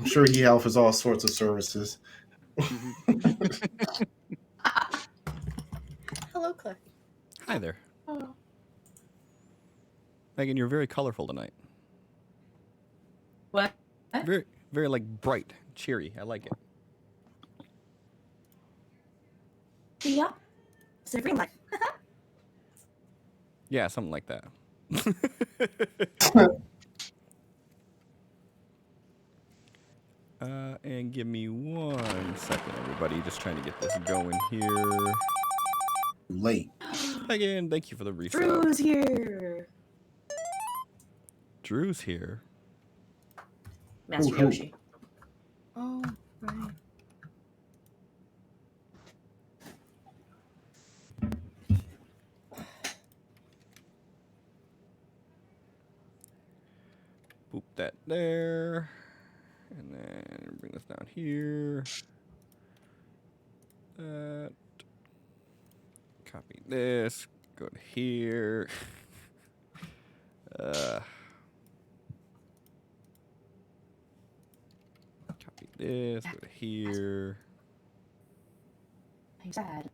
sure he offers all sorts of services. Hello, Cliff. Hi there. Oh. Megan, you're very colorful tonight. What? Very, very like bright, cheery. I like it. Yeah. It's a green light. Yeah, something like that. And give me 1 second, everybody. Just trying to get this going here. Late. Megan, thank you for the resub. Drew's here. Drew's here. Master Ooh. Yoshi. Oh, right. Boop that there. And then bring this down here. That. Copy this. Go to here. Copy this. Go to here. I'm sad.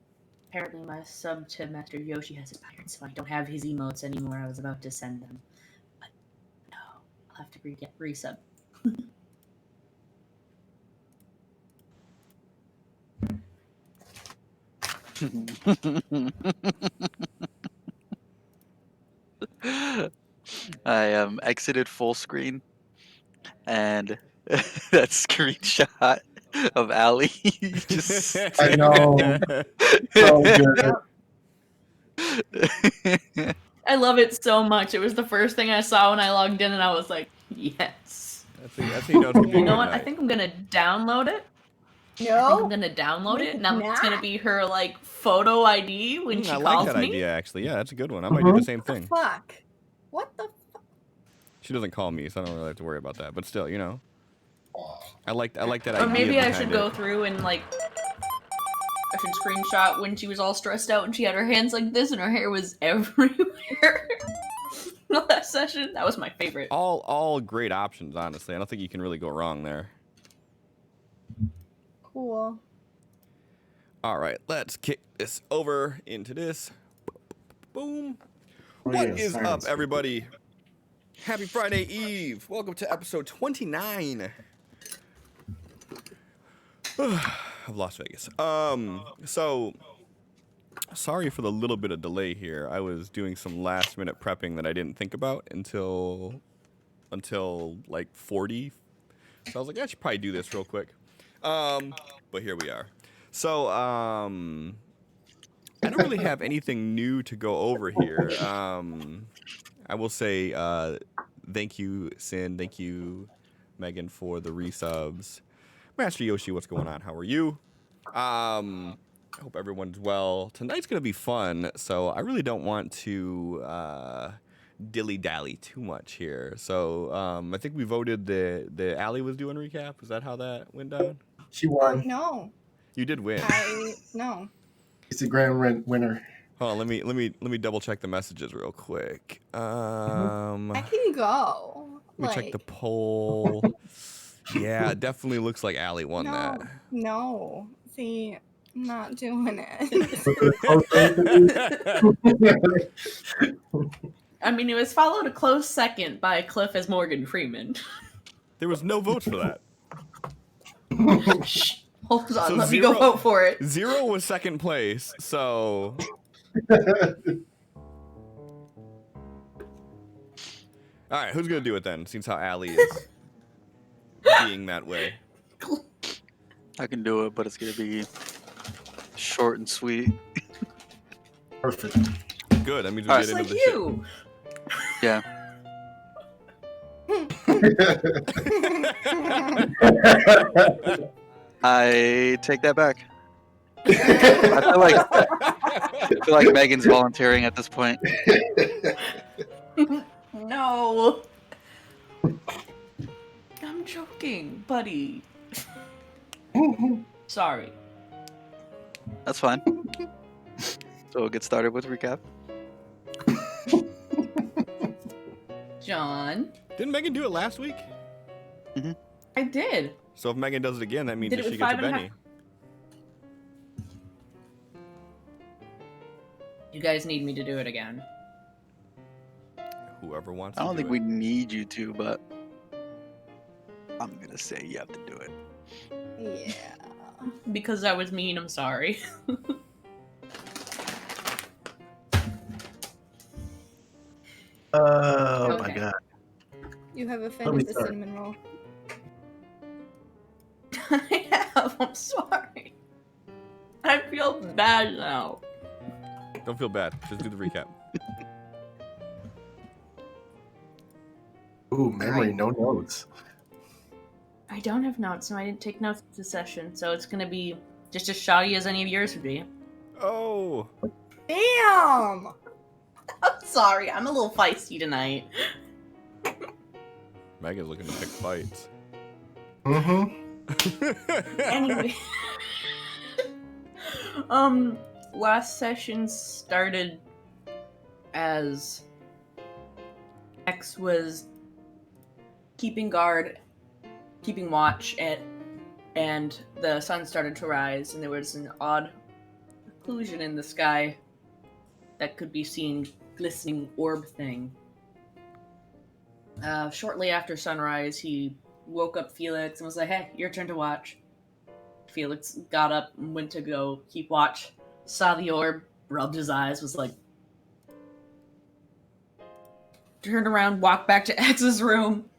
Apparently my sub to Master Yoshi has expired, so I don't have his emotes anymore. I was about to send them. But no, I'll have to resub. I exited full screen, and that screenshot of Allie just I know. So good. I love it so much. It was the first thing I saw when I logged in, and I was like, yes. That's you know, it's gonna be You know a what? good I night. think I'm gonna download it. I think I'm gonna download it. Now it's gonna be her like photo ID when she I calls like that me. idea, actually. Yeah, that's a good one. I might do the same thing. Fuck. What the fuck? She doesn't call me, so I don't really have to worry about that. But still, you know, I like that idea. Or maybe I behind should it. go through and like I should screenshot when she was all stressed out and she had her hands like this and her hair was everywhere. That session, that was my favorite. All great options, honestly. I don't think you can really go wrong there. Cool. All right, let's kick this over into this. Boom. Oh, What yeah, is up, science. everybody? Happy Friday Eve. Welcome to episode 29 of Las Vegas. So sorry for the little bit of delay here. I was doing some last minute prepping that I didn't think about until like 40. So I was like, I should probably do this real quick. But here we are. So I don't really have anything new to go over here. I will say thank you, Sin. Thank you, Megan, for the resubs. Master Yoshi, what's going on? How are you? I hope everyone's well. Tonight's going to be fun, so I really don't want to dilly-dally too much here. So I think we voted the Allie was doing recap. Is that how that went down? She won. No. You did win. No. He's the grand winner. Hold on, let me double check the messages real quick. I can go. Let me check the poll. Yeah, it definitely looks like Allie won that. No. See, I'm not doing it. I mean, it was followed a close second by Cliff as Morgan Freeman. There was no votes for that. Shh. Hold on, So let me go vote for it. 0 was second place, so... Alright, who's gonna do it then, since how Allie is being that way? I can do it, but it's gonna be short and sweet. Perfect. Good, that means we Alright. get Just into like the you. Yeah. shit. I take that back. I feel like Megan's volunteering at this point. No. I'm joking, buddy. Sorry. That's fine. So we'll get started with recap. John. Didn't Megan do it last week? I did. So if Megan does it again, that means Did that it she with gets a 5.5. Benny. You guys need me to do it again. Whoever wants I to don't do think it. we need you to, but I'm gonna say you have to do it. Yeah. Because that was mean, I'm sorry. Oh my Okay. god. You have me offended the start. cinnamon roll. I have, I'm sorry. I feel bad now. Don't feel bad. Just do the recap. Ooh, memory, Right. no notes. I don't have notes, no, I didn't take notes this session, so it's gonna be just as shoddy as any of yours would be. Oh. Damn! I'm sorry, I'm a little feisty tonight. Megan's looking to pick fights. Mm-hmm. Anyway. Last session started as X was keeping guard, keeping watch, and the sun started to rise, and there was an odd occlusion in the sky that could be seen, glistening orb thing. Shortly after sunrise, he woke up Felix and was like, "Hey, your turn to watch." Felix got up and went to go keep watch, saw the orb, rubbed his eyes, was like, turned around, walked back to X's room,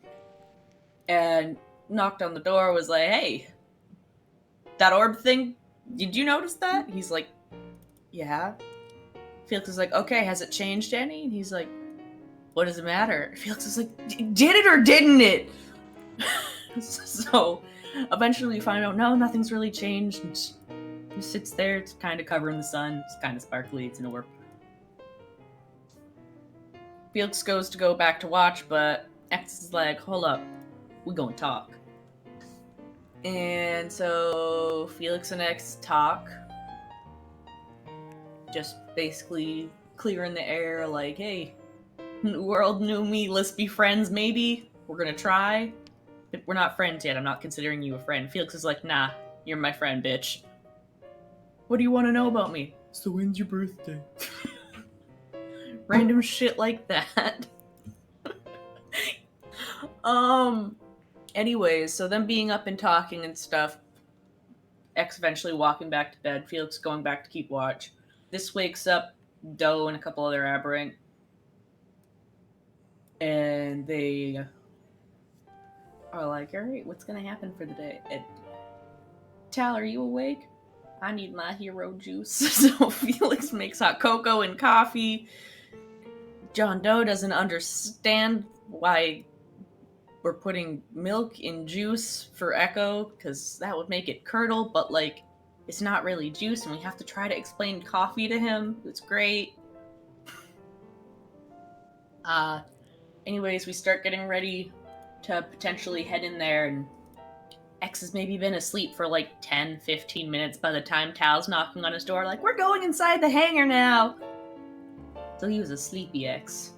and knocked on the door, was like, "Hey, that orb thing, did you notice that?" He's like, "Yeah." Felix is like, "Okay, has it changed any?" And he's like, "What does it matter?" Felix is like, "Did it or didn't it?" So eventually we find out, no, nothing's really changed. And it sits there, it's kind of covering the sun, it's kind of sparkly, it's an orb. Felix goes to go back to watch, but X is like, "Hold up, we gonna talk." And so Felix and X talk, just basically clearing the air, like, "Hey, new world, new me, let's be friends maybe, we're gonna try. But we're not friends yet, I'm not considering you a friend." Felix is like, "Nah, you're my friend, bitch. What do you want to know about me?" "So when's your birthday?" Random shit like that. Anyways, so them being up and talking and stuff, X eventually walking back to bed, Felix going back to keep watch. This wakes up Doe and a couple other aberrant. And they are like, "Alright, what's gonna happen for the day?" And, "Tal, are you awake? I need my hero juice." So Felix makes hot cocoa and coffee. John Doe doesn't understand why we're putting milk in juice for Echo, because that would make it curdle, but like, it's not really juice, and we have to try to explain coffee to him. It's great. Anyways, we start getting ready to potentially head in there, and X has maybe been asleep for like 10-15 minutes by the time Tal's knocking on his door, like, "We're going inside the hangar now." So he was a sleepy X.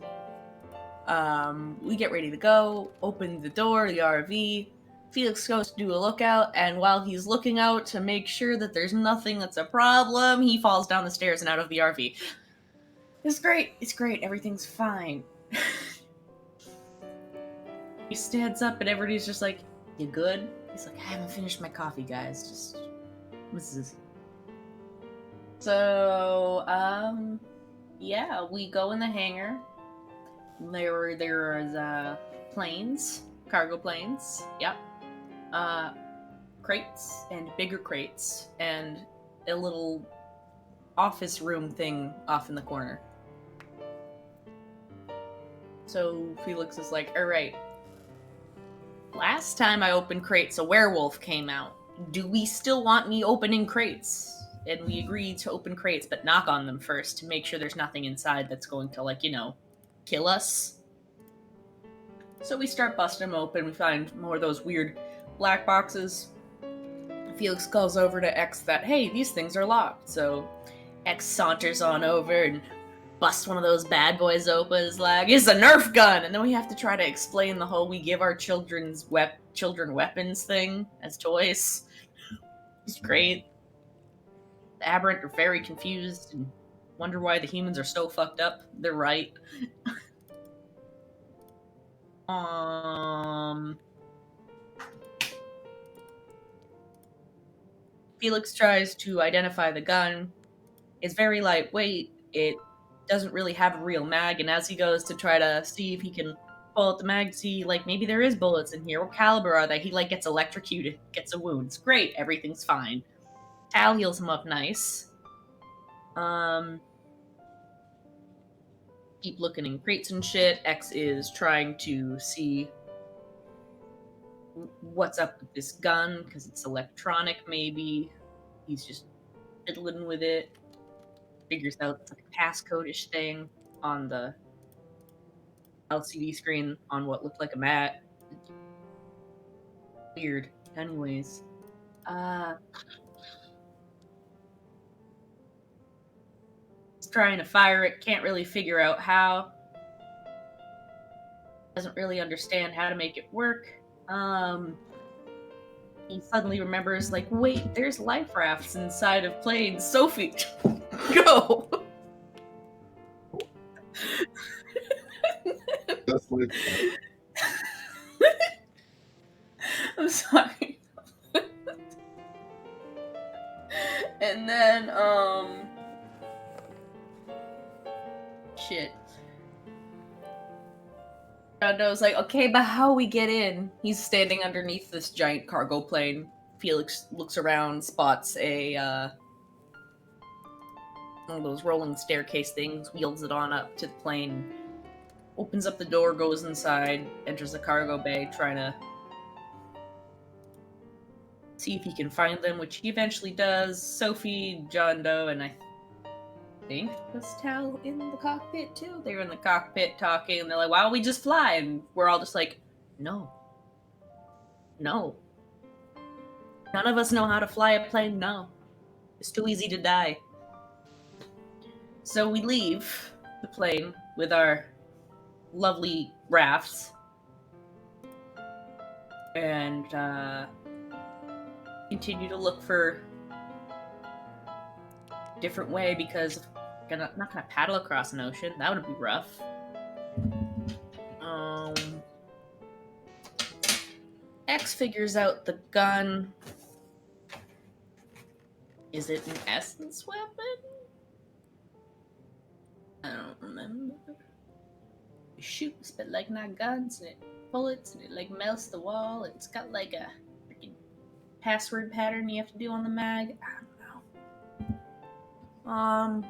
We get ready to go, open the door, the RV. Felix goes to do a lookout, and while he's looking out to make sure that there's nothing that's a problem, he falls down the stairs and out of the RV. It's great, everything's fine. He stands up and everybody's just like, "You good?" He's like, "I haven't finished my coffee, guys. Just, what's this?" So, yeah, we go in the hangar. There's planes, cargo planes, yep. Crates and bigger crates, and a little office room thing off in the corner. So Felix is like, "Alright, last time I opened crates, a werewolf came out. Do we still want me opening crates?" And we agree to open crates, but knock on them first to make sure there's nothing inside that's going to, like, kill us. So we start busting them open. We find more of those weird black boxes. Felix calls over to X that, "Hey, these things are locked." So X saunters on over and busts one of those bad boys open. Is like, "It's a Nerf gun!" And then we have to try to explain the whole, we give our children's children weapons thing as toys. It's great. The Aberrant are very confused and wonder why the humans are so fucked up. They're right. Felix tries to identify the gun. It's very lightweight. It doesn't really have a real mag, and as he goes to try to see if he can pull out the mag, see, like, maybe there is bullets in here. What caliber are they? He, like, gets electrocuted, gets a wound. It's great. Everything's fine. Tal heals him up nice. Keep looking in crates and shit. X is trying to see what's up with this gun, because it's electronic, maybe. He's just fiddling with it. Figures out it's like a passcode-ish thing on the LCD screen on what looked like a mat. Weird. Anyways. He's trying to fire it, can't really figure out how. Doesn't really understand how to make it work. He suddenly remembers, like, wait, there's life rafts inside of planes. Sophie, go! That's like I'm sorry. And then, shit. John Doe's like, okay, but how we get in? He's standing underneath this giant cargo plane. Felix looks around, spots a, one of those rolling staircase things, wheels it on up to the plane, opens up the door, goes inside, enters the cargo bay, trying to see if he can find them, which he eventually does. Sophie, John Doe, and I think was Tal in the cockpit too. They were in the cockpit talking, and they're like, why don't we just fly? And we're all just like, no. No. None of us know how to fly a plane, no. It's too easy to die. So we leave the plane with our lovely rafts. And, continue to look for a different way, because I'm not gonna paddle across an ocean. That would be rough. X figures out the gun. Is it an essence weapon? I don't remember. It shoots, but like not guns, and it bullets, and it like melts the wall. And it's got like a freaking password pattern you have to do on the mag. I don't know.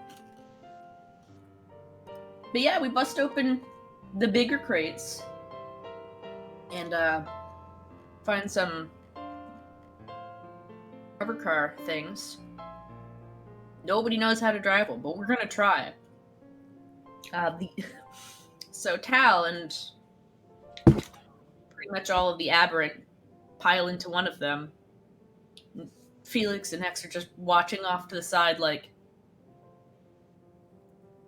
But yeah, we bust open the bigger crates and find some hover car things. Nobody knows how to drive them, but we're gonna try. So Tal and pretty much all of the Aberrant pile into one of them. Felix and X are just watching off to the side like,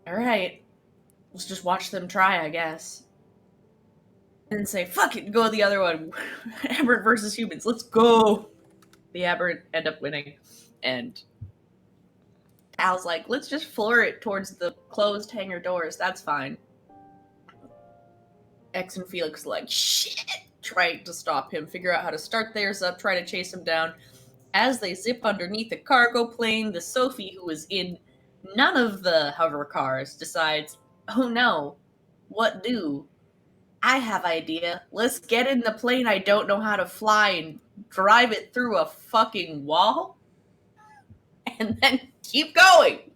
alright, let's just watch them try, I guess. And then say, fuck it, go the other one. Aberrant versus humans, let's go! The Aberrant end up winning. And Al's like, let's just floor it towards the closed hangar doors, that's fine. X and Felix are like, shit! Trying to stop him, figure out how to start theirs up, try to chase him down. As they zip underneath the cargo plane, the Sophie, who is in none of the hover cars, decides, oh no, what do? I have idea. Let's get in the plane I don't know how to fly and drive it through a fucking wall. And then keep going.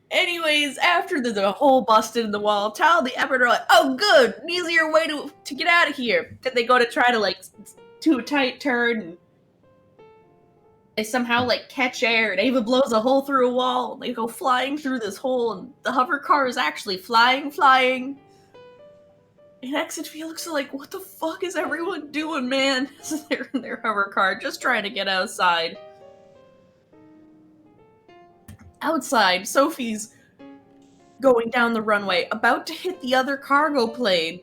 Anyways, after the hole busted in the wall, Tal and the Aberrant are like, oh good, an easier way to get out of here. Then they go to try to like do a tight turn, and they somehow like catch air, and Ava blows a hole through a wall, and they go flying through this hole, and the hover car is actually flying. And X and Felix are like, what the fuck is everyone doing, man? So they're in their hover car, just trying to get outside. Outside, Sophie's going down the runway, about to hit the other cargo plane.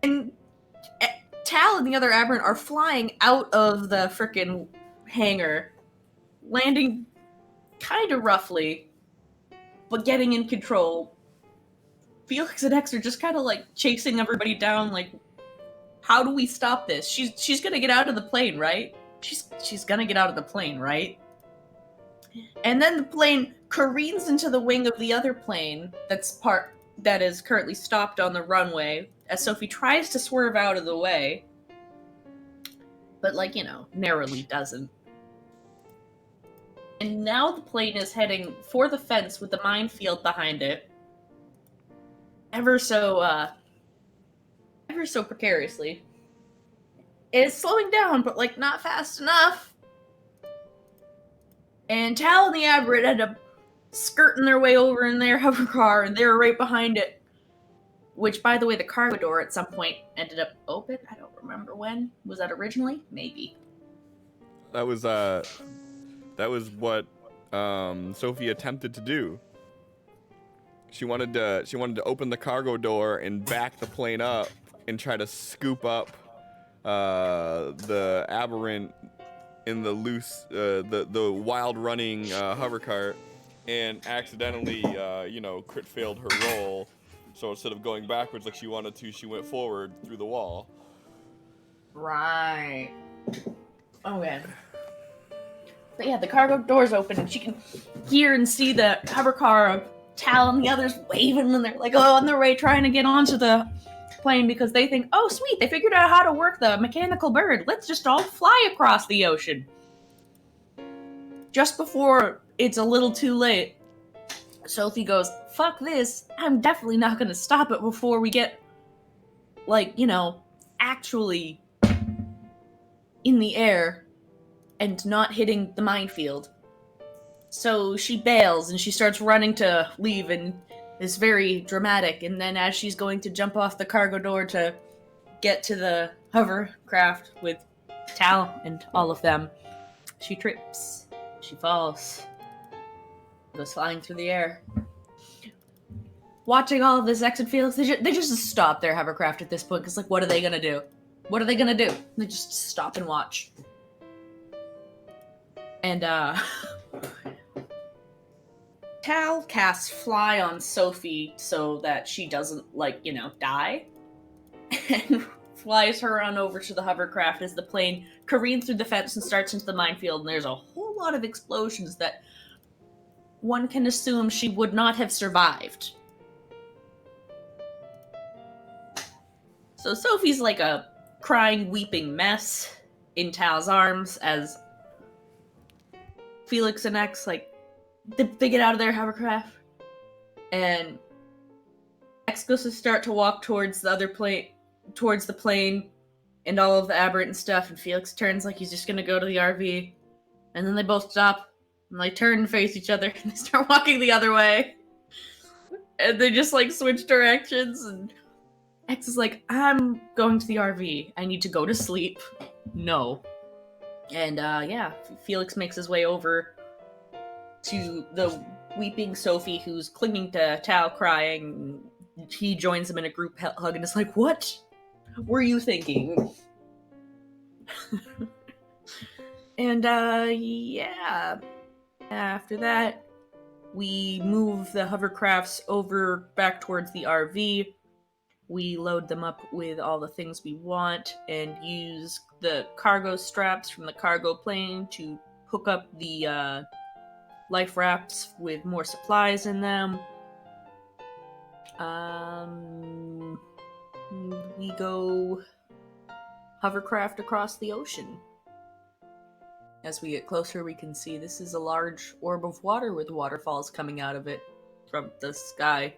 And Tal and the other aberrant are flying out of the frickin' hangar, landing kind of roughly, but getting in control. Felix and X are just kind of like chasing everybody down, like, how do we stop this? She's gonna get out of the plane, right? She's gonna get out of the plane, right? And then the plane careens into the wing of the other plane that is currently stopped on the runway as Sophie tries to swerve out of the way, but narrowly doesn't. And now the plane is heading for the fence with the minefield behind it, ever so precariously. It's slowing down, but not fast enough. And Tal and the aberrant end up skirting their way over in their hover car, and they're right behind it. Which, by the way, the cargo door at some point ended up open. I don't remember when. Was that originally? Maybe. That was what Sophie attempted to do. She wanted to open the cargo door and back the plane up and try to scoop up the aberrant in the loose the wild running hover cart, and accidentally crit failed her roll. So instead of going backwards like she wanted to, she went forward through the wall. Right. Okay. But yeah, the cargo door's open, and she can hear and see the hover car of Tal and the others waving, and they're on their way trying to get onto the plane because they think, oh sweet, they figured out how to work the mechanical bird. Let's just all fly across the ocean. Just before it's a little too late, Sophie goes, fuck this, I'm definitely not gonna stop it before we get, actually in the air and not hitting the minefield. So she bails and she starts running to leave and is very dramatic, and then as she's going to jump off the cargo door to get to the hovercraft with Tal and all of them, she trips, she falls, goes flying through the air. Watching all of this, X and Felix, they just stop their hovercraft at this point, because what are they gonna do? What are they gonna do? They just stop and watch. And Tal casts Fly on Sophie so that she doesn't, die. And flies her on over to the hovercraft as the plane careens through the fence and starts into the minefield, and there's a whole lot of explosions that one can assume she would not have survived. So Sophie's like a crying, weeping mess in Tal's arms as Felix and X, they get out of their hovercraft, and X goes to start to walk towards the other plane, towards the plane, and all of the aberrant and stuff, and Felix turns like he's just gonna go to the RV, and then they both stop, and they turn and face each other, and they start walking the other way, and they just switch directions, and X is like, I'm going to the RV, I need to go to sleep. No. And Felix makes his way over to the weeping Sophie, who's clinging to Tal, crying. He joins them in a group hug and is like, what were you thinking? And after that, we move the hovercrafts over back towards the RV. We load them up with all the things we want and use the cargo straps from the cargo plane to hook up the life rafts with more supplies in them. We go hovercraft across the ocean. As we get closer, we can see this is a large orb of water with waterfalls coming out of it from the sky.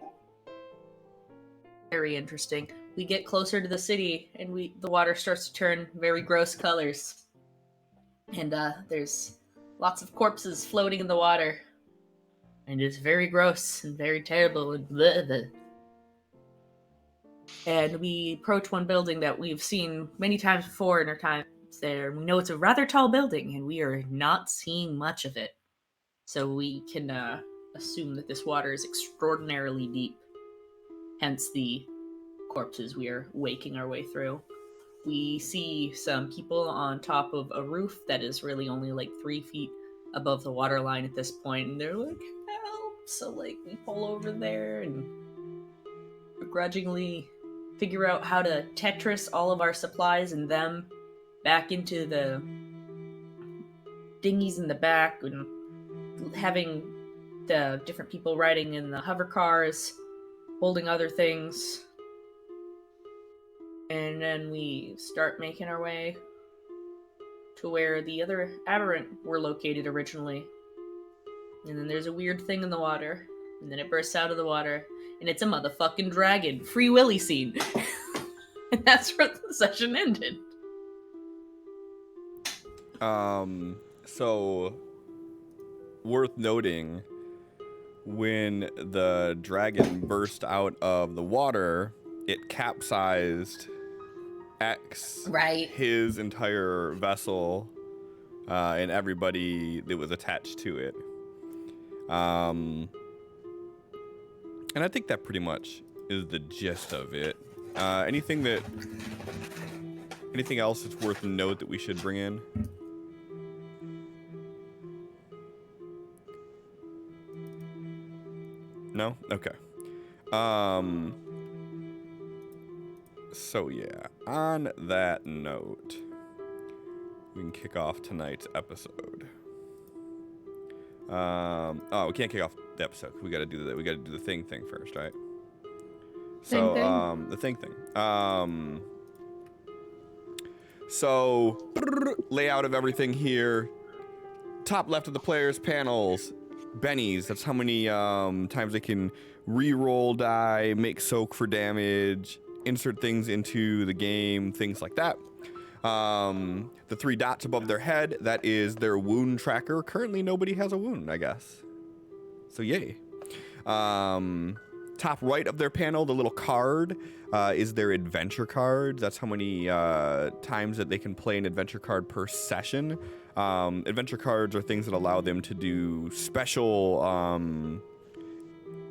Very interesting. We get closer to the city, and the water starts to turn very gross colors. And there's lots of corpses floating in the water. And it's very gross and very terrible and blah, blah. And we approach one building that we've seen many times before in our time there. We know it's a rather tall building, and we are not seeing much of it. So we can assume that this water is extraordinarily deep. Hence the corpses we are waking our way through. We see some people on top of a roof that is really only like 3 feet above the water line at this point, and they're like, help! So, like, we pull over there and begrudgingly figure out how to Tetris all of our supplies and them back into the dinghies in the back, and having the different people riding in the hover cars, holding other things. And then we start making our way to where the other aberrant were located originally. And then there's a weird thing in the water, and then it bursts out of the water, and it's a motherfucking dragon. Free Willy scene. And that's where the session ended. So worth noting, when the dragon burst out of the water, it capsized X, Right. his entire vessel, and everybody that was attached to it. And I think that pretty much is the gist of it. Anything else that's worth a note that we should bring in? No? Okay. So yeah, on that note, we can kick off tonight's episode. We can't kick off the episode. We gotta do the thing first, right? So, Thing? the thing. So, layout of everything here. Top left of the players' panels, bennies. That's how many times they can re-roll die, make soak for damage, insert things into the game, things like that. The 3 dots above their head, that is their wound tracker. Currently, nobody has a wound, I guess. So, yay. Top right of their panel, the little card, is their adventure card. That's how many times that they can play an adventure card per session. Adventure cards are things that allow them to do special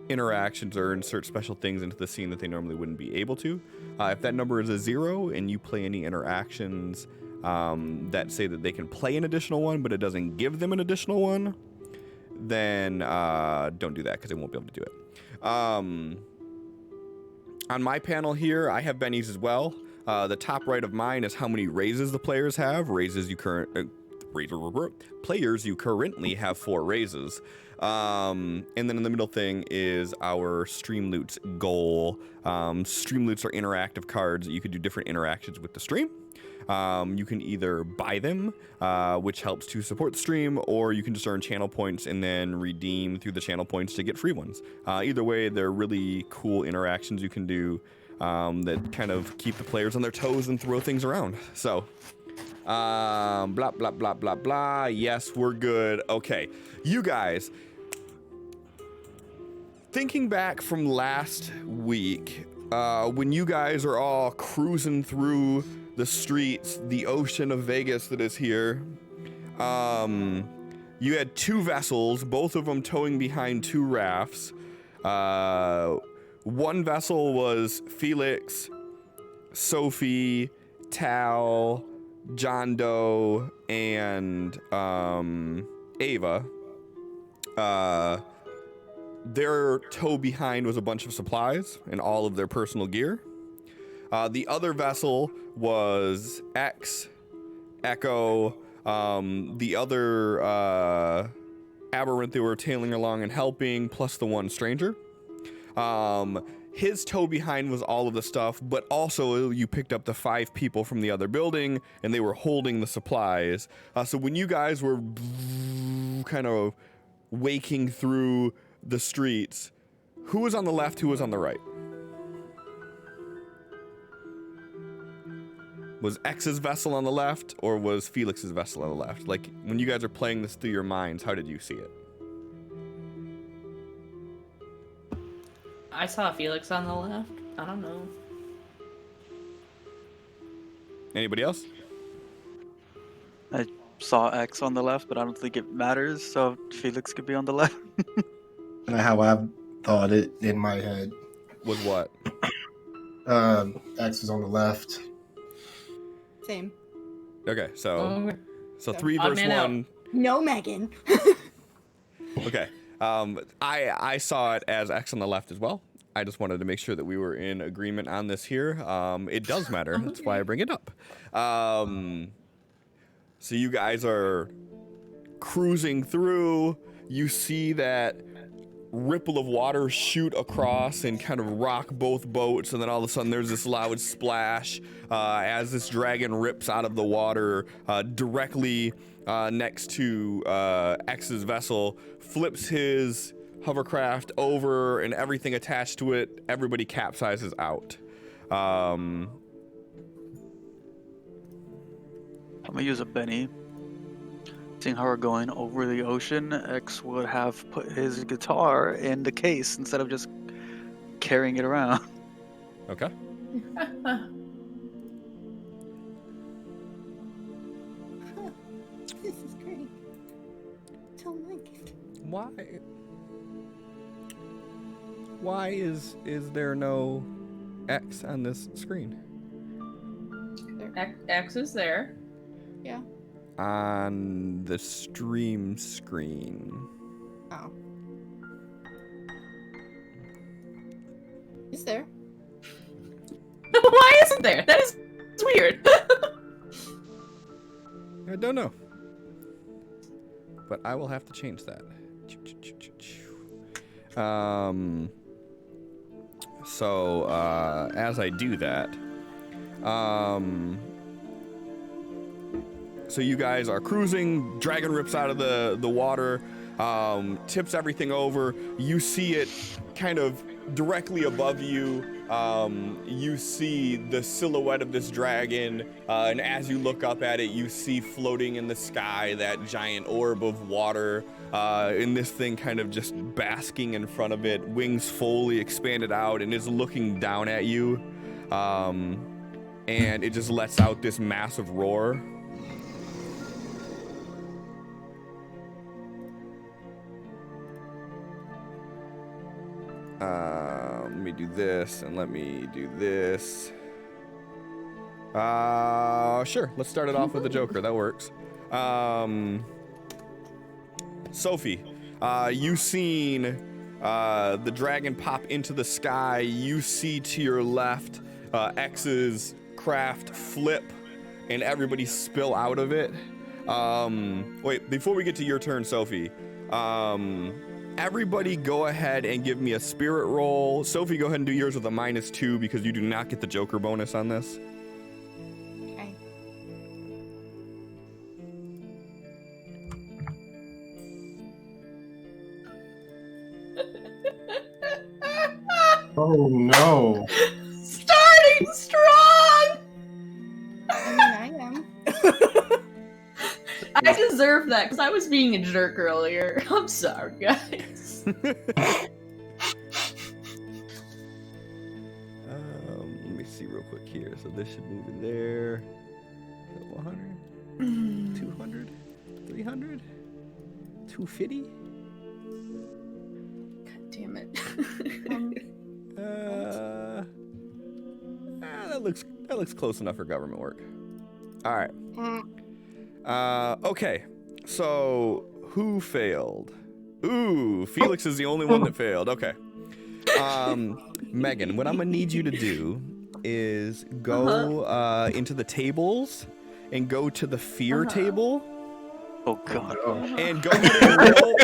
interactions or insert special things into the scene that they normally wouldn't be able to. If that number is a 0 and you play any interactions that say that they can play an additional one, but it doesn't give them an additional one, then don't do that because they won't be able to do it. On my panel here, I have bennies as well. The top right of mine is how many raises the players have. Players you currently have 4 raises. And then in the middle thing is our stream loots goal. Stream loots are interactive cards that you can do different interactions with the stream. You can either buy them, which helps to support the stream, or you can just earn channel points and then redeem through the channel points to get free ones. Either way, they're really cool interactions you can do that kind of keep the players on their toes and throw things around. So, blah, blah, blah, blah, blah. Yes, we're good. Okay, you guys, thinking back from last week, when you guys are all cruising through the streets, the ocean of Vegas that is here, you had 2 vessels, both of them towing behind 2 rafts. One vessel was Felix, Sophie, Tal, John Doe, and Ava. Their tow behind was a bunch of supplies and all of their personal gear. The other vessel was X, Echo, the other aberrant they were tailing along and helping, plus the one stranger. His tow behind was all of the stuff, but also you picked up the 5 people from the other building, and they were holding the supplies. So when you guys were kind of waking through the streets, who was on the left, who was on the right? Was X's vessel on the left, or was Felix's vessel on the left? Like, when you guys are playing this through your minds, how did you see it? I saw Felix on the left. I don't know. Anybody else? I saw X on the left, but I don't think it matters, so Felix could be on the left. And how I thought it in my head. Was what? X is on the left. Same. Okay, so So, 3 odd versus man out. 1. No, Megan. Okay. I saw it as X on the left as well. I just wanted to make sure that we were in agreement on this here. It does matter. That's why I bring it up. So you guys are cruising through. You see that ripple of water shoot across and kind of rock both boats, and then all of a sudden there's this loud splash as this dragon rips out of the water directly next to X's vessel, flips his hovercraft over, and everything attached to it, everybody capsizes out. I'm gonna use a Benny. Seeing how we're going over the ocean, X would have put his guitar in the case instead of just carrying it around. Okay. This is great. Tell Mike. Why is there no X on this screen? X is there. Yeah. On the stream screen. Oh. Is there? Why isn't there? That is weird. I don't know. But I will have to change that. So as I do that, so you guys are cruising, dragon rips out of the water, tips everything over. You see it kind of directly above you. You see the silhouette of this dragon, and as you look up at it, you see floating in the sky that giant orb of water, and this thing kind of just basking in front of it, wings fully expanded out, and is looking down at you. And it just lets out this massive roar. Let me do this, and let me do this. Sure, let's start it off with the Joker. That works. Sophie, you seen the dragon pop into the sky. You see to your left X's craft flip and everybody spill out of it. Wait, before we get to your turn, Sophie, everybody go ahead and give me a spirit roll. Sophie, go ahead and do yours with a -2 because you do not get the Joker bonus on this. Okay. Oh no. Starting strong! I mean, I am. I deserve that because I was being a jerk earlier. I'm sorry, guys. Let me see real quick here. So this should move in there. 100, 200, 300, 250. God damn it. That looks close enough for government work. All right. Okay. So who failed? Ooh, Felix is the only one that failed. Okay. Megan, what I'm gonna need you to do is go into the tables and go to the fear table. Oh god. And go ahead and roll.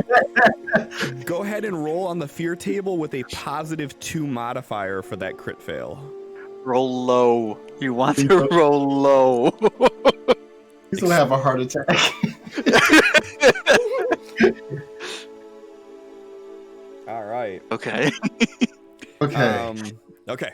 Go ahead and roll on the fear table with a +2 modifier for that crit fail. Roll low. You want to roll low. He's gonna have a heart attack. All right. Okay. Okay. Okay.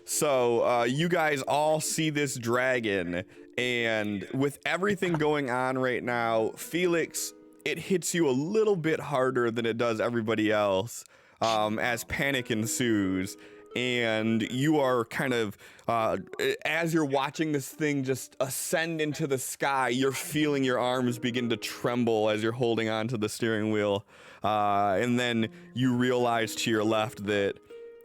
So you guys all see this dragon, and with everything going on right now, Felix, it hits you a little bit harder than it does everybody else as panic ensues. And you are kind of, as you're watching this thing just ascend into the sky, you're feeling your arms begin to tremble as you're holding onto the steering wheel. And then you realize to your left that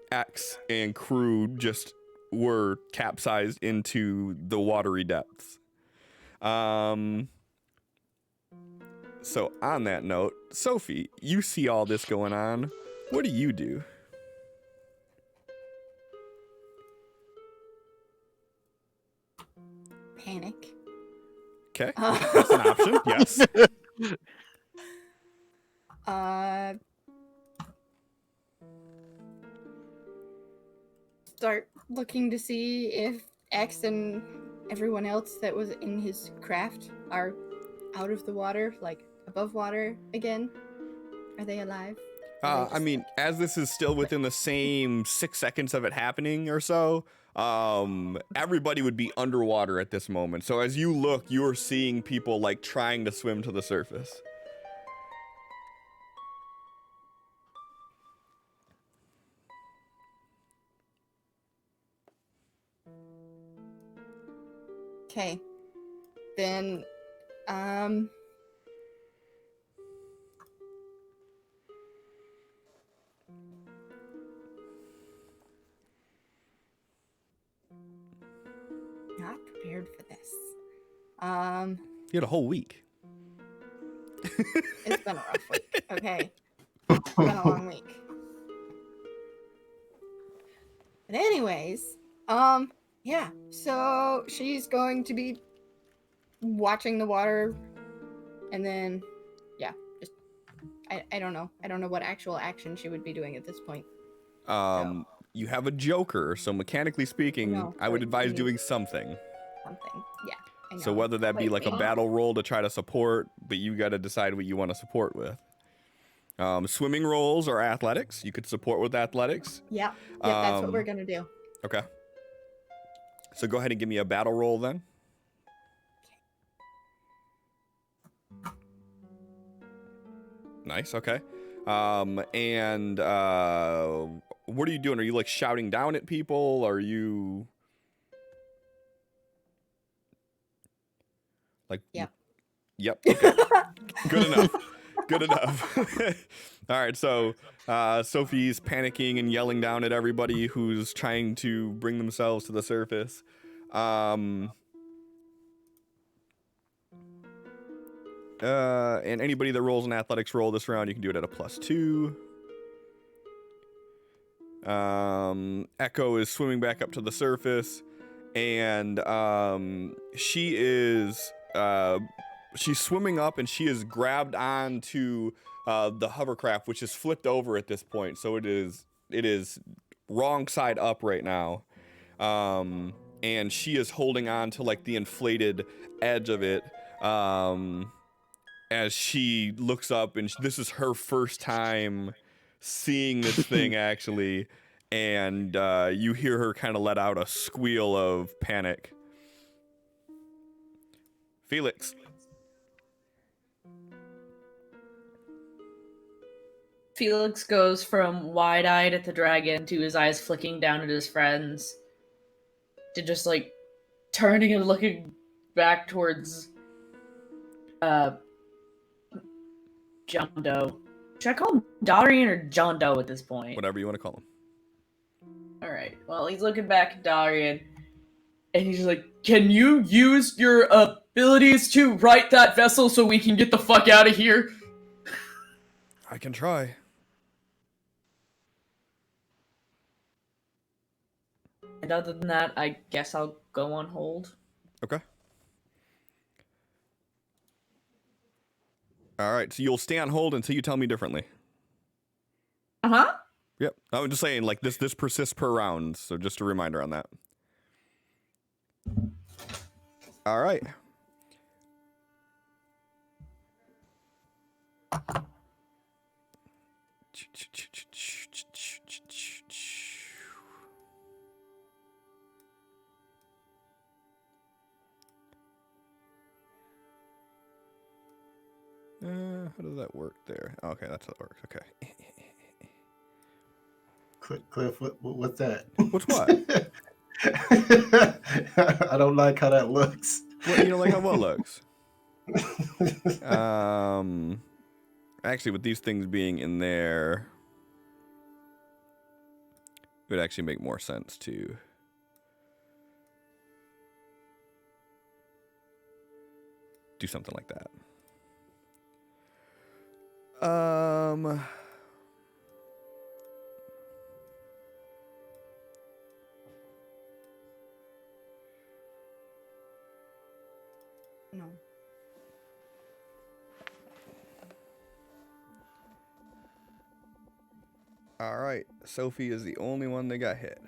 X and crew just were capsized into the watery depths. So on that note, Sophie, you see all this going on. What do you do? Panic. Okay, that's an option. Yes. Start looking to see if X and everyone else that was in his craft are out of the water, like above water again. Are they alive? I mean, as this is still within the same 6 seconds of it happening or so, everybody would be underwater at this moment. So as you look, you are seeing people like trying to swim to the surface. Okay. Then, not prepared for this. You had a whole week. It's been a rough week. Okay. It's been a long week. But anyways, yeah. So she's going to be watching the water, and then, yeah, just I don't know. I don't know what actual action she would be doing at this point. You have a joker, so mechanically speaking, No, I would but advise you- doing something. Something. Yeah. I know. So whether that be like a maybe- battle roll to try to support, but you got to decide what you want to support with. Swimming rolls or athletics. You could support with athletics. Yeah. Yeah, that's what we're gonna do. Okay. So go ahead and give me a battle roll then. Nice. Okay. And what are you doing? Are you like shouting down at people? Are you like? Yep. Yep. Okay. Good enough. Good enough. All right. So Sophie's panicking and yelling down at everybody who's trying to bring themselves to the surface. And anybody that rolls an athletics roll this round, you can do it at a +2. Echo is swimming back up to the surface, and she's swimming up, and she is grabbed onto the hovercraft, which is flipped over at this point. So it is wrong side up right now, and she is holding on to like the inflated edge of it. As she looks up, and this is her first time seeing this thing actually, and you hear her kind of let out a squeal of panic. Felix. Felix goes from wide-eyed at the dragon to his eyes flicking down at his friends to just like turning and looking back towards John Doe. Should I call him Darian or John Doe at this point? Whatever you want to call him. Alright, well, he's looking back at Darian, and he's like, can you use your abilities to right that vessel so we can get the fuck out of here? I can try. And other than that, I guess I'll go on hold. Okay. All right, so you'll stay on hold until you tell me differently. Uh-huh. Yep. I'm just saying, like, this persists per round, so just a reminder on that. All right. How does that work there? Okay, that's how it works. Okay. Cliff, what's that? What's what? I don't like how that looks. What, you don't like how what looks? Actually, with these things being in there, it would actually make more sense to do something like that. No. All right, Sophie is the only one that got hit.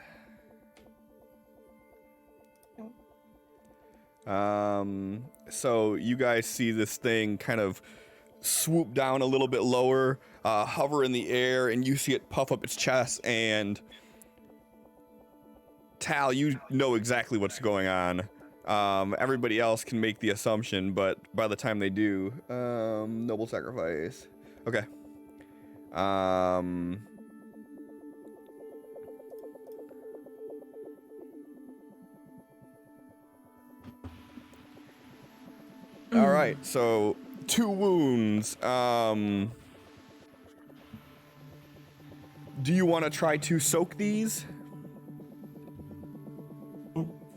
So you guys see this thing kind of swoop down a little bit lower, hover in the air, and you see it puff up its chest. And Tal, you know exactly what's going on. Everybody else can make the assumption, but by the time they do, noble sacrifice. Okay. All right, so 2 wounds. Do you want to try to soak these?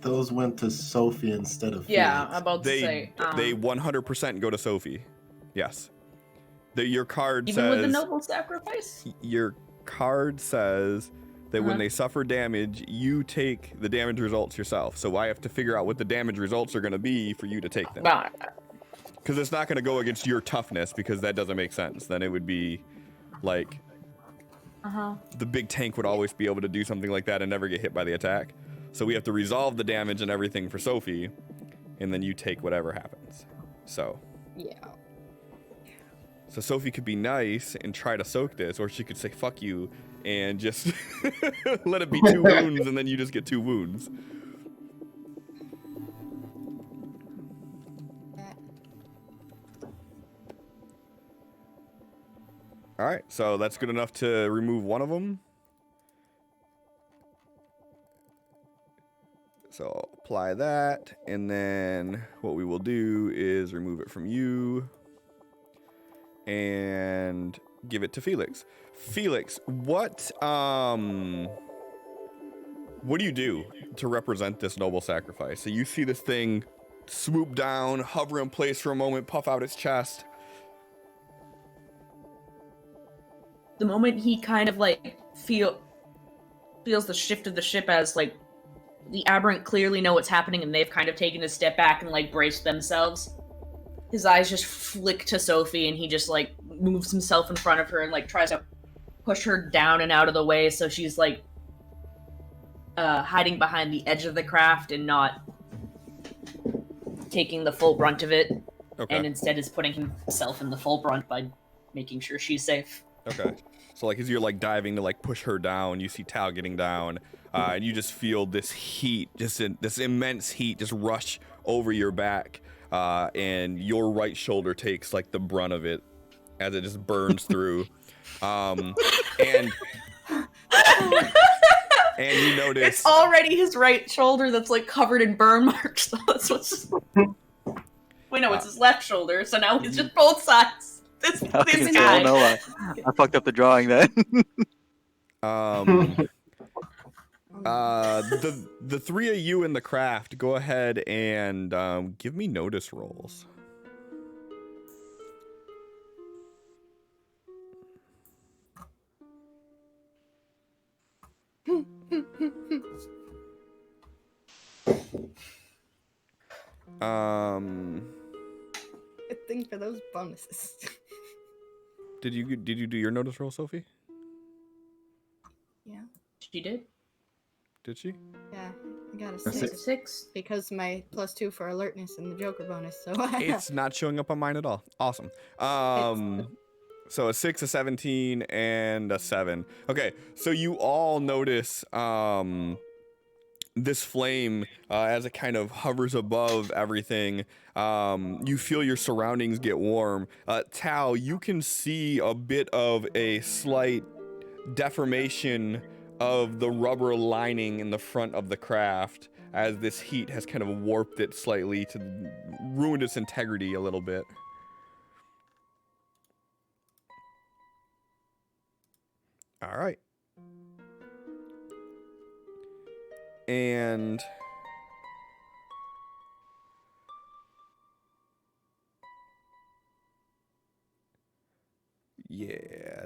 Those went to Sophie instead of Yeah, Felix. I'm about to They say. 100% go to Sophie. Yes. Your card Even says with the noble sacrifice? your card says that when they suffer damage, you take the damage results yourself. So I have to figure out what the damage results are going to be for you to take them. Nah. Because it's not going to go against your toughness, because that doesn't make sense. Then it would be like the big tank would always be able to do something like that and never get hit by the attack. So we have to resolve the damage and everything for Sophie, and then you take whatever happens. So Yeah. So Sophie could be nice and try to soak this, or she could say fuck you and just let it be 2 wounds, and then you just get 2 wounds. All right, so that's good enough to remove one of them. So I'll apply that, and then what we will do is remove it from you and give it to Felix. Felix, what do you do to represent this noble sacrifice? So you see this thing swoop down, hover in place for a moment, puff out its chest. The moment he kind of like feels the shift of the ship, as like the aberrant clearly know what's happening and they've kind of taken a step back and like braced themselves, his eyes just flick to Sophie and he just like moves himself in front of her and like tries to push her down and out of the way so she's like hiding behind the edge of the craft and not taking the full brunt of it. Okay. And instead is putting himself in the full brunt by making sure she's safe. Okay. So like as you're like diving to like push her down, you see Tao getting down, and you just feel this heat, this immense heat just rush over your back, and your right shoulder takes like the brunt of it as it just burns through. And you notice it's already his right shoulder that's like covered in burn marks. So that's what's. Wait, no, it's his left shoulder. So now it's just both sides. This guy. Oh no, I fucked up the drawing then. The 3 of you in the craft, go ahead and give me notice rolls. Good thing for those bonuses. Did you do your notice roll, Sophie? Yeah. She did? Did she? Yeah. I got a That's 6. it. 6. Because my +2 for alertness and the Joker bonus, so It's not showing up on mine at all. Awesome. So a 6, a 17, and a 7. Okay, so you all notice this flame as it kind of hovers above everything. You feel your surroundings get warm. Tao, you can see a bit of a slight deformation of the rubber lining in the front of the craft as this heat has kind of warped it slightly to ruin its integrity a little bit. All right. And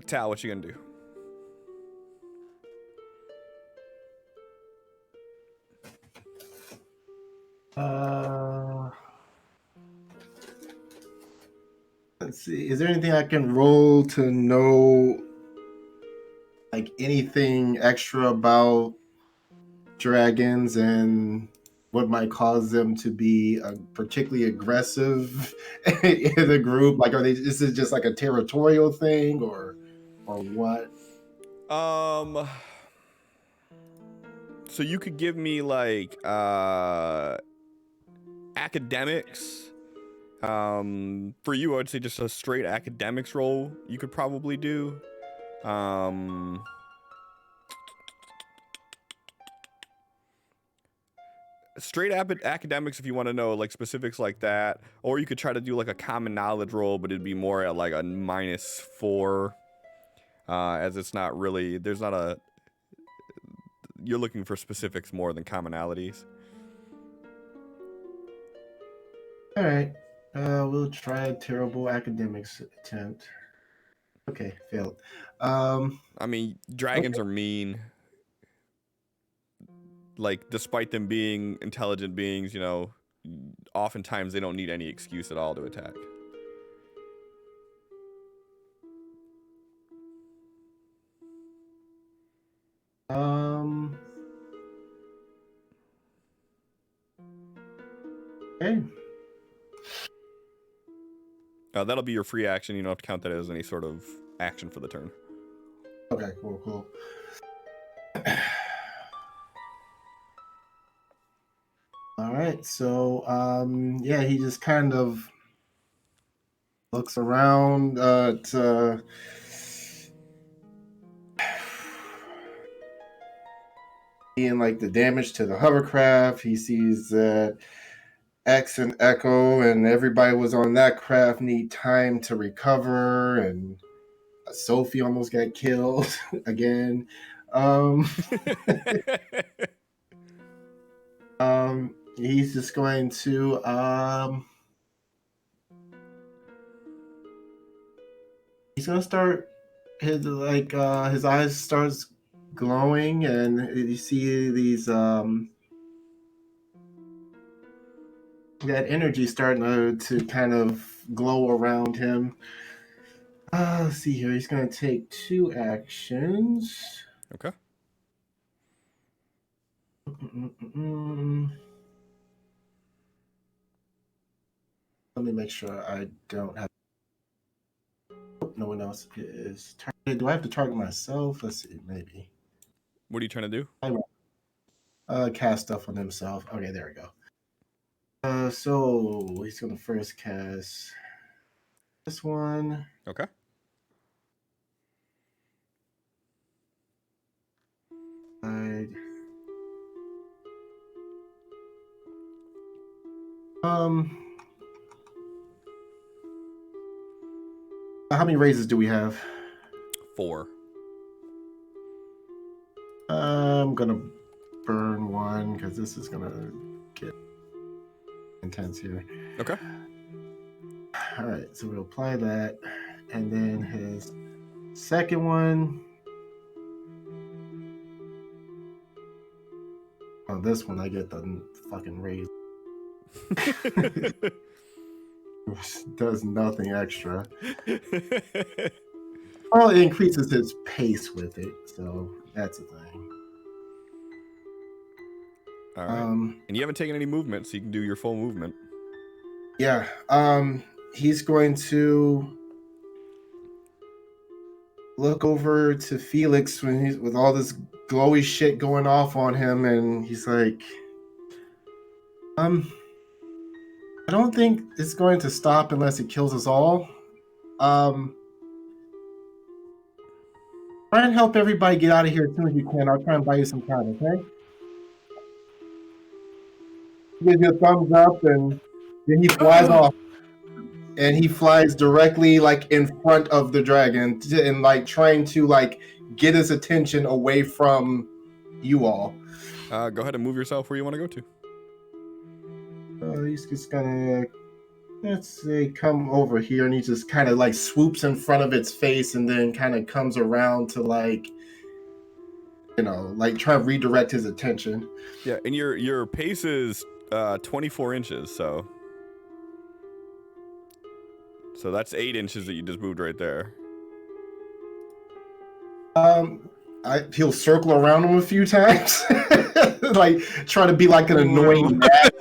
Tal, what you gonna do? Let's see. Is there anything I can roll to know, like anything extra about dragons and what might cause them to be particularly aggressive in the group? Like, is it just like a territorial thing, or what? So you could give me like academics. For you, I would say just a straight academics roll. You could probably do. Straight academics if you want to know like specifics like that, or you could try to do like a common knowledge roll, but it'd be more at like a -4, as it's not really, there's not a, you're looking for specifics more than commonalities. All right, we'll try a terrible academics attempt. Okay, failed. I mean, dragons are mean. Like, despite them being intelligent beings, you know, oftentimes they don't need any excuse at all to attack. Okay. That'll be your free action. You don't have to count that as any sort of action for the turn. Okay, cool. All right, so yeah, he just kind of looks around to seeing like the damage to the hovercraft. He sees that X and Echo and everybody was on that craft need time to recover, and Sophie almost got killed again. He's just going to he's gonna start his his eyes starts glowing, and you see these that energy starting to kind of glow around him. Let's see here. He's gonna take 2 actions. Okay. Let me make sure I don't have. No one else is targeted. Do I have to target myself? Let's see, maybe. What are you trying to do? Cast stuff on himself. Okay, there we go. So he's gonna first cast this one. Okay. How many raises do we have? 4. I'm gonna burn one because this is gonna get intense here. Okay. All right, so we'll apply that, and then his second one. On this one, I get the fucking raise. Does nothing extra. Oh, it increases his pace with it, so that's a thing. All right. And you haven't taken any movement, so you can do your full movement. Yeah. He's going to look over to Felix when he's with all this glowy shit going off on him, and he's like, I don't think it's going to stop unless it kills us all. Try and help everybody get out of here as soon as you can. I'll try and buy you some time, okay? He gives you a thumbs up, and then he flies off. And he flies directly like in front of the dragon and like trying to like get his attention away from you all. Go ahead and move yourself where you want to go to. He's just gonna let's say come over here, and he just kind of like swoops in front of its face and then kind of comes around to like, like try to redirect his attention. Yeah, and your pace is 24 inches, so that's 8 inches that you just moved right there. He'll circle around him a few times, like try to be like an annoying gnat.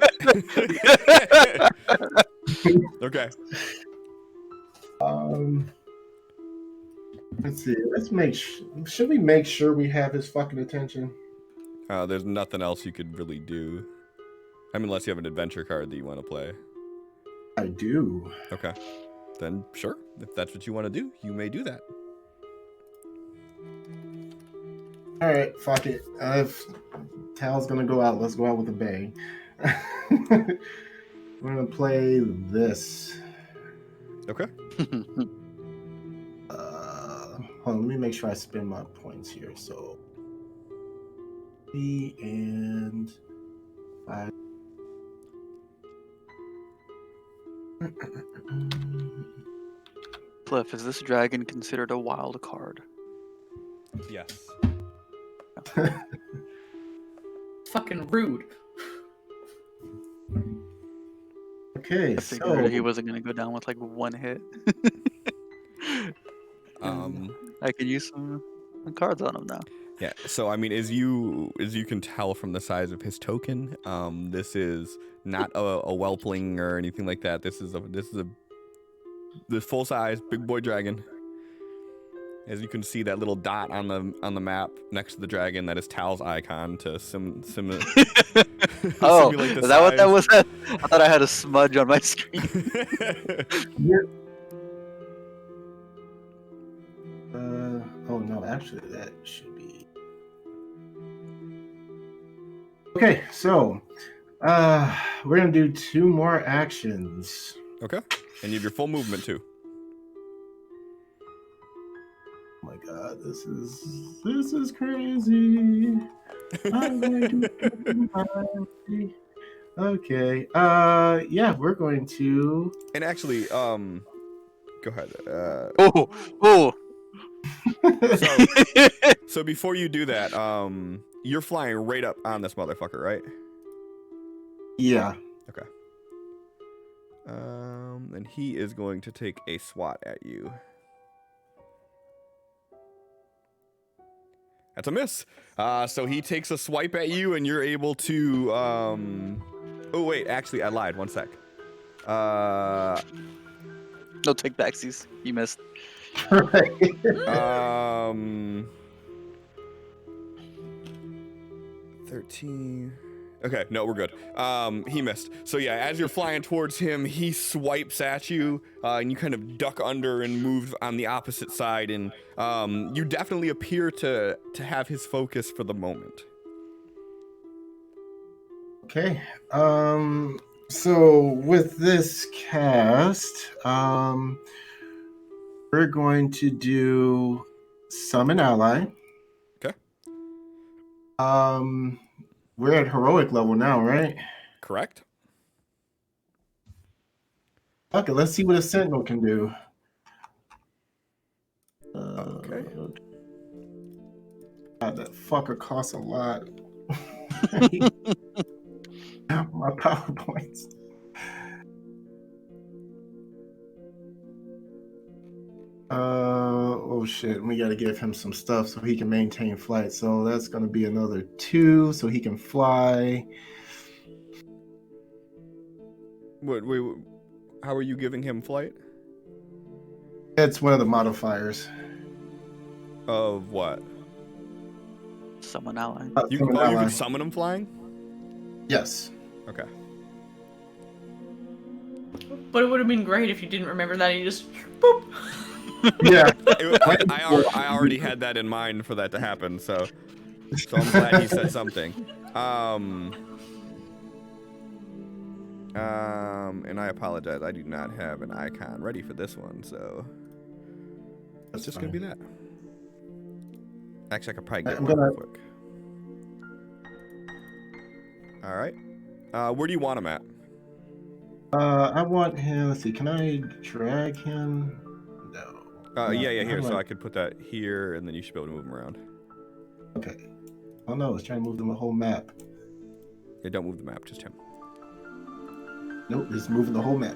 Okay. Let's see. Should we make sure we have his fucking attention? There's nothing else you could really do. I mean, unless you have an adventure card that you want to play. I do. Okay. Then sure. If that's what you want to do, you may do that. All right, fuck it. If Tal's gonna go out, let's go out with a bang. We're gonna play this. Okay. Hold on, let me make sure I spend my points here. So, 3 and 5. Cliff, is this dragon considered a wild card? Yes. Fucking rude. Okay, I so figured he wasn't gonna go down with like one hit. I can use some cards on him now. Yeah. So I mean, as you can tell from the size of his token, this is not a whelpling or anything like that. This is the full size big boy dragon. As you can see, that little dot on the map next to the dragon, that is Tal's icon to simulate Oh, the is that what that size. was? I thought I had a smudge on my screen. oh no, actually that should be okay. So, we're gonna do 2 more actions. Okay. And you have your full movement too. Oh my god, this is crazy. I'm going to okay. Yeah, we're going to. And actually, go ahead. Oh. So before you do that, you're flying right up on this motherfucker, right? Yeah. Okay. And he is going to take a swat at you. That's a miss. So he takes a swipe at you, and you're able to. Oh wait, actually, I lied. 1 sec. No take backsies. You missed. 13. Okay, no, we're good. He missed. So yeah, as you're flying towards him, he swipes at you, and you kind of duck under and move on the opposite side, and you definitely appear to have his focus for the moment. Okay. So with this cast, we're going to do summon ally. Okay. We're at heroic level now, right? Correct. Okay, let's see what a sentinel can do. Okay. God, that fucker costs a lot. My PowerPoints. Oh shit, we gotta give him some stuff so he can maintain flight. So that's gonna be another 2, so he can fly. Wait, how are you giving him flight? It's one of the modifiers. Of what? Summon ally. You Summon you ally. can summon him flying? Yes. Okay. But it would have been great if you didn't remember that and you just boop. Yeah. I already had that in mind for that to happen, so I'm glad he said something. And I apologize, I do not have an icon ready for this one, so it's just gonna be that. Actually, I could probably get one real quick. All right. Where do you want him at? I want him. Let's see. Can I drag him? No. Yeah, How here. do So I- I could put that here, and then you should be able to move him around. Okay. Oh no, it's trying to move them the whole map. Yeah, don't move the map, just him. Nope, it's moving the whole map.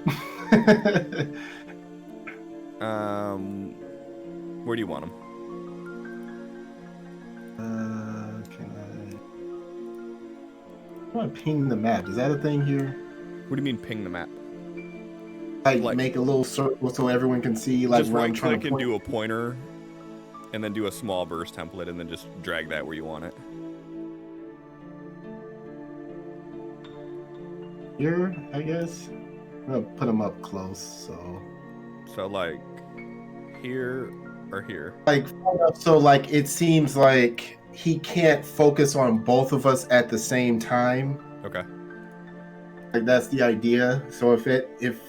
Where do you want him? Can I want to ping the map? Is that a thing here? What do you mean ping the map? Like make a little circle so everyone can see like just where I'm right trying click to and point. do a pointer, and then do a small burst template, and then just drag that where you want it. Here, I guess. I'm gonna put them up close, so. So like here or here. Like so, like it seems like he can't focus on both of us at the same time. Okay. Like that's the idea. So if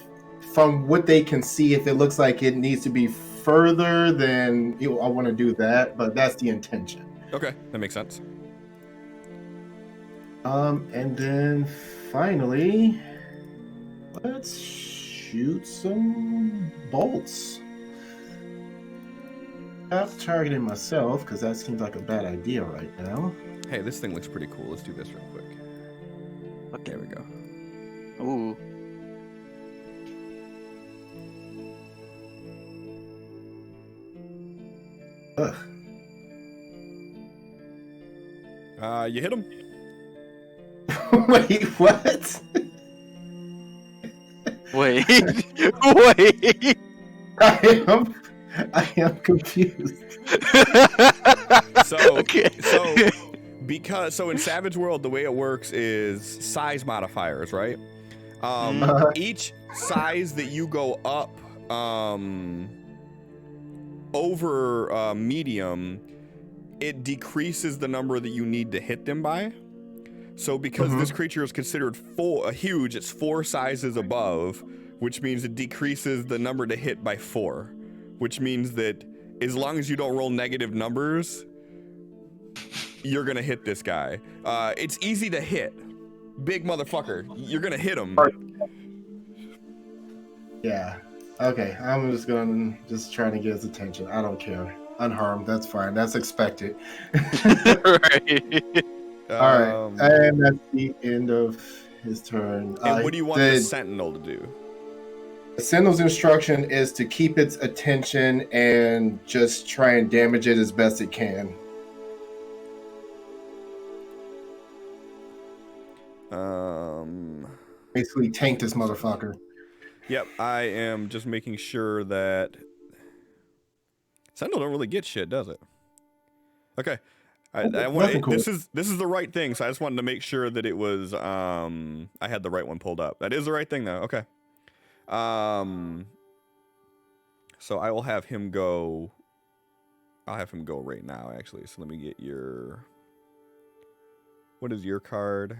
from what they can see, if it looks like it needs to be further, then I want to do that. But that's the intention. Okay, that makes sense. And then finally, let's shoot some bolts. Not targeting myself because that seems like a bad idea right now. Hey, this thing looks pretty cool. Let's do this real quick. Okay. There we go. Ooh. Ugh. You hit him. Wait, what? Wait. Wait. I am confused. So, Okay. so in Savage World, the way it works is size modifiers, right? Each size that you go up over medium, it decreases the number that you need to hit them by. So because this creature is considered huge, it's 4 sizes above, which means it decreases the number to hit by 4, which means that as long as you don't roll negative numbers, you're gonna hit this guy. It's easy to hit. Big motherfucker. You're gonna hit him. Yeah. Okay. I'm just trying to get his attention. I don't care. Unharmed. That's fine. That's expected. Right. All right. And that's the end of his turn. And what do you want the Sentinel to do? The Sentinel's instruction is to keep its attention and just try and damage it as best it can. Basically tank this motherfucker. Yep, I am just making sure that Sentinel don't really get shit, does it? Okay. I want cool. this is the right thing, so I just wanted to make sure that it was I had the right one pulled up. That is the right thing though. Okay. So I will have him go. I'll have him go right now, actually. So let me get your. What is your card?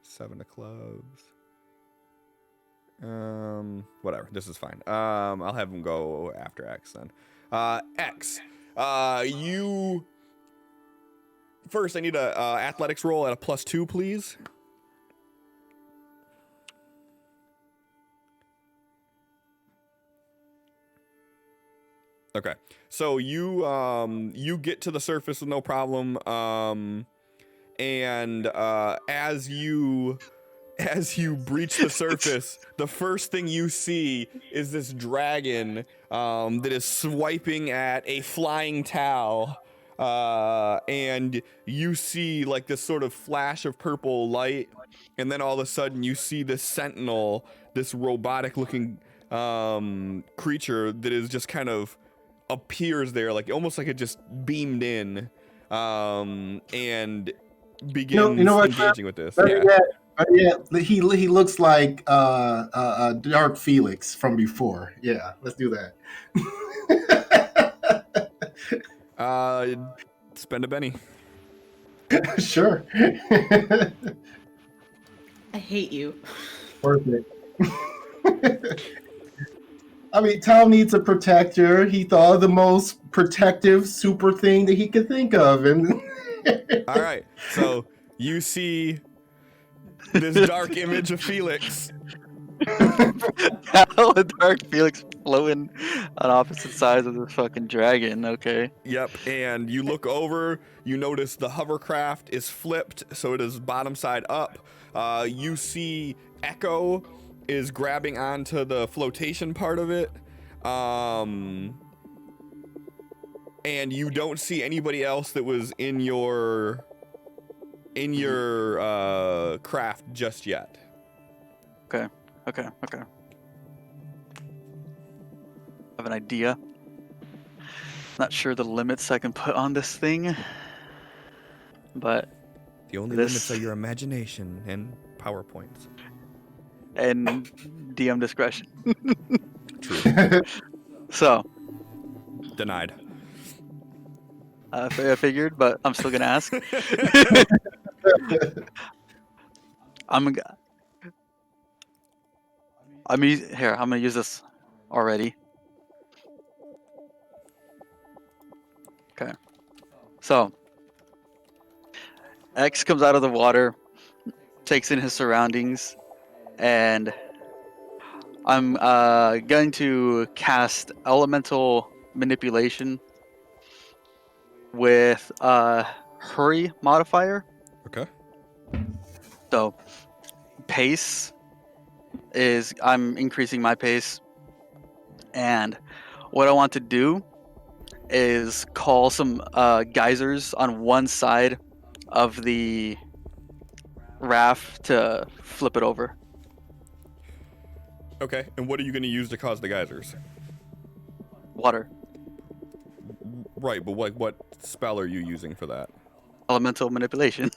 7 of clubs. Whatever. This is fine. I'll have him go after X then. X. You. First, I need a athletics roll at a +2, please. Okay, so you get to the surface with no problem, and as you breach the surface, the first thing you see is this dragon that is swiping at a flying towel, and you see like this sort of flash of purple light, and then all of a sudden you see this sentinel, this robotic-looking creature that is just kind of appears there, like almost like it just beamed in, and begins engaging with this. Yeah, he looks like Dark Felix from before. Yeah, let's do that. Spend a Benny. Sure. I hate you. Perfect. I mean, Tom needs a protector. He thought of the most protective super thing that he could think of, and all right, so you see this dark image of Felix. How a dark Felix floating on opposite sides of this fucking dragon. Okay. Yep, and you look over, you notice the hovercraft is flipped, so it is bottom side up. You see Echo is grabbing onto the flotation part of it. And you don't see anybody else that was in your craft just yet. Okay. I have an idea. Not sure the limits I can put on this thing, but The only This- limits are your imagination and PowerPoints. and DM discretion. True. So Denied. I figured, but I'm still gonna ask. I'm gonna use this already. Okay. So X comes out of the water, takes in his surroundings, and I'm going to cast elemental manipulation with hurry modifier. Okay. So pace is I'm increasing my pace, and what I want to do is call some geysers on one side of the raft to flip it over. Okay, and what are you going to use to cause the geysers? Water. Right, but what spell are you using for that? Elemental manipulation.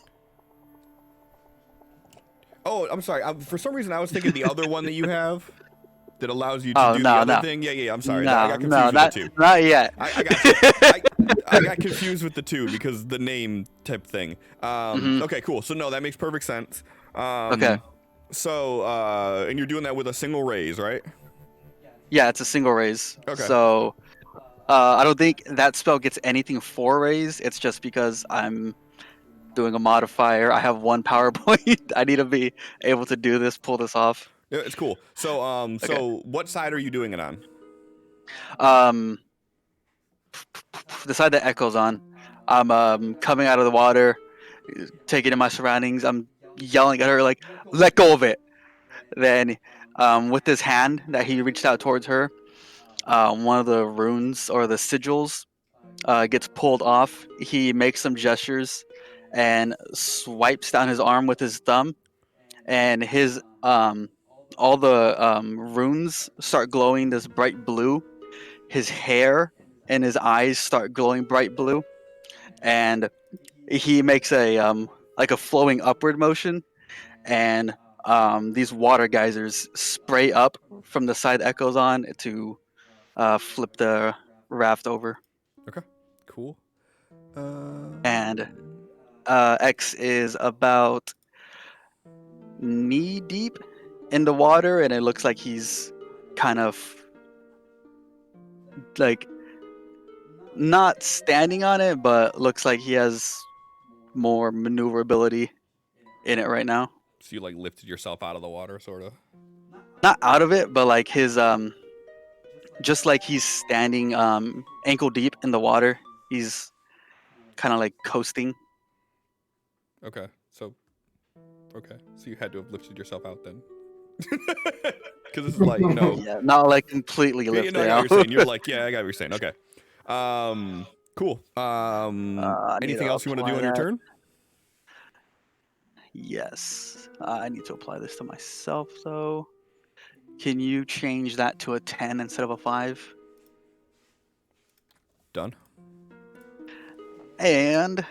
Oh, I'm sorry. For some reason, I was thinking the other one that you have that allows you to Oh, do no, the other no. thing. Yeah. I'm sorry. No, I got confused not, with the two. not yet. I got confused with the two because the name type thing. Mhm. Okay, cool. So no, that makes perfect sense. Okay. So, and you're doing that with a single raise, right? Yeah, it's a single raise. Okay. So I don't think that spell gets anything for raise. It's just because I'm doing a modifier. I have one power point. I need to be able to do this, pull this off. Yeah, it's cool. So, so what side are you doing it on? The side that Echo's on. I'm coming out of the water, taking in my surroundings. I'm yelling at her like, "Let go of it!" Then, with his hand that he reached out towards her, one of the runes or the sigils gets pulled off. He makes some gestures and swipes down his arm with his thumb, and his all the runes start glowing this bright blue. His hair and his eyes start glowing bright blue, and he makes a like a flowing upward motion, and these water geysers spray up from the side Echoes on to flip the raft over. Okay, cool. And X is about knee deep in the water, and it looks like he's kind of like not standing on it, but looks like he has more maneuverability in it right now. So you like lifted yourself out of the water, sort of. Not out of it, but like his just like he's standing ankle deep in the water. He's kind of like coasting. Okay, so you had to have lifted yourself out then, because this is like Yeah, not like completely Yeah, lifted no, I got out. what you're saying. You're like, yeah, I got what you're saying. Okay. Cool. I need Anything to else you want to do on apply your that. turn? Yes. I need to apply this to myself though. Can you change that to a 10 instead of a 5? Done. And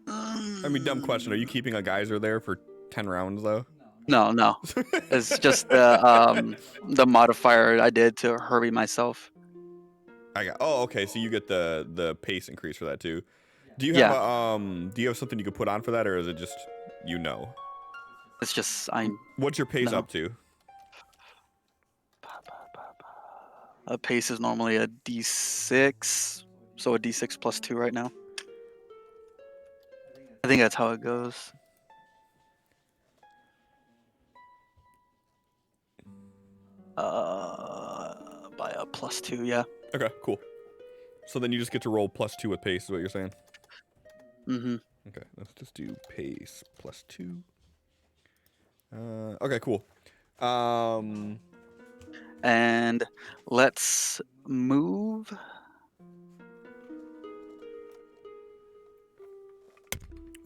I mean, dumb question. Are you keeping a geyser there for 10 rounds though? no. It's just the modifier I did to hurry myself. Oh, okay. So you get the pace increase for that too. Do you have do you have something you could put on for that, or is it just It's just What's your pace No. up to? a pace is normally a D6, so a D6 plus 2 right now. I think that's how it goes. By a +2, yeah. Okay, cool. So then you just get to roll +2 with pace, is what you're saying? Mm-hmm. Okay, let's just do pace +2. Okay, cool. And let's move.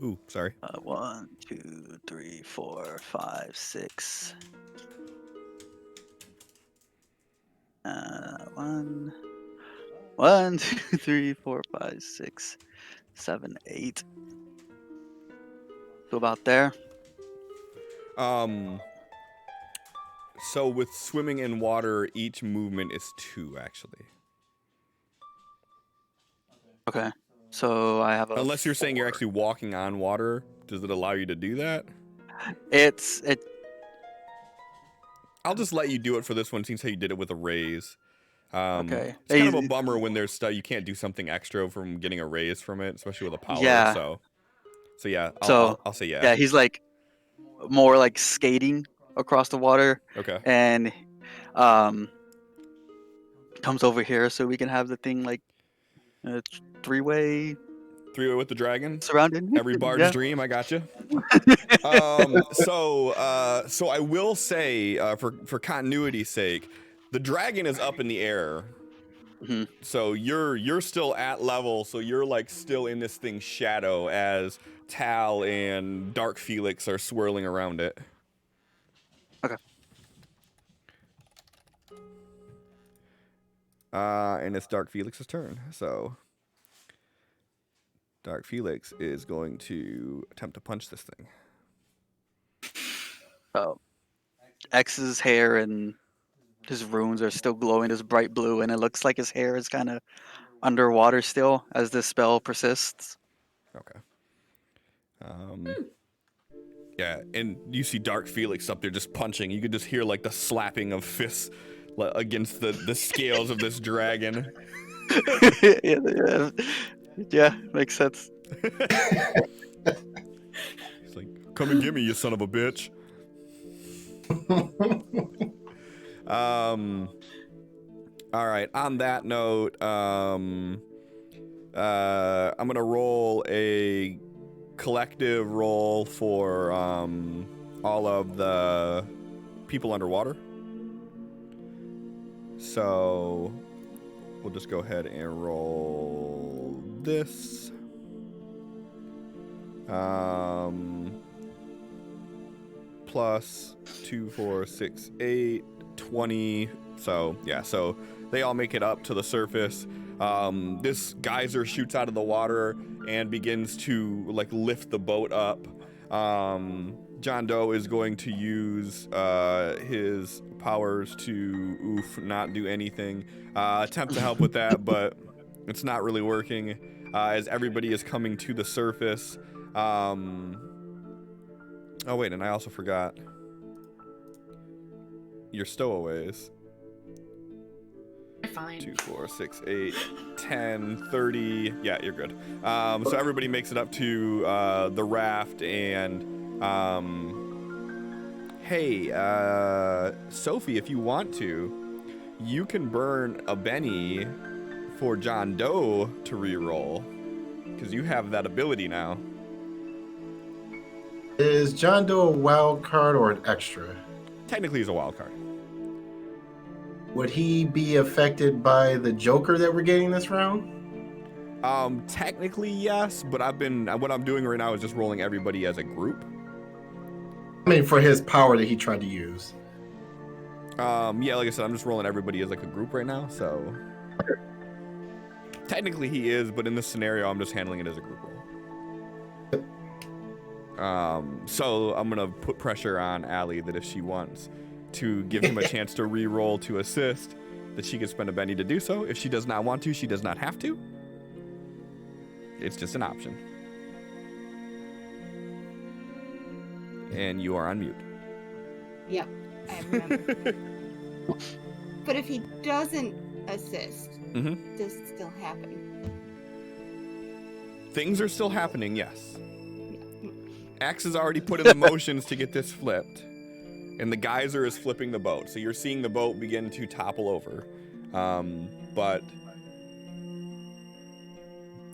Ooh, sorry. 1, 2, 3, 4, 5, 6. 1, 2, 3, 4, 5, 6, 7, 8. So about there. So with swimming in water, each movement is 2, actually. Okay. So I have a. Unless you're saying you're 4. actually walking on water, does it allow you to do that? It. I'll just let you do it for this one, since how you did it with a raise. Okay. It's kind of a bummer when there's stuff you can't do something extra from getting a raise from it, especially with a power. Yeah. So yeah, So I'll say yeah. yeah, he's like more like skating across the water, Okay. and comes over here so we can have the thing like three-way 3-way with the dragon. surrounded. Every bard's Yeah. dream. I gotcha. So I will say, for continuity's sake, the dragon is up in the air. Mhm. So you're still at level, so you're like still in this thing's shadow as Tal and Dark Felix are swirling around it. Okay. And it's Dark Felix's turn. So Dark Felix is going to attempt to punch this thing. So X's hair and his runes are still glowing this bright blue, and it looks like his hair is kind of underwater still as this spell persists. Okay. Yeah, and you see Dark Felix up there just punching. You could just hear like the slapping of fists against the scales of this dragon. Yeah, makes sense. He's like, "Come and get me, you son of a bitch." All right. On that note, I'm gonna roll a collective roll for all of the people underwater. So we'll just go ahead and roll this. Plus 2, 4, 6, 8, 20. So yeah, so they all make it up to the surface. This geyser shoots out of the water and begins to like lift the boat up. John Doe is going to use his powers to not do anything. Attempt to help with that, but it's not really working as everybody is coming to the surface. Oh wait, and I also forgot your stowaways. You're fine. 2, 4, 6, 8, 10, 30. Yeah, you're good. So everybody makes it up to the raft, and hey, Sophie, if you want to, you can burn a Benny for John Doe to re-roll, because you have that ability now. Is John Doe a wild card or an extra? Technically, he's a wild card. Would he be affected by the Joker that we're getting this round? Technically yes, but what I'm doing right now is just rolling everybody as a group. I mean, for his power that he tried to use. Yeah, like I said, I'm just rolling everybody as like a group right now, so technically he is, but in this scenario, I'm just handling it as a group roll. So I'm gonna put pressure on Allie that if she wants to give him a chance to re-roll to assist, that she could spend a Benny to do so. If she does not want to, she does not have to. It's just an option. And you are on mute. Yep, I remember. But if he doesn't assist, does it still happen? Things are still happening, yes. X has already put in the motions to get this flipped, and the geyser is flipping the boat. So you're seeing the boat begin to topple over. But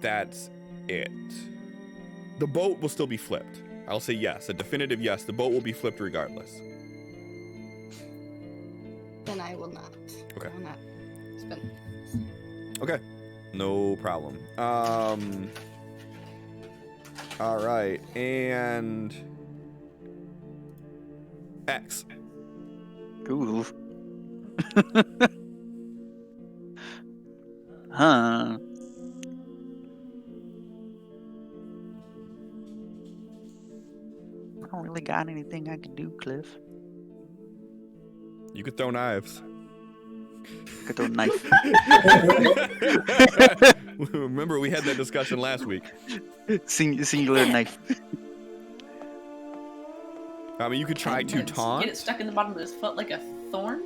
that's it. The boat will still be flipped. I'll say yes, a definitive yes. The boat will be flipped regardless. Then I will not. Okay. I will not spend. Okay, no problem. All right, and X. Ooh. Huh. I don't really got anything I could do, Cliff. You could throw knives. Could throw a knife. Remember, we had that discussion last week. Singular knife. I mean, you could try to Get it taunt. stuck in the bottom of his foot like a thorn.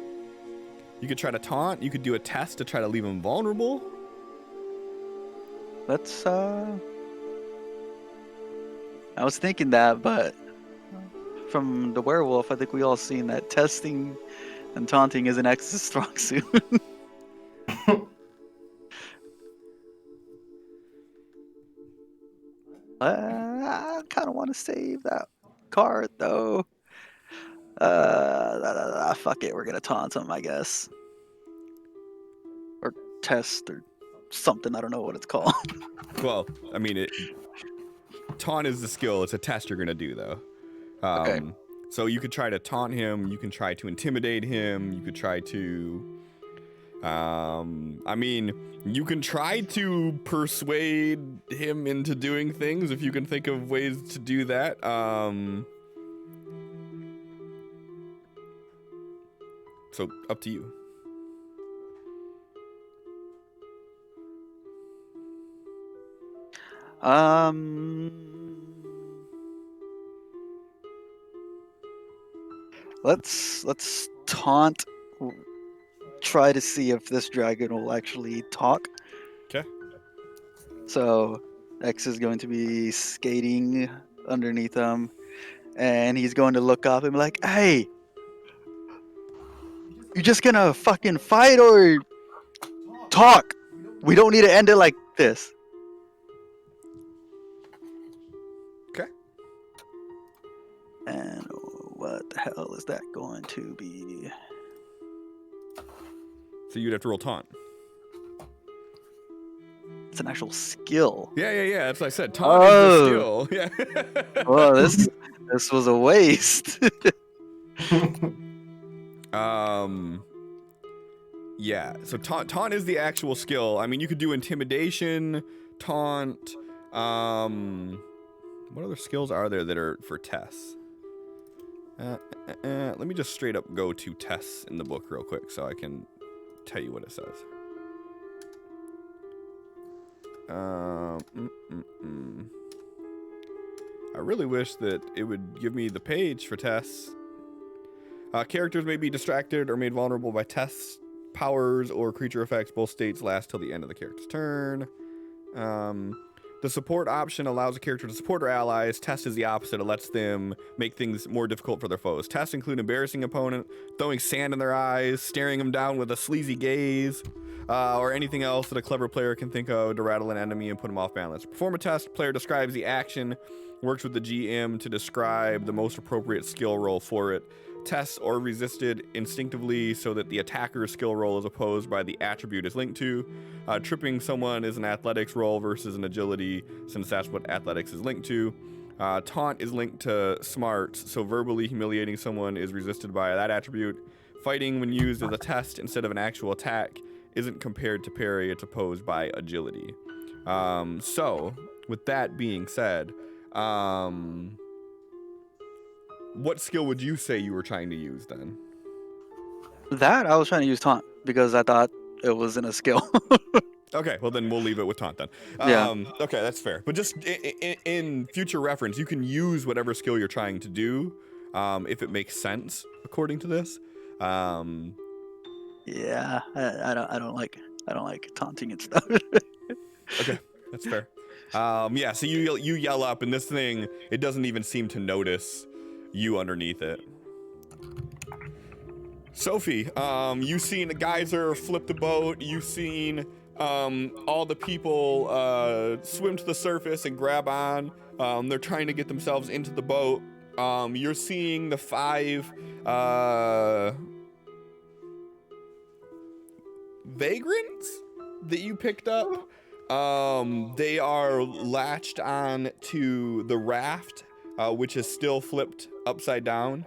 You could try to taunt. You could do a test to try to leave him vulnerable. Let's I was thinking that, but from the werewolf, I think we all seen that testing and taunting isn't X's strong suit. I kind of want to save that card though. Fuck it, we're gonna taunt him, I guess, or test or something. I don't know what it's called. Well, I mean, taunt is the skill. It's a test you're gonna do though. Okay. So you could try to taunt him. You can try to intimidate him. You could try to. I mean, you can try to persuade him into doing things if you can think of ways to do that. So up to you. Let's taunt. Try to see if this dragon will actually talk. Okay. So X is going to be skating underneath him, and he's going to look up and be like, "Hey, you just gonna fucking fight or talk? We don't need to end it like this." Okay. And what the hell is that going to be? So you'd have to roll taunt. It's an actual skill. Yeah. That's what I said. Taunt is the skill. Yeah. Well, this was a waste. Yeah. So taunt is the actual skill. I mean, you could do intimidation, taunt. What other skills are there that are for tests? Let me just straight up go to tests in the book real quick so I can tell you what it says. I really wish that it would give me the page for tests. Characters may be distracted or made vulnerable by tests, powers, or creature effects. Both states last till the end of the character's turn. The support option allows a character to support their allies. Test is the opposite. It lets them make things more difficult for their foes. Tests include embarrassing opponent, throwing sand in their eyes, staring them down with a sleazy gaze, or anything else that a clever player can think of to rattle an enemy and put them off balance. Perform a test. Player describes the action, works with the GM to describe the most appropriate skill roll for it. Tests are resisted instinctively so that the attacker's skill roll is opposed by the attribute it's linked to. Tripping someone is an athletics roll versus an agility, since that's what athletics is linked to. Taunt is linked to smarts, so verbally humiliating someone is resisted by that attribute. Fighting, when used as a test instead of an actual attack, isn't compared to parry, it's opposed by agility. So, with that being said, what skill would you say you were trying to use then? That I was trying to use taunt because I thought it wasn't a skill. Okay, well then we'll leave it with taunt then. Yeah. Okay, that's fair. But just in future reference, you can use whatever skill you're trying to do, if it makes sense according to this. Yeah, I don't like taunting and stuff. Okay, that's fair. Yeah, so you yell up, and this thing, it doesn't even seem to notice you underneath it. Sophie, you've seen the geyser flip the boat. You've seen all the people swim to the surface and grab on. They're trying to get themselves into the boat. You're seeing the 5 vagrants that you picked up. They are latched on to the raft, which is still flipped upside down.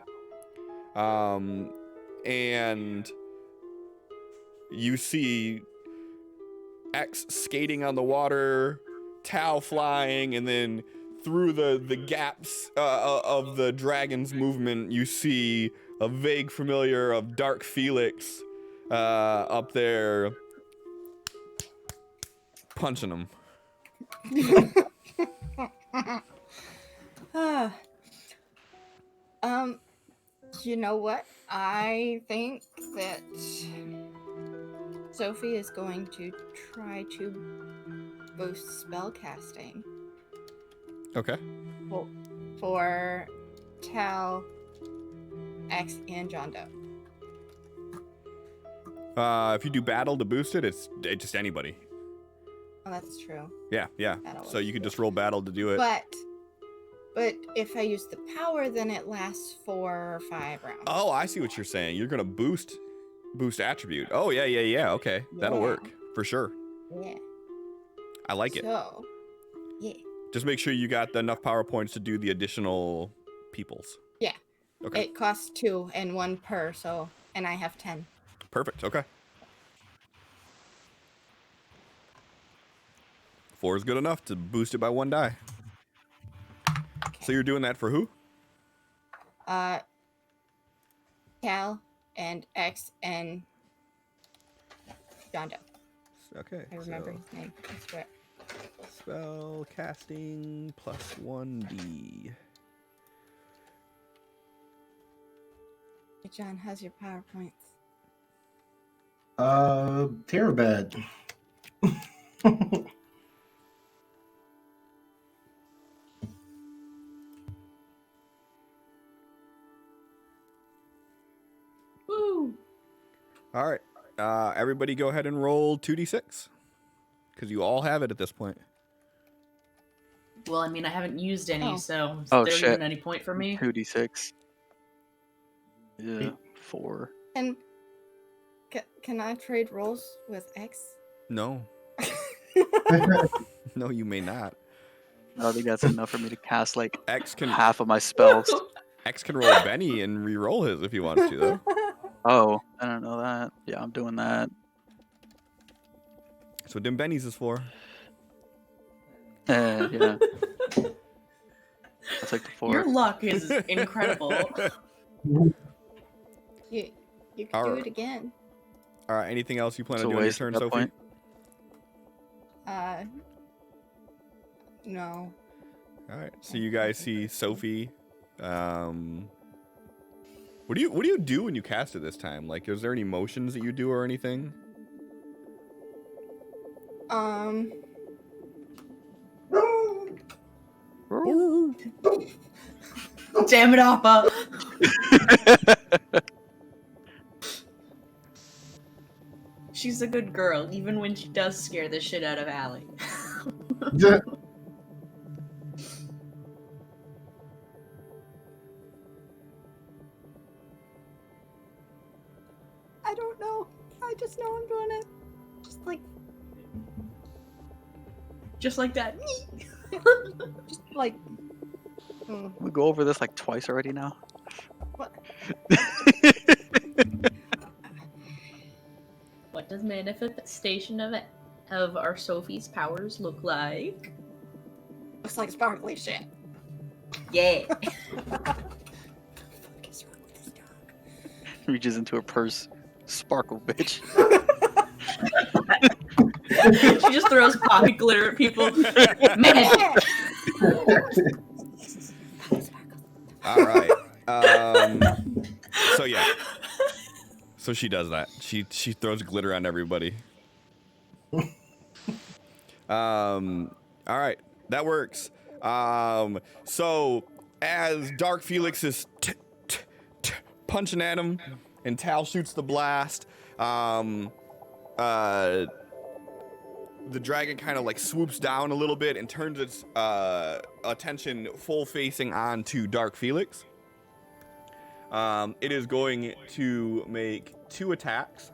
And you see X skating on the water, Tao flying, and then through the gaps of the dragon's movement, you see a vague familiar of Dark Felix up there punching him. You know what? I think that Sophie is going to try to boost spell casting Okay. for Tal, X, and John Doe. If you do battle to boost it, it's just anybody. Oh, that's true. Yeah. Battle So you could works. just roll battle to do it. But if I use the power, then it lasts 4 or 5 rounds. Oh, I see what you're saying. You're gonna boost attribute. Oh yeah. Okay, that'll Yeah. work for sure. Yeah. I like it. So, yeah. Just make sure you got enough power points to do the additional peoples. Yeah. Okay. It costs 2 and 1 per, and I have 10. Perfect. Okay. 4 is good enough to boost it by 1 die. So you're doing that for who? Cal and X and John Doe. Okay. I remember so his name. I swear. spell casting plus 1d. Hey, John, how's your PowerPoints? Terabad. Woo! All right. Everybody go ahead and roll 2d6. Because you all have it at this point. Well, I mean, I haven't used any, Oh. so is Oh, there shit. even any point for me? 2d6. Yeah, 4. And can I trade roles with X? No. No, you may not. I don't think that's enough for me to cast like X can half of my spells. roll Benny and re-roll his if he wants to, though. Oh, I don't know that. Yeah, I'm doing that. That's what them Bennies is for. Yeah. That's like the 4. Your luck is incredible. You can do Alright. it again. All right. Anything else you plan It's on a doing your waste at turn, that Sophie? point. No. All right. So you guys see Sophie. What do you do when you cast it this time? Like, is there any motions that you do or anything? Damn it, Appa! She's a good girl, even when she does scare the shit out of Allie. I don't know. I just know I'm doing it. Just like that. Just like. We go over this like twice already now. What? What does manifestation of our Sophie's powers look like? Looks like sparkly shit. Yeah. What is wrong with this dog? Reaches into her purse. Sparkle, bitch. She just throws pocket glitter at people. Man. All right. So yeah. So she does that. She throws glitter on everybody. All right. That works. So as Dark Felix is punching at him, and Tal shoots the blast, the dragon kind of like swoops down a little bit and turns its attention full facing onto Dark Felix. It is going to make 2 attacks.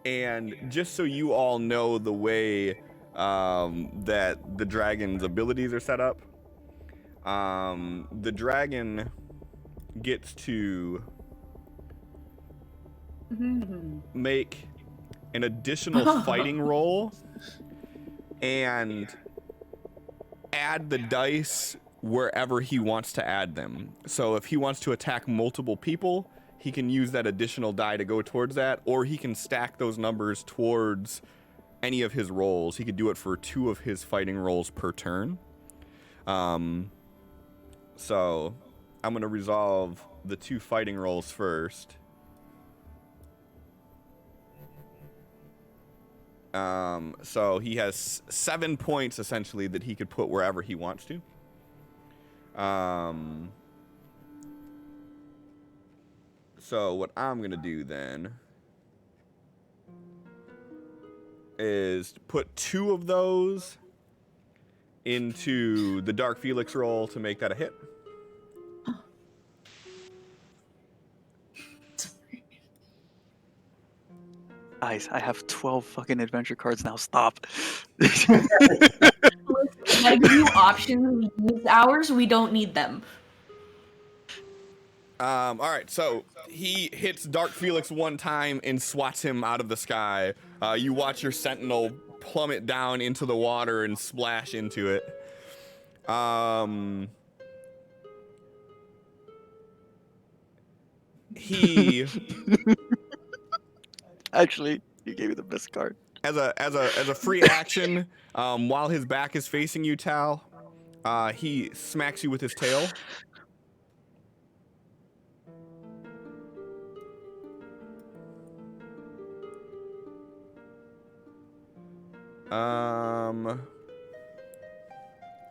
And just so you all know the way that the dragon's abilities are set up, the dragon gets to make an additional fighting roll and add the dice wherever he wants to add them. So if he wants to attack multiple people, he can use that additional die to go towards that, or he can stack those numbers towards any of his rolls. He could do it for 2 of his fighting rolls per turn. So I'm going to resolve the 2 fighting rolls first. So he has 7 points essentially that he could put wherever he wants to. So what I'm gonna do then is put 2 of those into the Dark Felix roll to make that a hit. Guys, I have 12 fucking adventure cards now. Stop. I give you options. We use ours. We don't need them. All right, so he hits Dark Felix 1 time and swats him out of the sky. You watch your sentinel plummet down into the water and splash into it. He Actually, you gave me the best card. as a free action, while his back is facing you, Tal, he smacks you with his tail.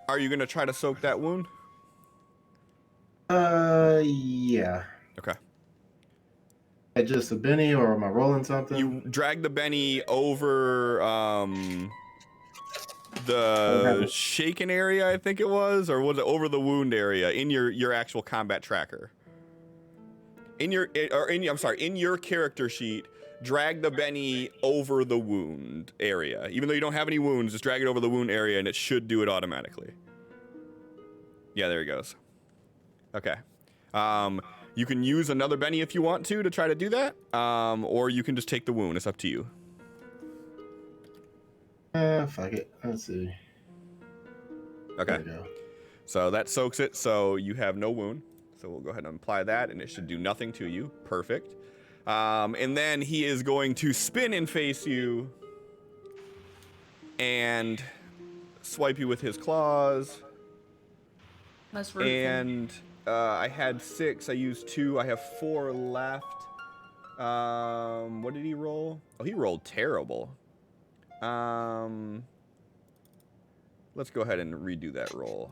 Are you gonna try to soak that wound? Yeah. Okay. Just a Benny, or am I rolling something? You drag the Benny over the shaken area, I think it was, or was it over the wound area in your actual combat tracker? In your character sheet, drag the Benny over the wound area. Even though you don't have any wounds, just drag it over the wound area and it should do it automatically. Yeah, there he goes. Okay. You can use another Benny if you want to try to do that, or you can just take the wound. It's up to you. Fuck it. Let's see. Okay. There we go. So that soaks it, so you have no wound. So we'll go ahead and apply that, and it should do nothing to you. Perfect. And then he is going to spin and face you and swipe you with his claws. That's rude. And I had 6. I used 2. I have 4 left. What did he roll? Oh, he rolled terrible. Let's go ahead and redo that roll.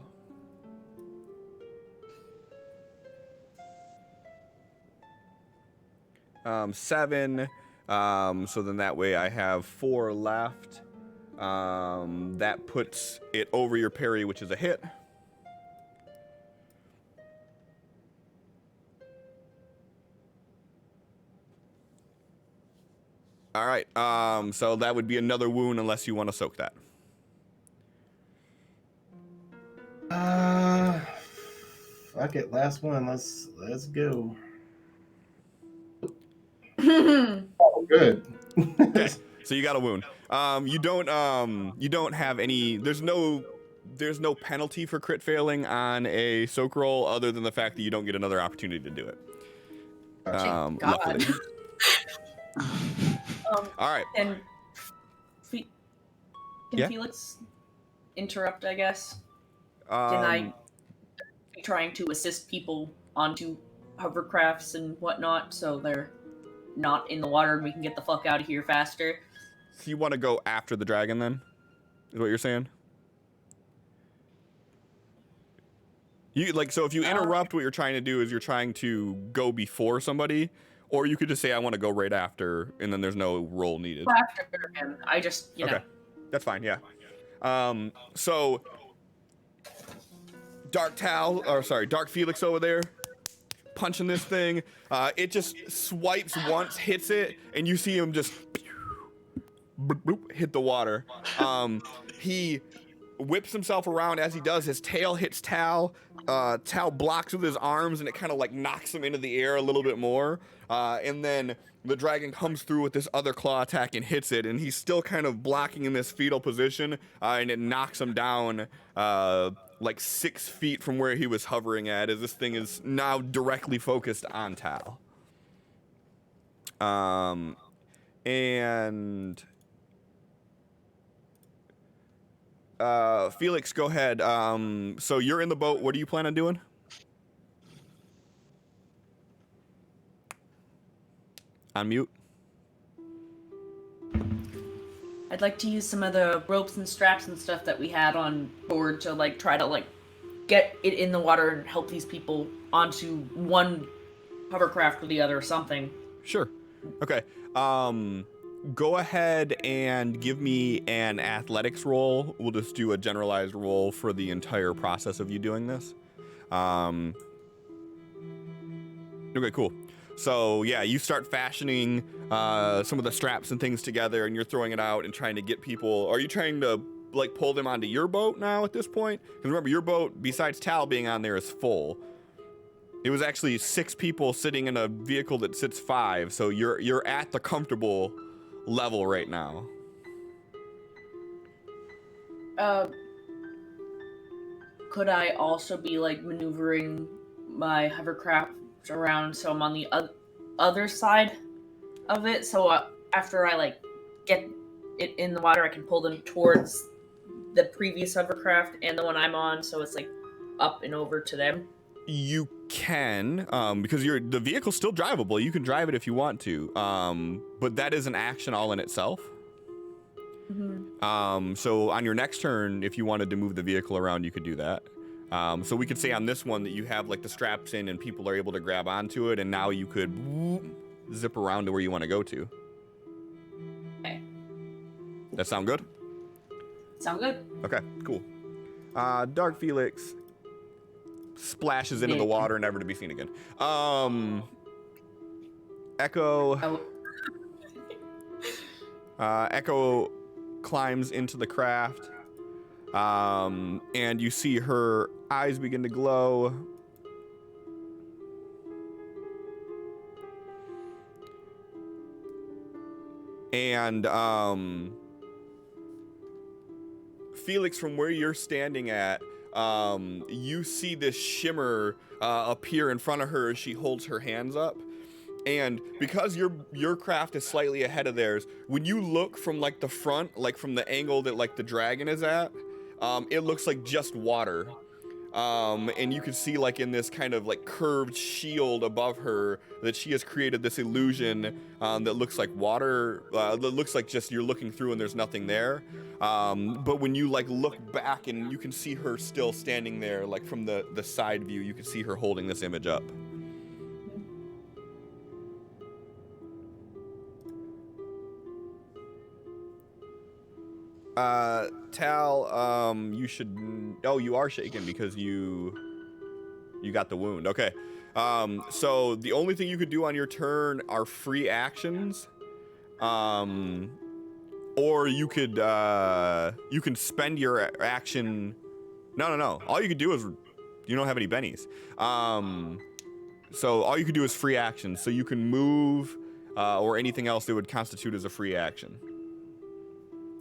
Seven. So then that way I have 4 left. That puts it over your parry, which is a hit. All right. So that would be another wound unless you want to soak that. Fuck it. Last one. Let's go. Oh, good. Okay. So you got a wound. You don't have any. There's no penalty for crit failing on a soak roll other than the fact that you don't get another opportunity to do it. God. Luckily. All right. And can Yeah? Felix interrupt, I guess? Can Um, I be trying to assist people onto hovercrafts and whatnot so they're not in the water and we can get the fuck out of here faster? So you want to go after the dragon then? Is what you're saying? So if you interrupt, what you're trying to do is you're trying to go before somebody, or you could just say I want to go right after, and then there's no roll needed. After him, I just Okay, that's fine. Yeah. So Dark Felix over there, punching this thing. It just swipes once, hits it, and you see him just hit the water. He whips himself around. As he does, his tail hits Tal. Tal blocks with his arms, and it kind of like knocks him into the air a little bit more. And then the dragon comes through with this other claw attack and hits it, and he's still kind of blocking in this fetal position, and it knocks him down like 6 feet from where he was hovering at, as this thing is now directly focused on Tal. And Felix, go ahead. So you're in the boat. What do you plan on doing? On mute. I'd like to use some of the ropes and straps and stuff that we had on board to like try to like get it in the water and help these people onto one hovercraft or the other or something. Sure. Okay. Go ahead and give me an athletics roll. We'll just do a generalized roll for the entire process of you doing this. Okay, cool. So yeah, you start fashioning some of the straps and things together, and you're throwing it out and trying to get people. Are you trying to like pull them onto your boat now at this point? Because remember, your boat, besides Tal being on there, is full. It was actually 6 people sitting in a vehicle that sits 5, so you're at the comfortable level right now. Could I also be like maneuvering my hovercraft around so I'm on the other side of it, so after I like get it in the water I can pull them towards the previous hovercraft and the one I'm on, so it's like up and over to them? You can, because the vehicle's still drivable. You can drive it if you want to, but that is an action all in itself. Mm-hmm. So on your next turn, if you wanted to move the vehicle around, you could do that. So we could say on this one that you have like the straps in and people are able to grab onto it, and now you could zip around to where you want to go to. Okay. That sound good? Sound good. Okay, cool. Dark Felix splashes into the water, never to be seen again. Echo Echo climbs into the craft, and you see her eyes begin to glow. And Felix, from where you're standing at, you see this shimmer appear in front of her as she holds her hands up. And because your craft is slightly ahead of theirs, when you look from like the front, like from the angle that like the dragon is at, it looks like just water. And you can see like in this kind of like curved shield above her that she has created this illusion that looks like water, that looks like just you're looking through and there's nothing there. But when you like look back and you can see her still standing there, like from the side view, you can see her holding this image up. Tal, you should. Oh, you are shaken because you got the wound. Okay. So the only thing you could do on your turn are free actions. Or you can spend your action. No. All you could do is you don't have any bennies. So all you could do is free actions. So you can move or anything else that would constitute as a free action.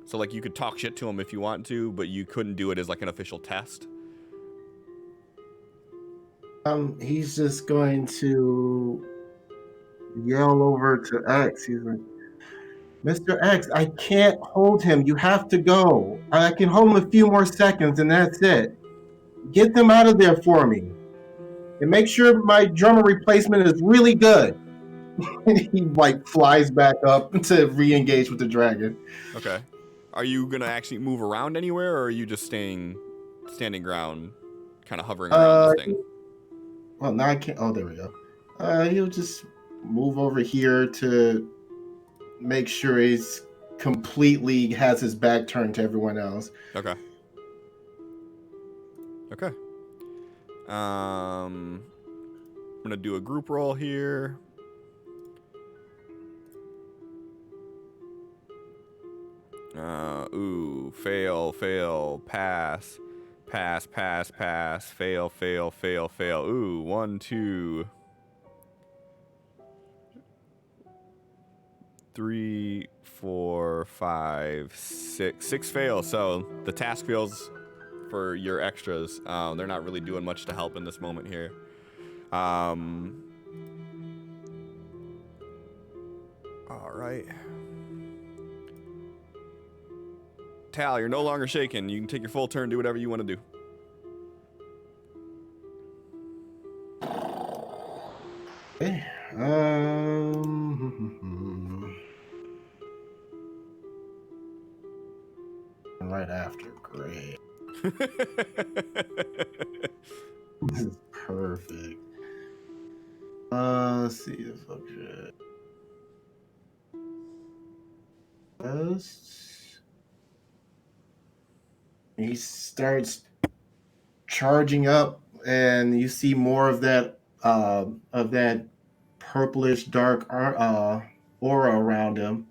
So, like, you could talk shit to him if you want to, but you couldn't do it as, like, an official test. He's just going to yell over to X. He's like, Mr. X, I can't hold him. You have to go. I can hold him a few more seconds, and that's it. Get them out of there for me. And make sure my drummer replacement is really good. he like flies back up to re-engage with the dragon. Okay. Are you gonna actually move around anywhere, or are you just standing ground, kind of hovering around this thing? Well, now I can't. Oh, there we go. He'll just move over here to make sure he's completely has his back turned to everyone else. Okay. Okay. I'm gonna do a group roll here. Fail, pass, fail. Ooh, 1, 2, 3, 4, 5, 6. 6 fail. So the task fails for your extras. They're not really doing much to help in this moment here. All right. Tal, you're no longer shaken. You can take your full turn, do whatever you want to do. Okay. Right after, great. This is perfect. Let's see if okay. First, he starts charging up, and you see more of that purplish dark aura around him.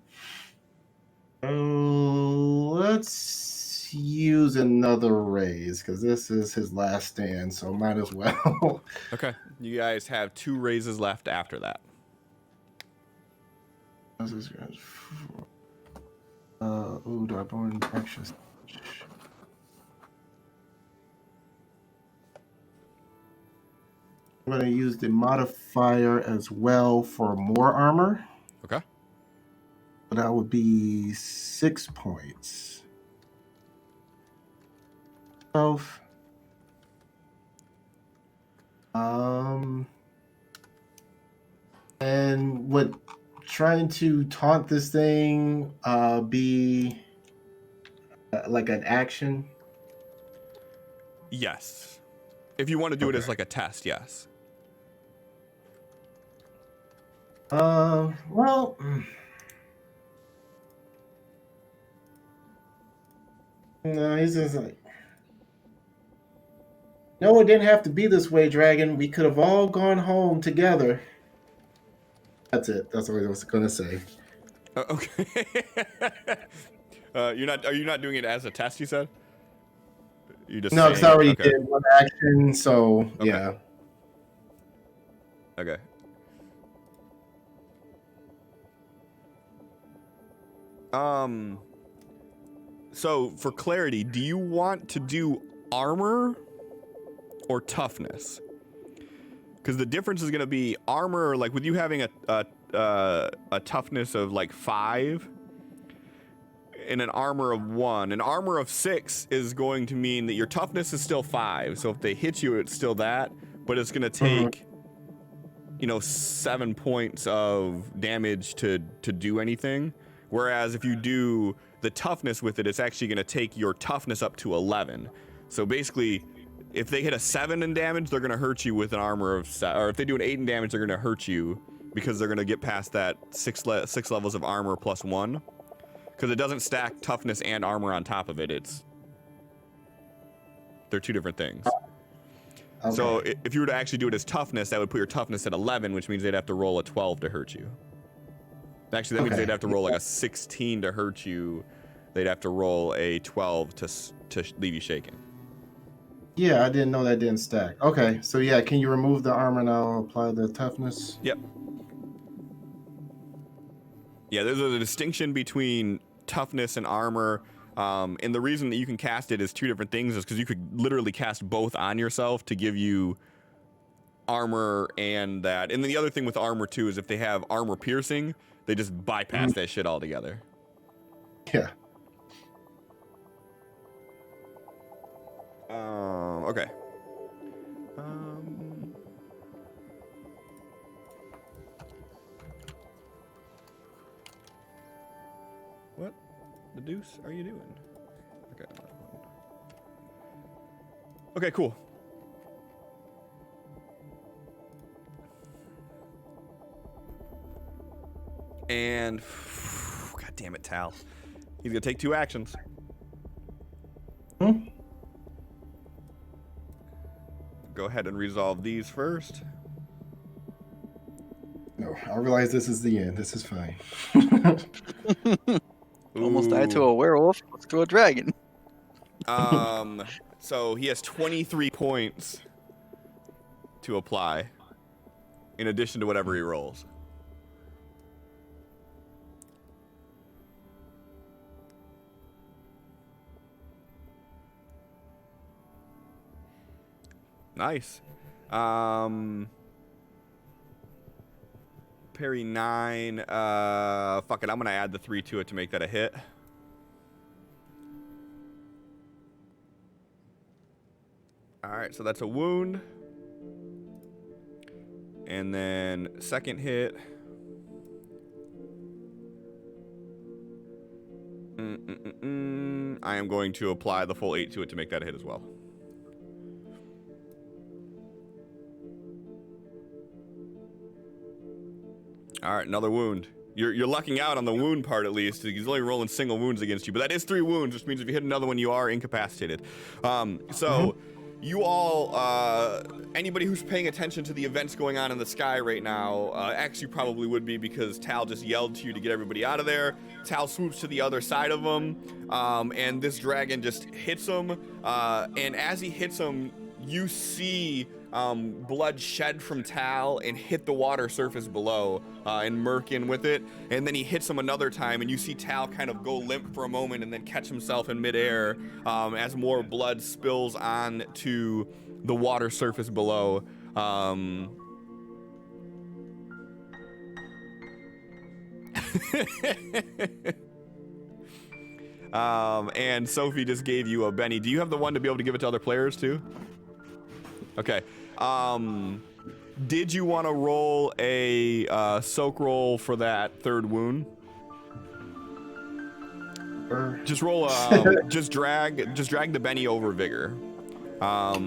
Let's use another raise because this is his last stand, so might as well. Okay, you guys have 2 raises left after that. Ooh, do I burn extra? I'm going to use the modifier as well for more armor. Okay. That would be 6 points. 12. And would trying to taunt this thing be like an action? Yes. If you want to do it as like a test, yes. Well, no, he's just like, no, it didn't have to be this way, Dragon. We could have all gone home together. That's it. That's what I was gonna say. Okay. Are you not doing it as a test? You said. You just No, because I saying it? already Okay. did one action, so Okay. yeah. Okay. So for clarity, do you want to do armor or toughness? Because the difference is going to be armor, like with you having a toughness of like 5 and an armor of 1. An armor of 6 is going to mean that your toughness is still 5. So if they hit you, it's still that, but it's going to take, 7 points of damage to do anything. Whereas if you do the toughness with it, it's actually going to take your toughness up to 11. So basically, if they hit a 7 in damage, they're going to hurt you with an armor of 7. Or if they do an 8 in damage, they're going to hurt you because they're going to get past that 6 levels of armor plus 1. Because it doesn't stack toughness and armor on top of it. They're 2 different things. Okay. So if you were to actually do it as toughness, that would put your toughness at 11, which means they'd have to roll a 12 to hurt you. Actually, that means they'd have to roll like a 16 to hurt you. They'd have to roll a 12 to leave you shaken. Yeah, I didn't know that didn't stack. Okay, so yeah, can you remove the armor and I'll apply the toughness? Yep. Yeah, there's a distinction between toughness and armor. And the reason that you can cast it as 2 different things is because you could literally cast both on yourself to give you armor and that. And then the other thing with armor too is if they have armor piercing, they just bypass that shit altogether. Yeah. Okay. deuce are you doing? Okay. Okay, cool. And God damn it, Tal. He's gonna take 2 actions. Go ahead and resolve these first. No, I realize this is the end. This is fine. Almost died to Ooh. a werewolf. Let's go a dragon. So he has 23 points to apply, in addition to whatever he rolls. Nice. Parry 9. Fuck it. I'm gonna add the 3 to it to make that a hit. All right, so that's a wound. And then second hit. I am going to apply the full 8 to it to make that a hit as well. All right, another wound. You're lucking out on the wound part at least. He's only rolling single wounds against you, but that is 3 wounds, which means if you hit another one, you are incapacitated. You all, anybody who's paying attention to the events going on in the sky right now, X, you probably would be because Tal just yelled to you to get everybody out of there. Tal swoops to the other side of him, and this dragon just hits him. And as he hits him, you see blood shed from Tal and hit the water surface below and murk in with it. And then he hits him another time, and you see Tal kind of go limp for a moment and then catch himself in midair as more blood spills on to the water surface below. And Sophie just gave you a Benny. Do you have the one to be able to give it to other players too? Okay. Did you want to roll a soak roll for that 3rd wound? Just roll just drag the Benny over vigor. All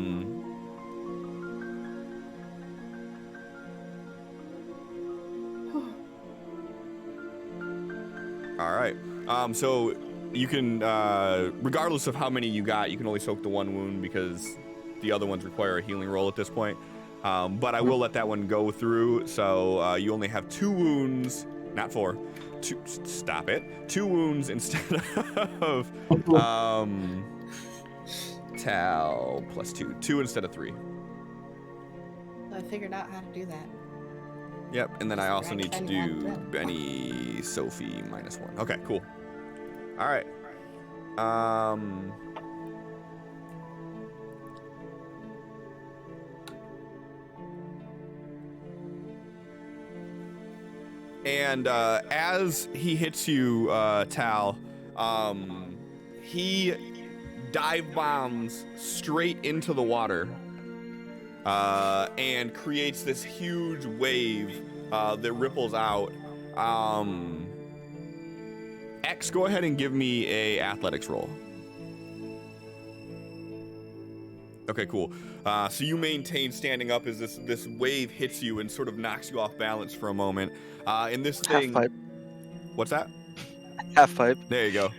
right. So you can regardless of how many you got, you can only soak the 1 wound because the other ones require a healing roll at this point. But I will let that one go through. So you only have 2 wounds, not 4. 2, stop it. 2 wounds instead of Tal plus 2. 2 instead of 3. I figured out how to do that. Yep, and then I also need to Benny do and Benny, Sophie, -1. Okay, cool. All right. And as he hits you, Tal, he dive bombs straight into the water and creates this huge wave that ripples out. X, go ahead and give me a athletics roll. Okay, cool. So you maintain standing up as this wave hits you and sort of knocks you off balance for a moment. And this thing... Half pipe. What's that? Half pipe. There you go.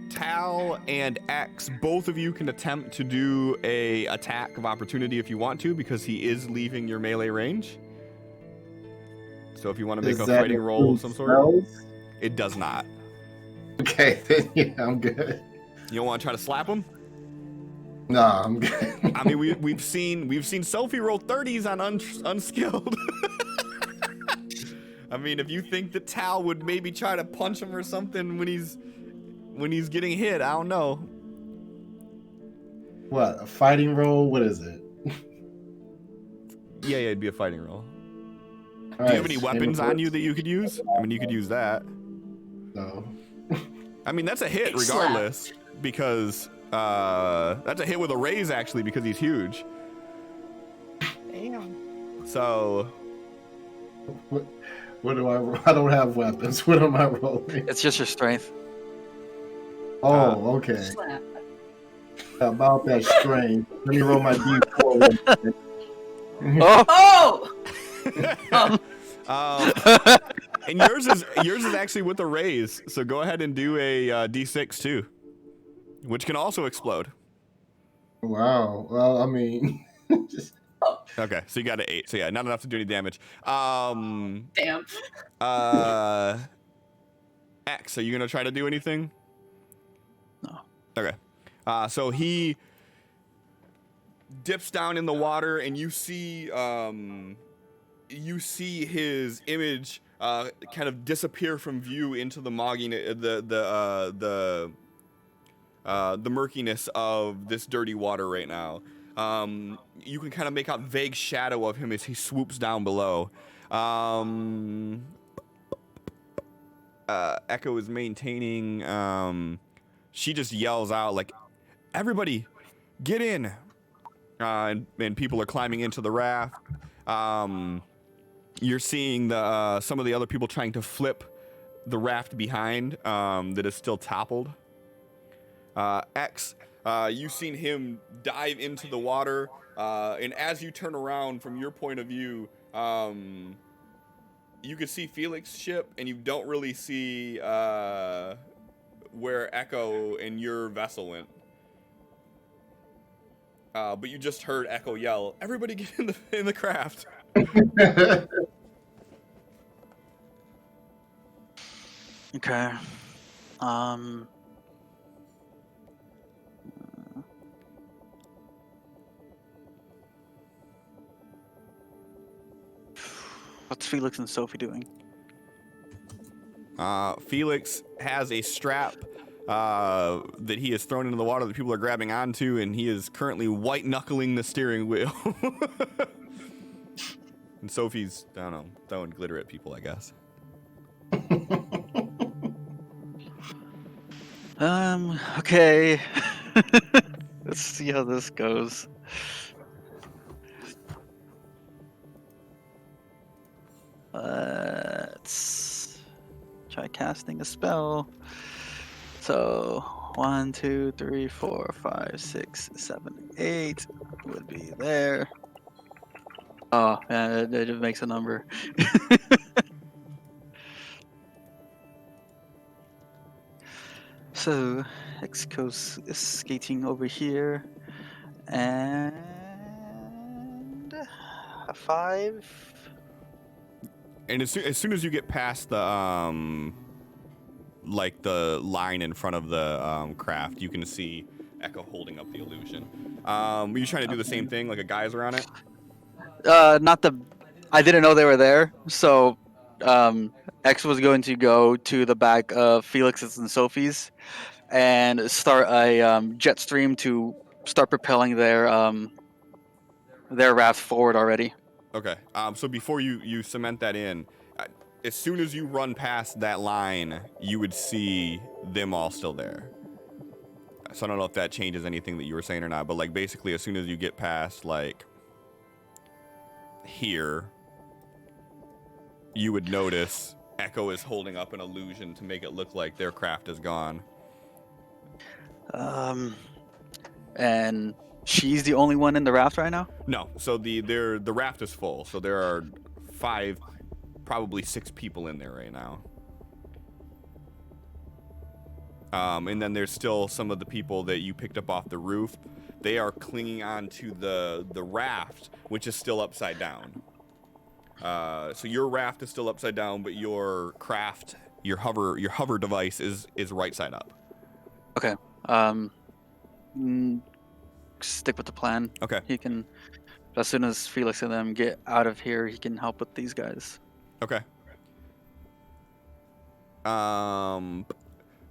Tal and X, both of you can attempt to do a attack of opportunity if you want to, because he is leaving your melee range. So if you want to make a fighting roll of some sort, it does not. Okay, then yeah, I'm good. You don't want to try to slap him? No, I'm good. I mean, we've seen Sophie roll 30s on unskilled. I mean, if you think that Tal would maybe try to punch him or something when he's getting hit, I don't know. What, a fighting roll? What is it? Yeah, it'd be a fighting roll. All Do you have right, any weapons on you that you could use? I mean, you could use that. No. I mean, that's a hit regardless, because that's a hit with a raise actually, because he's huge. Damn. So. What do I don't have weapons. What am I rolling? It's just your strength. Oh, okay. Slap. About that strength. Let me roll my D4. Oh! Oh! And yours is actually with a raise. So go ahead and do a D6 too, which can also explode. Wow. Well, I mean, just Okay, so you got an 8. So yeah, not enough to do any damage. Damn. X, are you gonna try to do anything? No. Okay. So he dips down in the water, and you see his image kind of disappear from view into the the murkiness of this dirty water right now. You can kind of make out vague shadow of him as he swoops down below. Echo is maintaining. She just yells out like, "Everybody, get in!" And people are climbing into the raft. You're seeing some of the other people trying to flip the raft behind that is still toppled. X, you've seen him dive into the water, and as you turn around from your point of view, you can see Felix's ship, and you don't really see where Echo and your vessel went. But you just heard Echo yell, "Everybody get in the craft!" Okay. What's Felix and Sophie doing? Felix has a strap that he has thrown into the water that people are grabbing onto, and he is currently white knuckling the steering wheel. And Sophie's, I don't know, throwing glitter at people, I guess. Okay. Let's see how this goes. Let's try casting a spell. So 1, 2, 3, 4, 5, 6, 7, 8 would be there. Oh, yeah, it just makes a number. So X goes is skating over here, and a 5. And as soon as you get past the like the line in front of the craft, you can see Echo holding up the illusion. Were you trying to do the same thing, like a geyser on it? Not the. I didn't know they were there, so X was going to go to the back of Felix's and Sophie's and start a jet stream to start propelling their raft forward already. Okay. So before you cement that in, as soon as you run past that line, you would see them all still there. So I don't know if that changes anything that you were saying or not, but like basically as soon as you get past like here, you would notice Echo is holding up an illusion to make it look like their craft is gone. And she's the only one in the raft right now? No, so the raft is full, so there are 5, probably 6 people in there right now. And then there's still some of the people that you picked up off the roof. They are clinging on to the raft, which is still upside down. So your raft is still upside down, but your craft, your hover device is right side up. Okay. Stick with the plan. Okay. He can, as soon as Felix and them get out of here, he can help with these guys. Okay.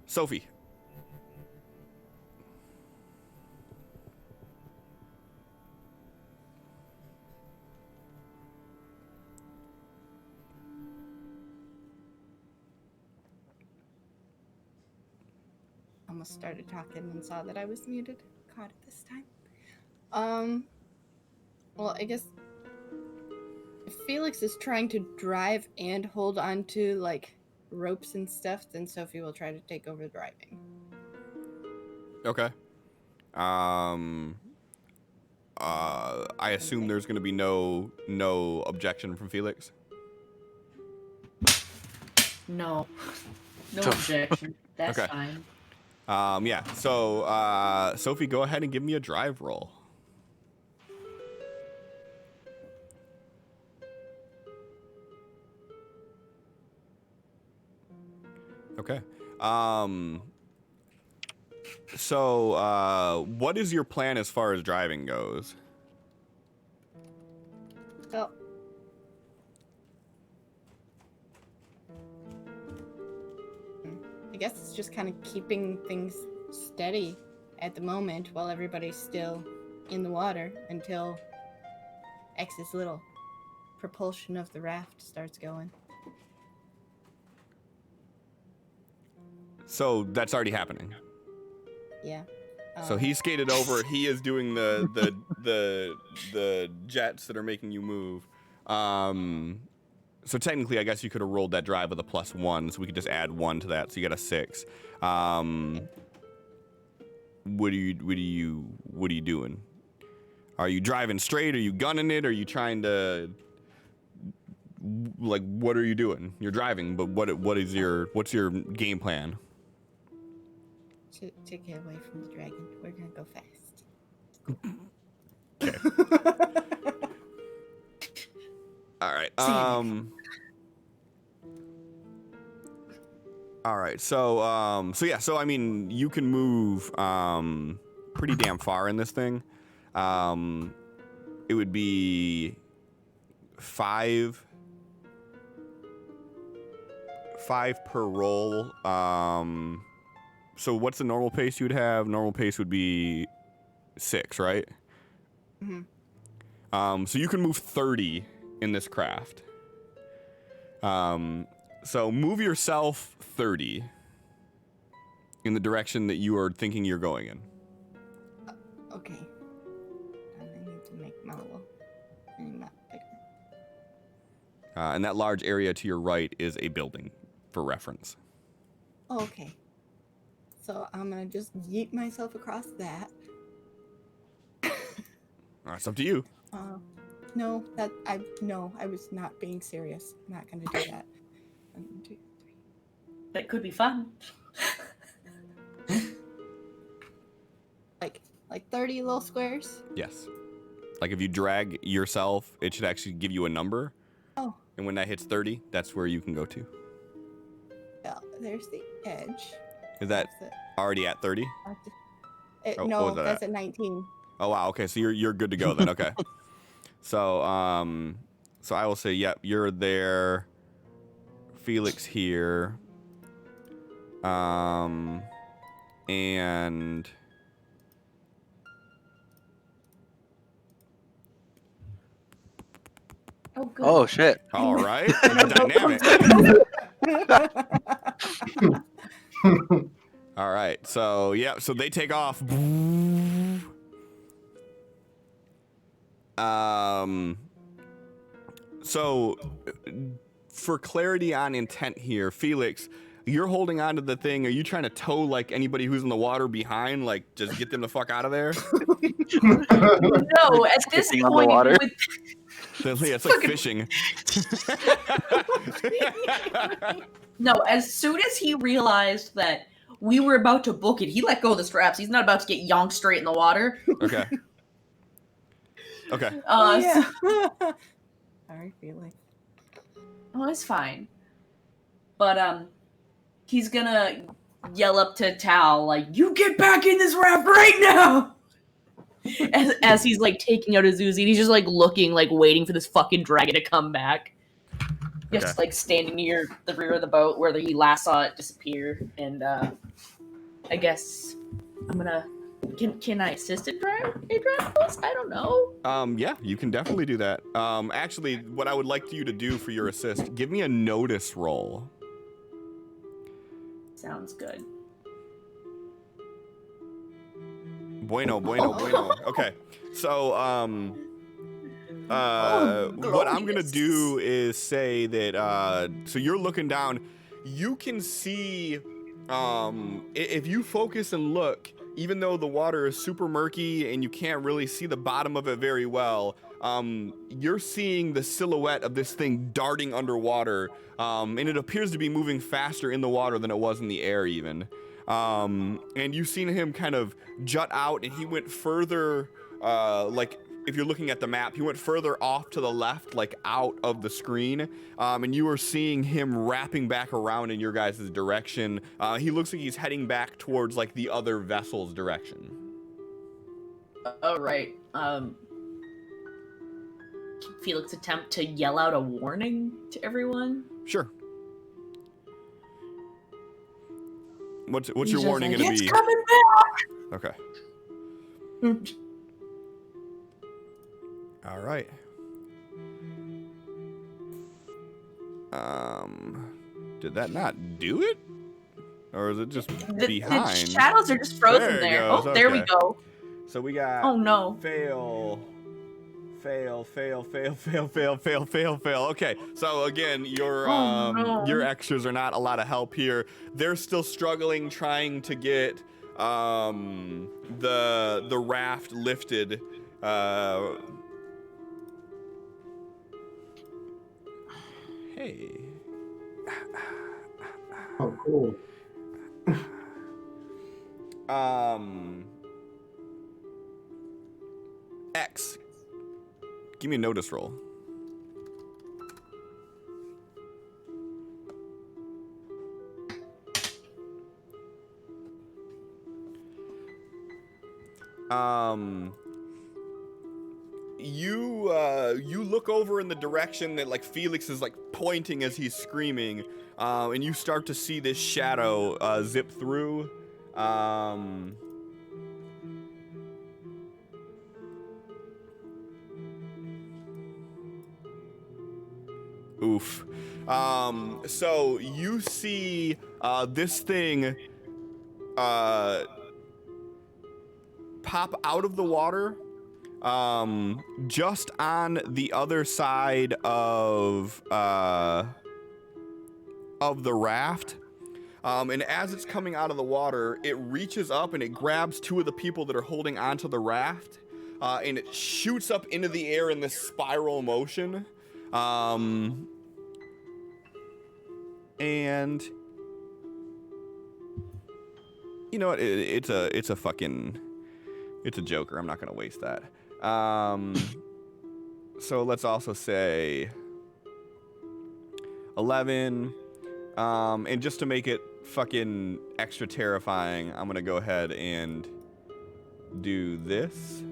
Sophie. Almost started talking and saw that I was muted. Caught it this time. Well, I guess if Felix is trying to drive and hold on to like ropes and stuff, then Sophie will try to take over driving. Okay. I assume there's going to be no objection from Felix. No objection. That's Okay. fine. Yeah. So, Sophie, go ahead and give me a drive roll. Okay. So, what is your plan as far as driving goes? Well, I guess it's just kind of keeping things steady at the moment while everybody's still in the water until X's little propulsion of the raft starts going. So that's already happening. Yeah. So he skated over. He is doing the jets that are making you move. So technically, I guess you could have rolled that drive with a +1, so we could just add 1 to that. So you got a 6. What are you doing? Are you driving straight? Are you gunning it? Are you trying to like? What are you doing? You're driving, but what's your game plan? To get away from the dragon, we're gonna go fast. Okay. All right. All right. So yeah. So I mean, you can move pretty damn far in this thing. It would be 5 per roll. So what's the normal pace you'd have? Normal pace would be 6, right? Mm-hmm. So you can move 30 in this craft. So move yourself 30 in the direction that you are thinking you're going in. Okay. I need to make my little map bigger. And that large area to your right is a building, for reference. Oh, okay. So I'm gonna just yeet myself across that. It's up to you. No, I was not being serious. I'm not gonna do that. 1, 2, 3. That could be fun. Like 30 little squares. Yes. Like if you drag yourself, it should actually give you a number. Oh. And when that hits 30, that's where you can go to. Well, there's the edge. Is that already at 30? Oh, no, what was that that's at? at 19. Oh wow, okay, so you're good to go then. Okay. So I will say, yep, you're there. Felix here. And Oh, good. Oh shit. all right. Dynamic. All right. So, yeah, so they take off. So for clarity on intent here, Felix, you're holding on to the thing. Are you trying to tow like anybody who's in the water behind, like just get them the fuck out of there? No, at this Skipping on the point, water. Yeah, it's like fishing. No, as soon as he realized that we were about to book it, he let go of the straps. He's not about to get yonked straight in the water. Okay. Okay. Yeah. Sorry, Felix. Oh, it's fine. But he's gonna yell up to Tal, like, "You get back in this raft right now!" As he's like taking out his Uzi, he's just like looking, like waiting for this fucking dragon to come back. Just like standing near the rear of the boat where he last saw it disappear. And I guess I'm gonna. Can I assist in driving this? I don't know. Yeah, you can definitely do that. Actually, what I would like you to do for your assist, give me a notice roll. Sounds good. Bueno. Okay. So, what I'm gonna glorious. do is say that. So you're looking down. You can see, if you focus and look, even though the water is super murky and you can't really see the bottom of it very well, you're seeing the silhouette of this thing darting underwater, and it appears to be moving faster in the water than it was in the air even. And you've seen him kind of jut out, and he went further, like, if you're looking at the map, he went further off to the left, like out of the screen, and you are seeing him wrapping back around in your guys' direction. He looks like he's heading back towards like the other vessel's direction. Oh, right. Felix attempt to yell out a warning to everyone? Sure. What's He's your just warning like, gonna "It's be? coming back!" Okay. All right. Did that not do it? Or is it just The behind? shadows are just frozen There it there. goes, Oh, there we okay. go. So we got Oh no. fail. Okay, so again, your Oh, no. your extras are not a lot of help here. They're still struggling trying to get the raft lifted. Hey. Oh, cool. X. Give me a notice roll. You look over in the direction that like Felix is like pointing as he's screaming, and you start to see this shadow zip through. Oof. So you see this thing pop out of the water, just on the other side of the raft. And as it's coming out of the water, it reaches up and it grabs two of the people that are holding onto the raft, and it shoots up into the air in this spiral motion. And you know what? It's a joker. I'm not gonna waste that. So let's also say 11. And just to make it fucking extra terrifying, I'm gonna go ahead and do this.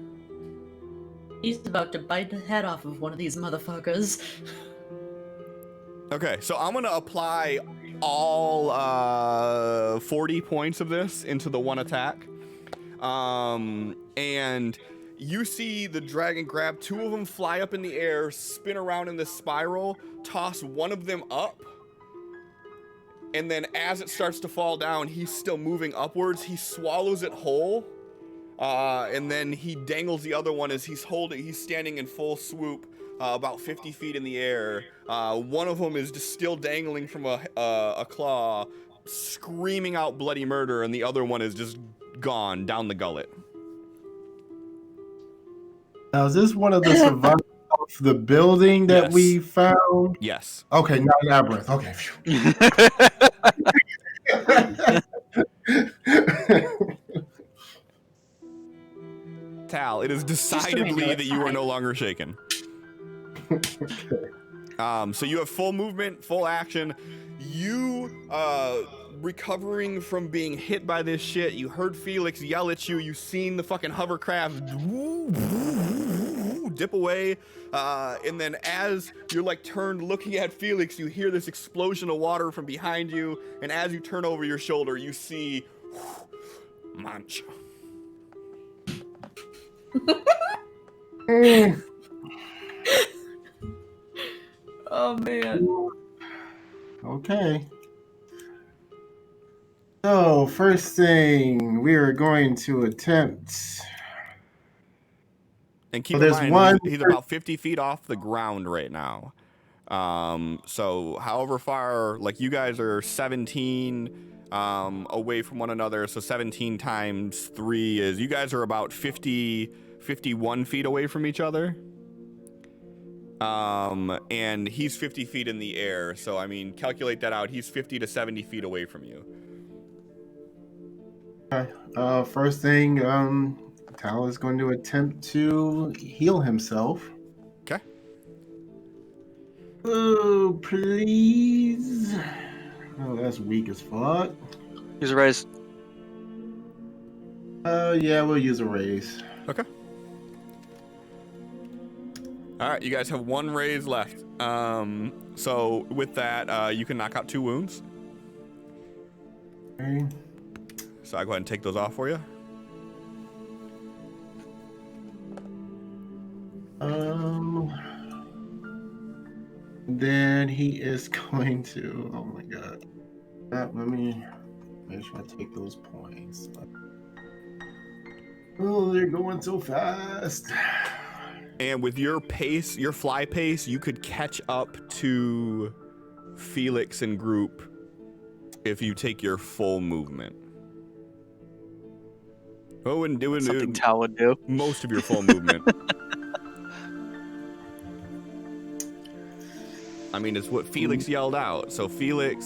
He's about to bite the head off of one of these motherfuckers. Okay, so I'm gonna apply all 40 points of this into the one attack. And you see the dragon grab two of them, fly up in the air, spin around in this spiral, toss one of them up, and then as it starts to fall down, he's still moving upwards. He swallows it whole, and then he dangles the other one as he's standing in full swoop, about 50 feet in the air. One of them is just still dangling from a claw, screaming out bloody murder, and the other one is just gone down the gullet. Now, is this one of the survivors of the building that Yes. we found? Yes. Okay, not labyrinth. Okay. Tal, it is decidedly that you are no longer shaken. So you have full movement, full action. You recovering from being hit by this shit. You heard Felix yell at you. You seen the fucking hovercraft dip away. And then as you're like turned looking at Felix, you hear this explosion of water from behind you. And as you turn over your shoulder, you see Munch. Oh man. Okay. So, first thing we are going to attempt And keep Well, in there's mind, one. he's about 50 feet off the ground right now. So however far, like you guys are 17 away from one another, so 17 times 3 is, you guys are about 51 feet away from each other. And he's 50 feet in the air, so I mean, calculate that out. He's 50 to 70 feet away from you. First thing, Tal is going to attempt to heal himself. Okay. Oh, please. Oh, that's weak as fuck. Use a raise. Yeah, we'll use a raise. Okay. All right, you guys have 1 raise left. So with that, you can knock out 2 wounds. Okay. So I'll go ahead and take those off for you. Then he is going to. Oh my god. Let me make sure I take those points. Oh, they're going so fast. And with your pace, your fly pace, you could catch up to Felix and group if you take your full movement. Oh, and doing Something Tal would do. most of your full movement. I mean, it's what Felix yelled out. So Felix,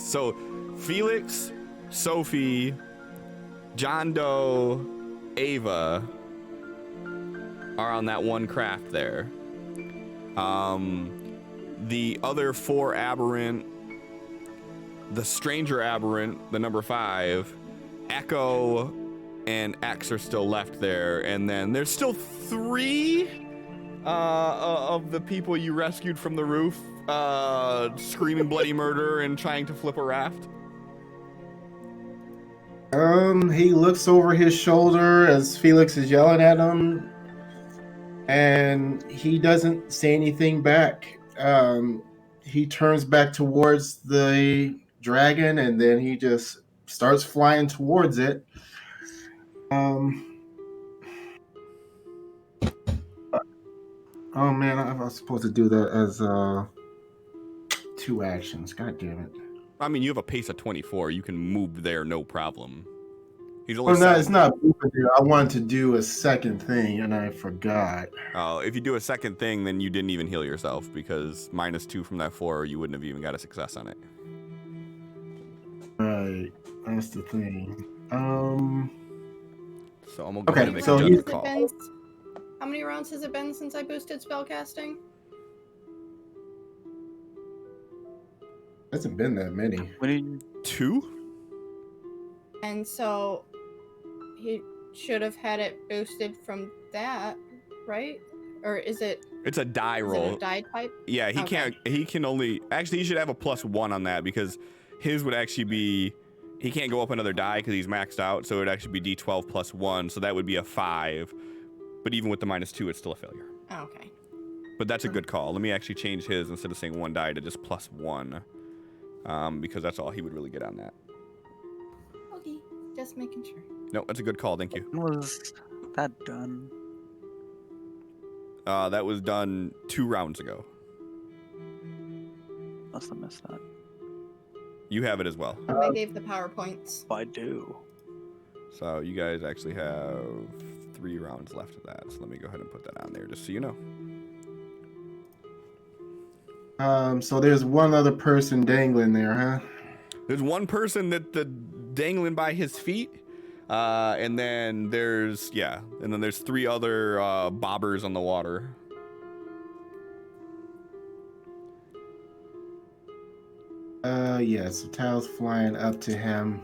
Sophie, John Doe, Ava are on that one craft there. The other 4 aberrant, the stranger aberrant, the number 5, Echo, and X are still left there, and then there's still 3 of the people you rescued from the roof, screaming bloody murder and trying to flip a raft. He looks over his shoulder as Felix is yelling at him, and he doesn't say anything back. He turns back towards the dragon, and then he just starts flying towards it. Oh man, I was supposed to do that as 2 actions. God damn it. I mean, you have a pace of 24. You can move there, no problem. He's only Well, no, 7. it's not moving there. I wanted to do a second thing, and I forgot. If you do a second thing, then you didn't even heal yourself, because -2 from that 4, you wouldn't have even got a success on it. Right, that's the thing. So I'm gonna go Okay, ahead and make so a you- judgment call. How many rounds has it been since I boosted spellcasting? Hasn't been that many. What do you... 2? And so he should have had it boosted from that, right? Or is it, It's a die is roll. it a die type? Yeah, he Okay. can't. He can only. Actually, he should have a +1 on that, because his would actually be. He can't go up another die because he's maxed out, so it would actually be D12 +1, so that would be a 5. But even with the -2, it's still a failure. Oh, okay. But that's a good call. Let me actually change his, instead of saying 1 die, to just +1, because that's all he would really get on that. Okay, just making sure. No, that's a good call. Thank you. When was that done? That was done 2 rounds ago. Must have missed that. You have it as well. I gave the PowerPoints. I do. So you guys actually have 3 rounds left of that. So let me go ahead and put that on there, just so you know. So there's one other person dangling there, huh? There's one person that dangling by his feet, and then there's 3 other bobbers on the water. Yeah, so Tal's flying up to him.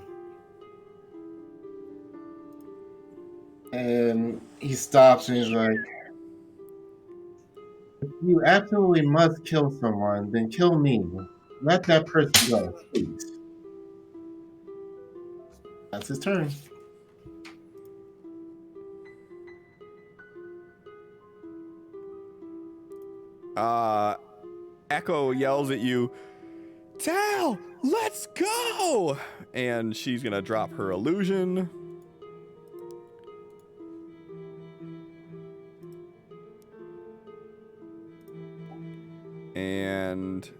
And he stops and he's like, if you absolutely must kill someone, then kill me. Let that person go, please. That's his turn. Echo yells at you, Tal, let's go! And she's gonna drop her illusion. And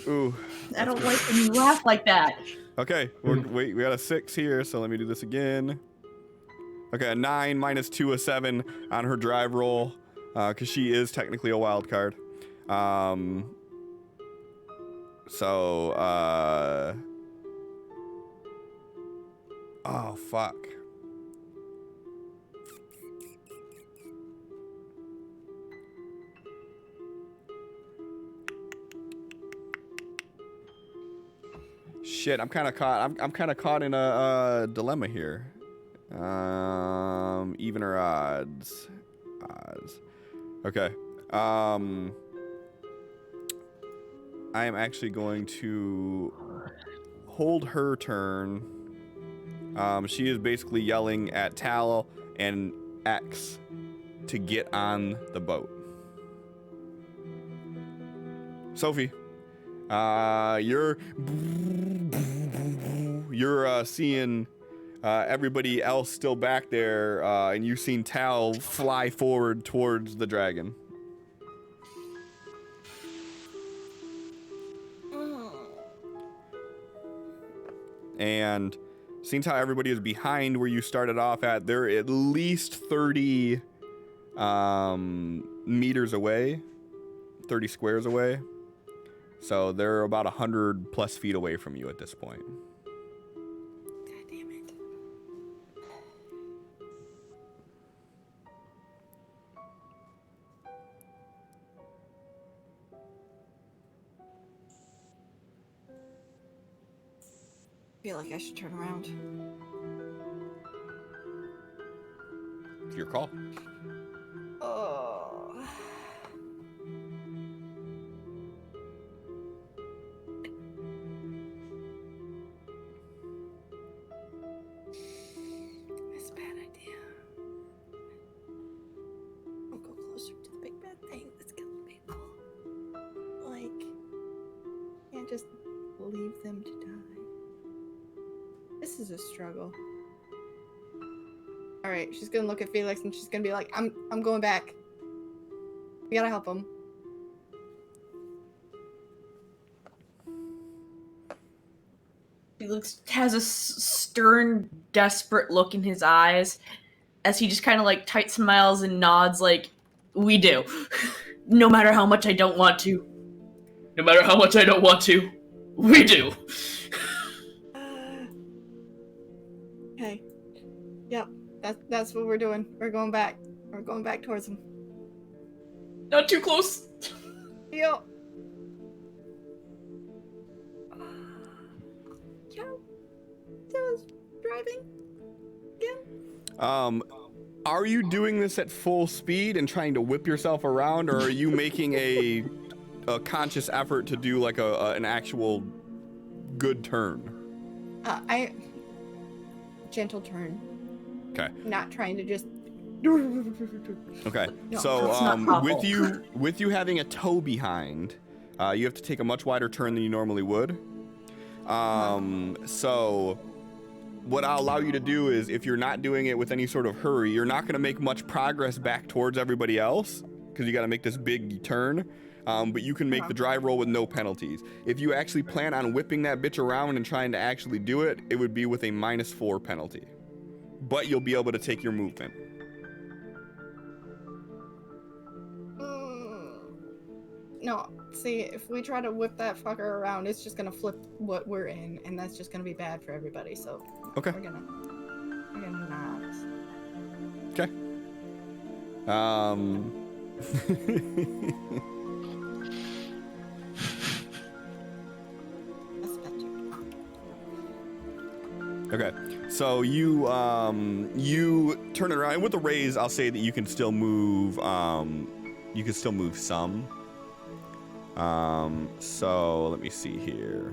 ooh. I don't like when you laugh like that. Okay, wait, we got a 6 here, so let me do this again. Okay, a 9 minus 2, a 7 on her drive roll, because she is technically a wild card. Oh, fuck. Shit, I'm kind of caught. I'm kind of caught in a dilemma here. Even or odds? Odds. Okay. I am actually going to hold her turn. She is basically yelling at Tal and X to get on the boat. Sophie, you're seeing everybody else still back there, and you've seen Tal fly forward towards the dragon. And seeing how everybody is behind where you started off at, they're at least 30 meters away, 30 squares away. So they're about 100 plus feet away from you at this point. God damn it. I feel like I should turn around. Your call. Oh. That's a bad idea. I'll go closer to the big bad thing that's killing people. Like, can't just leave them to die. This is a struggle. All right, she's gonna look at Felix and she's gonna be like, "I'm going back. We gotta help him." Felix has a stern, desperate look in his eyes as he just kind of like tight smiles and nods like, "We do. No matter how much I don't want to. No matter how much I don't want to. We do." Okay. Yep. That's what we're doing. We're going back. We're going back towards him. Not too close. Yo. Joe. Joe's driving again. Are you doing this at full speed and trying to whip yourself around, or are you making a conscious effort to do like an actual good turn? Gentle turn. Okay. Not trying to just. Okay. No, So let's not hobble. with you having a toe behind, you have to take a much wider turn than you normally would. So what I'll allow you to do is, if you're not doing it with any sort of hurry, you're not going to make much progress back towards everybody else because you got to make this big turn. But you can make the drive roll with no penalties. If you actually plan on whipping that bitch around and trying to actually do it, it would be with a -4 penalty. But you'll be able to take your movement. No, see, if we try to whip that fucker around, it's just gonna flip what we're in, and that's just gonna be bad for everybody. So Okay. we're gonna not. Okay. That's better. Okay, so you turn it around, and with the raise, I'll say that you can still move. You can still move some. So let me see here.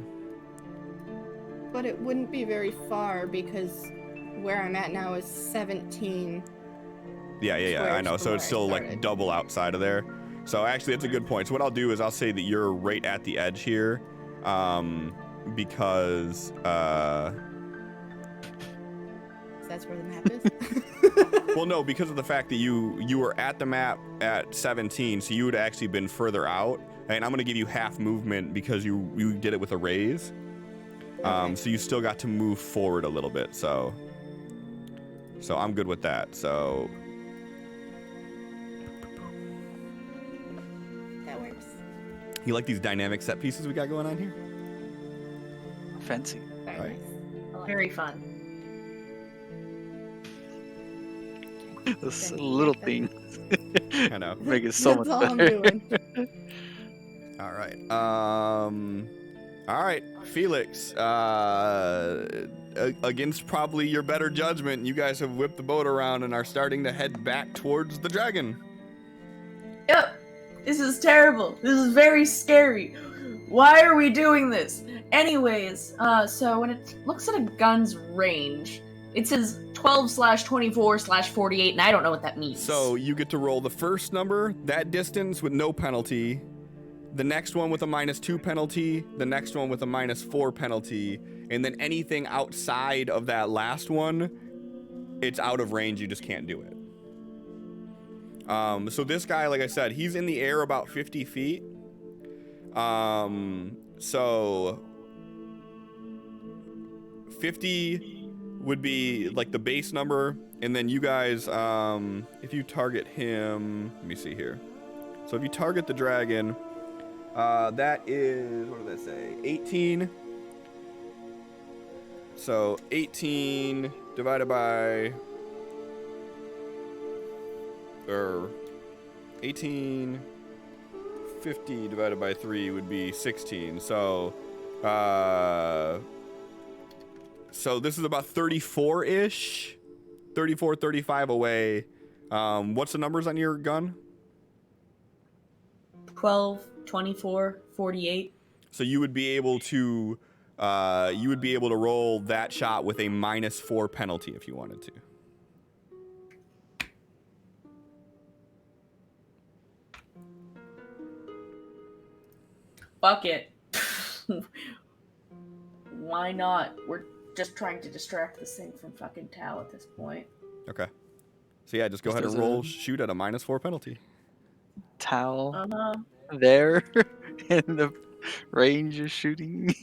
But it wouldn't be very far because where I'm at now is 17. Yeah, I know. squares So from it's where I still like started. double outside of there. So actually, it's a good point. So what I'll do is I'll say that you're right at the edge here, because That's where the map is. Well, no, because of the fact that you were at the map at 17, so you would have actually been further out. And I'm gonna give you half movement because you did it with a raise. Okay. So you still got to move forward a little bit. So I'm good with that. So That works. you like these dynamic set pieces we got going on here? Fancy. Very Right. nice. I like Very it. fun. This Then little yeah, thing I know. make it so That's much all I'm better. doing. All right. All right, Felix. Against probably your better judgment, you guys have whipped the boat around and are starting to head back towards the dragon. Yep. This is terrible. This is very scary. Why are we doing this? Anyways, so when it looks at a gun's range, it says 12/24/48, and I don't know what that means. So you get to roll the first number, that distance with no penalty, the next one with a -2 penalty, the next one with a -4 penalty, and then anything outside of that last one, it's out of range, you just can't do it. So this guy, like I said, he's in the air about 50 feet. So 50 would be like the base number, and then you guys, if you target him, let me see here. So if you target the dragon, that is, what did that say? 18. So 18 divided by, or 1850 divided by 3 would be 16. So this is about 34-ish, 34, 35 away. What's the numbers on your gun? 12, 24, 48. So you would be able to roll that shot with a -4 penalty if you wanted to. Fuck it. Why not? We're just trying to distract this thing from fucking Tao at this point. Okay. So yeah, just go ahead and roll shoot at a -4 penalty. Towel Uh-huh. there in the range of shooting.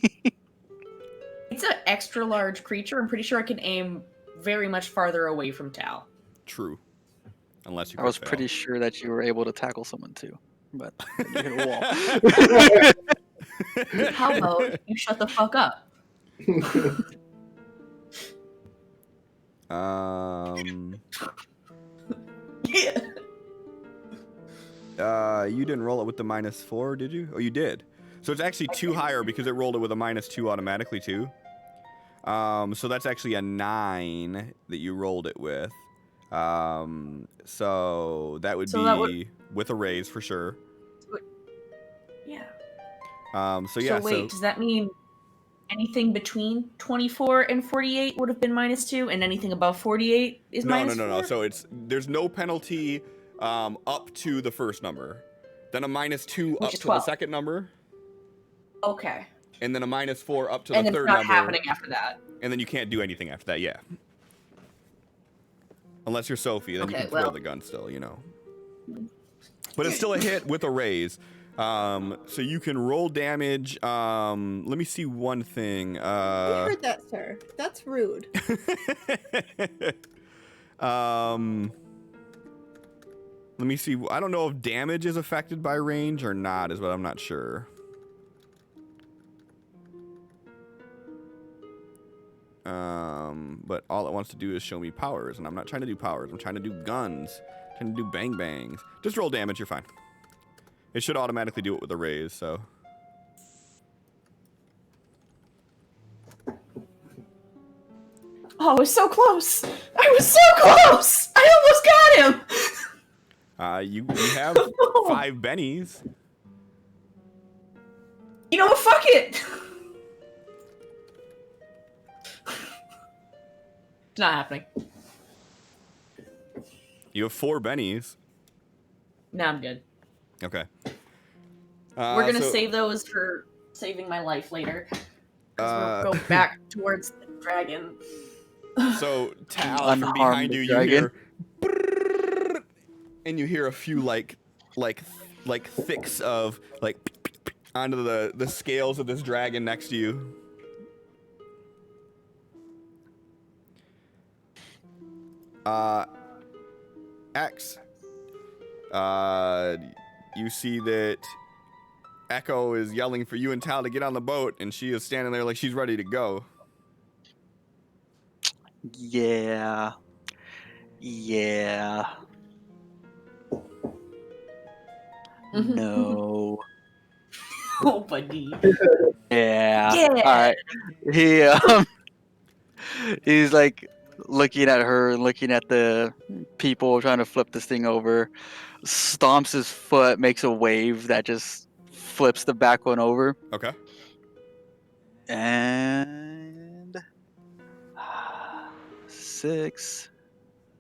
It's an extra large creature. I'm pretty sure I can aim very much farther away from Tao. True. Unless you I was crit pretty fail. sure that you were able to tackle someone too, but then you hit a wall. How about you shut the fuck up? Yeah. You didn't roll it with the -4, did you? Oh, you did. So it's actually 2 higher because it rolled it with a -2 automatically too. So that's actually a 9 that you rolled it with. So that would be with a raise for sure. Yeah. So yeah. So wait, does that mean anything between 24 and 48 would have been -2, and anything above 48 is -4? No. So there's no penalty up to the first number, then a -2 Which up is to 12. the second number, Okay. and then a -4 up to And the it's third not number, happening after that. and then you can't do anything after that. Yeah. Unless you're Sophie, then you Okay, can throw well. the gun still, you know. But it's still a hit with a raise. So you can roll damage. Let me see one thing. We heard that, sir. That's rude. Let me see. I don't know if damage is affected by range or not, is what I'm not sure. But all it wants to do is show me powers, and I'm not trying to do powers. I'm trying to do guns. I'm trying to do bang bangs. Just roll damage, you're fine. It should automatically do it with a raise, so. Oh, I was so close! I was so close! I almost got him! You have 5 bennies. You know what? Fuck it! It's not happening. You have 4 bennies. No, I'm good. Okay. We're gonna so- save those for saving my life later. Because we'll go back towards the dragon. So Tal, from Unharm behind the you, you dragon. hear and you hear a few like thicks of like onto the scales of this dragon next to you. X. You see that Echo is yelling for you and Tal to get on the boat, and she is standing there like she's ready to go. Yeah. Yeah. No. Oh, buddy. Yeah. Yeah. All right. He he's like looking at her, looking at the people trying to flip this thing over. Stomps his foot, makes a wave that just flips the back one over, Okay. and 6,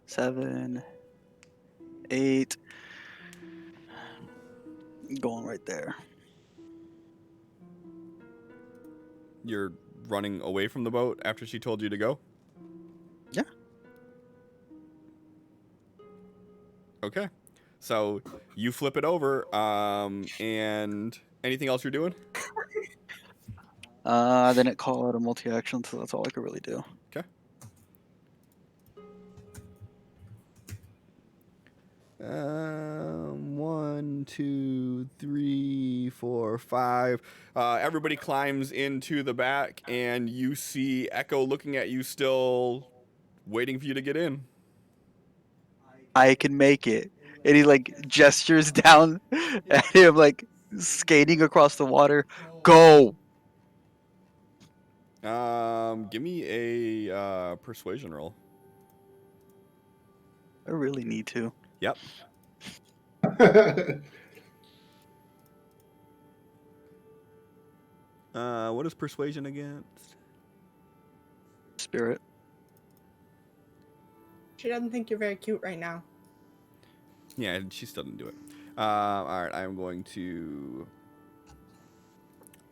7, 8, going right there. You're running away from the boat after she told you to go? Yeah. Okay. So you flip it over, and anything else you're doing? I didn't call out a multi-action, so that's all I could really do. Okay. 1, 2, 3, 4, 5. Everybody climbs into the back, and you see Echo looking at you, still waiting for you to get in. I can make it. And he like gestures down at him, like skating across the water. Go. Give me a persuasion roll. I really need to. Yep. What is persuasion against? Spirit. She doesn't think you're very cute right now. Yeah, she still didn't do it. All right, I'm going to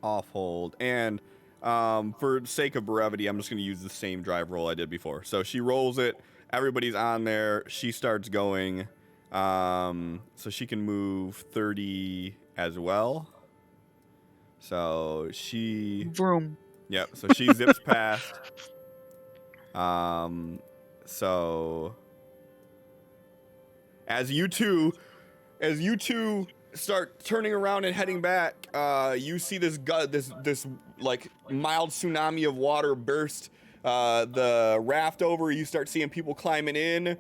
off hold, and for sake of brevity, I'm just going to use the same drive roll I did before. So she rolls it. Everybody's on there. She starts going, so she can move 30 as well. So she, Vroom. yep. So she zips past. So as you two start turning around and heading back, you see this like mild tsunami of water burst the raft over. You start seeing people climbing in.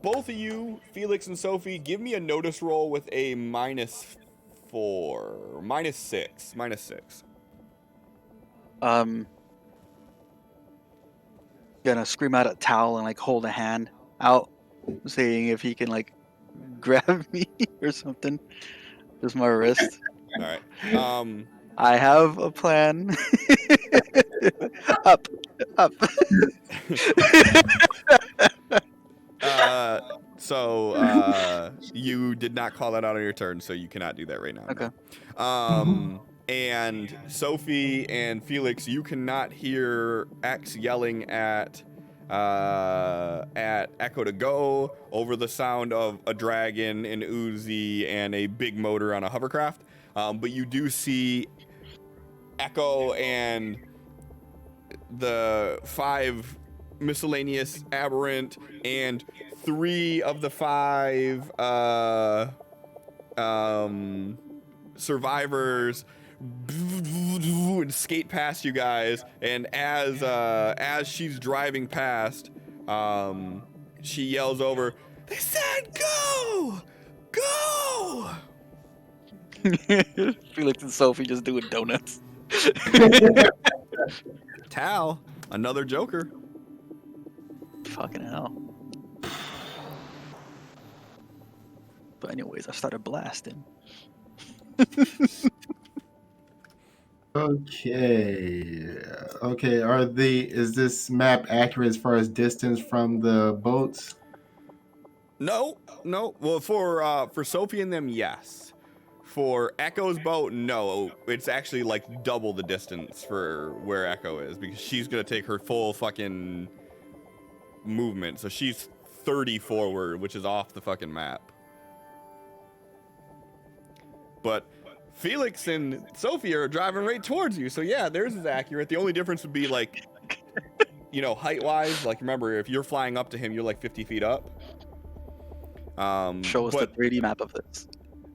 Both of you, Felix and Sophie, give me a notice roll with a -6. Gonna scream out at Tal and like hold a hand out, saying if he can like grab me or something. Just my wrist. All right. I have a plan. Up. So you did not call that out on your turn, so you cannot do that right now. Okay. No. And Sophie and Felix, you cannot hear X yelling at Echo to go over the sound of a dragon, an Uzi, and a big motor on a hovercraft. But you do see Echo and the 5 miscellaneous aberrant and 3 of the 5 survivors and skate past you guys. And as she's driving past, she yells over, "They said go! Go!" Felix and Sophie just doing donuts. Tal, another joker. Fucking hell. But anyways, I started blasting. Okay. Is this map accurate as far as distance from the boats? No. Well, for Sophie and them, yes. For Echo's boat, no. It's actually like double the distance for where Echo is, because she's gonna take her full fucking movement, so she's 30 forward, which is off the fucking map. But Felix and Sophie are driving right towards you, so yeah, theirs is accurate. The only difference would be like, you know, height-wise. Like, remember, if you're flying up to him, you're like 50 feet up. Show us the 3D map of this.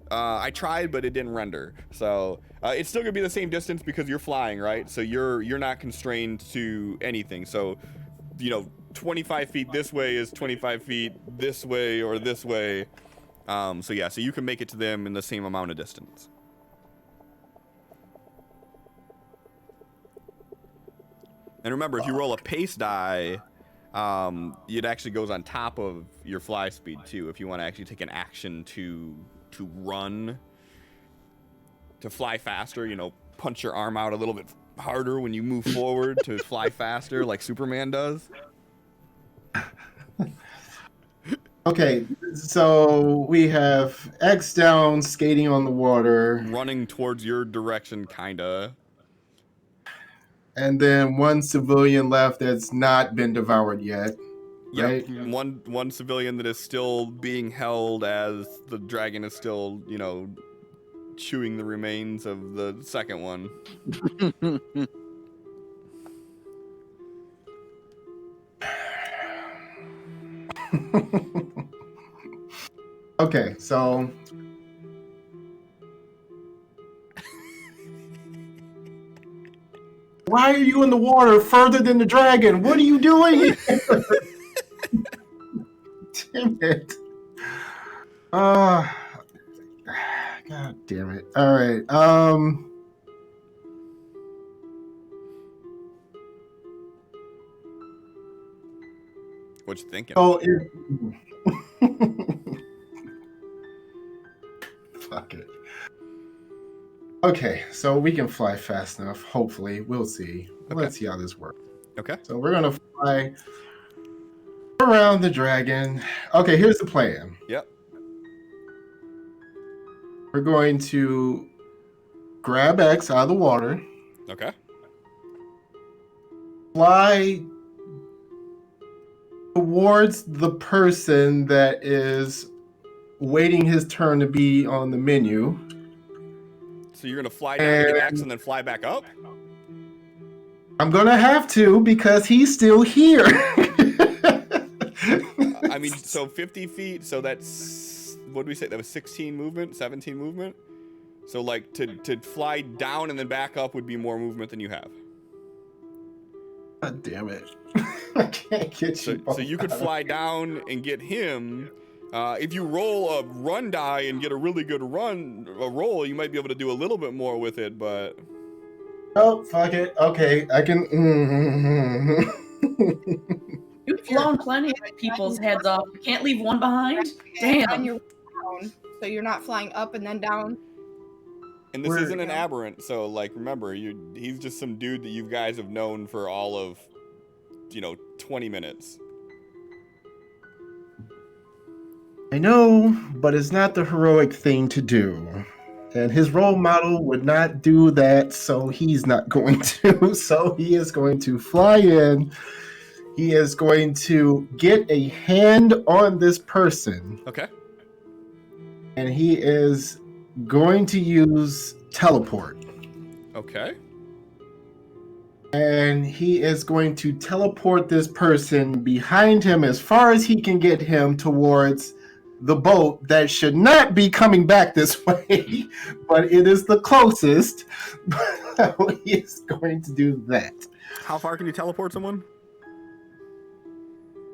I tried, but it didn't render. So it's still gonna be the same distance because you're flying, right? So you're not constrained to anything. So, you know, 25 feet this way is 25 feet this way or this way. So yeah, so you can make it to them in the same amount of distance. And remember, if you roll a pace die, it actually goes on top of your fly speed too. If you want to actually take an action to run, to fly faster, you know, punch your arm out a little bit harder when you move forward to fly faster, like Superman does. Okay, so we have X down, skating on the water, Running towards your direction, kinda. and then one civilian left that's not been devoured yet. Yep, Right? one civilian that is still being held as the dragon is still, you know, chewing the remains of the second one. Okay, so why are you in the water further than the dragon? What are you doing? Damn it. God damn it. All right. What you thinking? Oh, fuck it. Okay, so we can fly fast enough. Hopefully, we'll see. Okay. Let's see how this works. Okay. So we're gonna fly around the dragon. Okay, here's the plan. Yep. We're going to grab X out of the water, Okay. fly towards the person that is waiting his turn to be on the menu. So you're gonna fly down to get X and then fly back up? I'm gonna have to because he's still here. I mean, so 50 feet, so that's, what did we say? That was 16 movement, 17 movement? So like to fly down and then back up would be more movement than you have. God damn it. I can't get you. So you could fly down and get him. If you roll a run die and get a really good roll, you might be able to do a little bit more with it, but... Oh, fuck it. Okay, I can... You've flown plenty of people's heads off. You can't leave one behind? On Damn. your down, so you're not flying up and then down. And this Where- isn't an aberrant, so like remember, he's just some dude that you guys have known for all of, 20 minutes. I know, but it's not the heroic thing to do. And his role model would not do that, so he's not going to. So he is going to fly in. He is going to get a hand on this person. Okay. And he is going to use teleport. Okay. And he is going to teleport this person behind him as far as he can get him towards the boat that should not be coming back this way, but it is the closest. He is going to do that. How far can you teleport someone?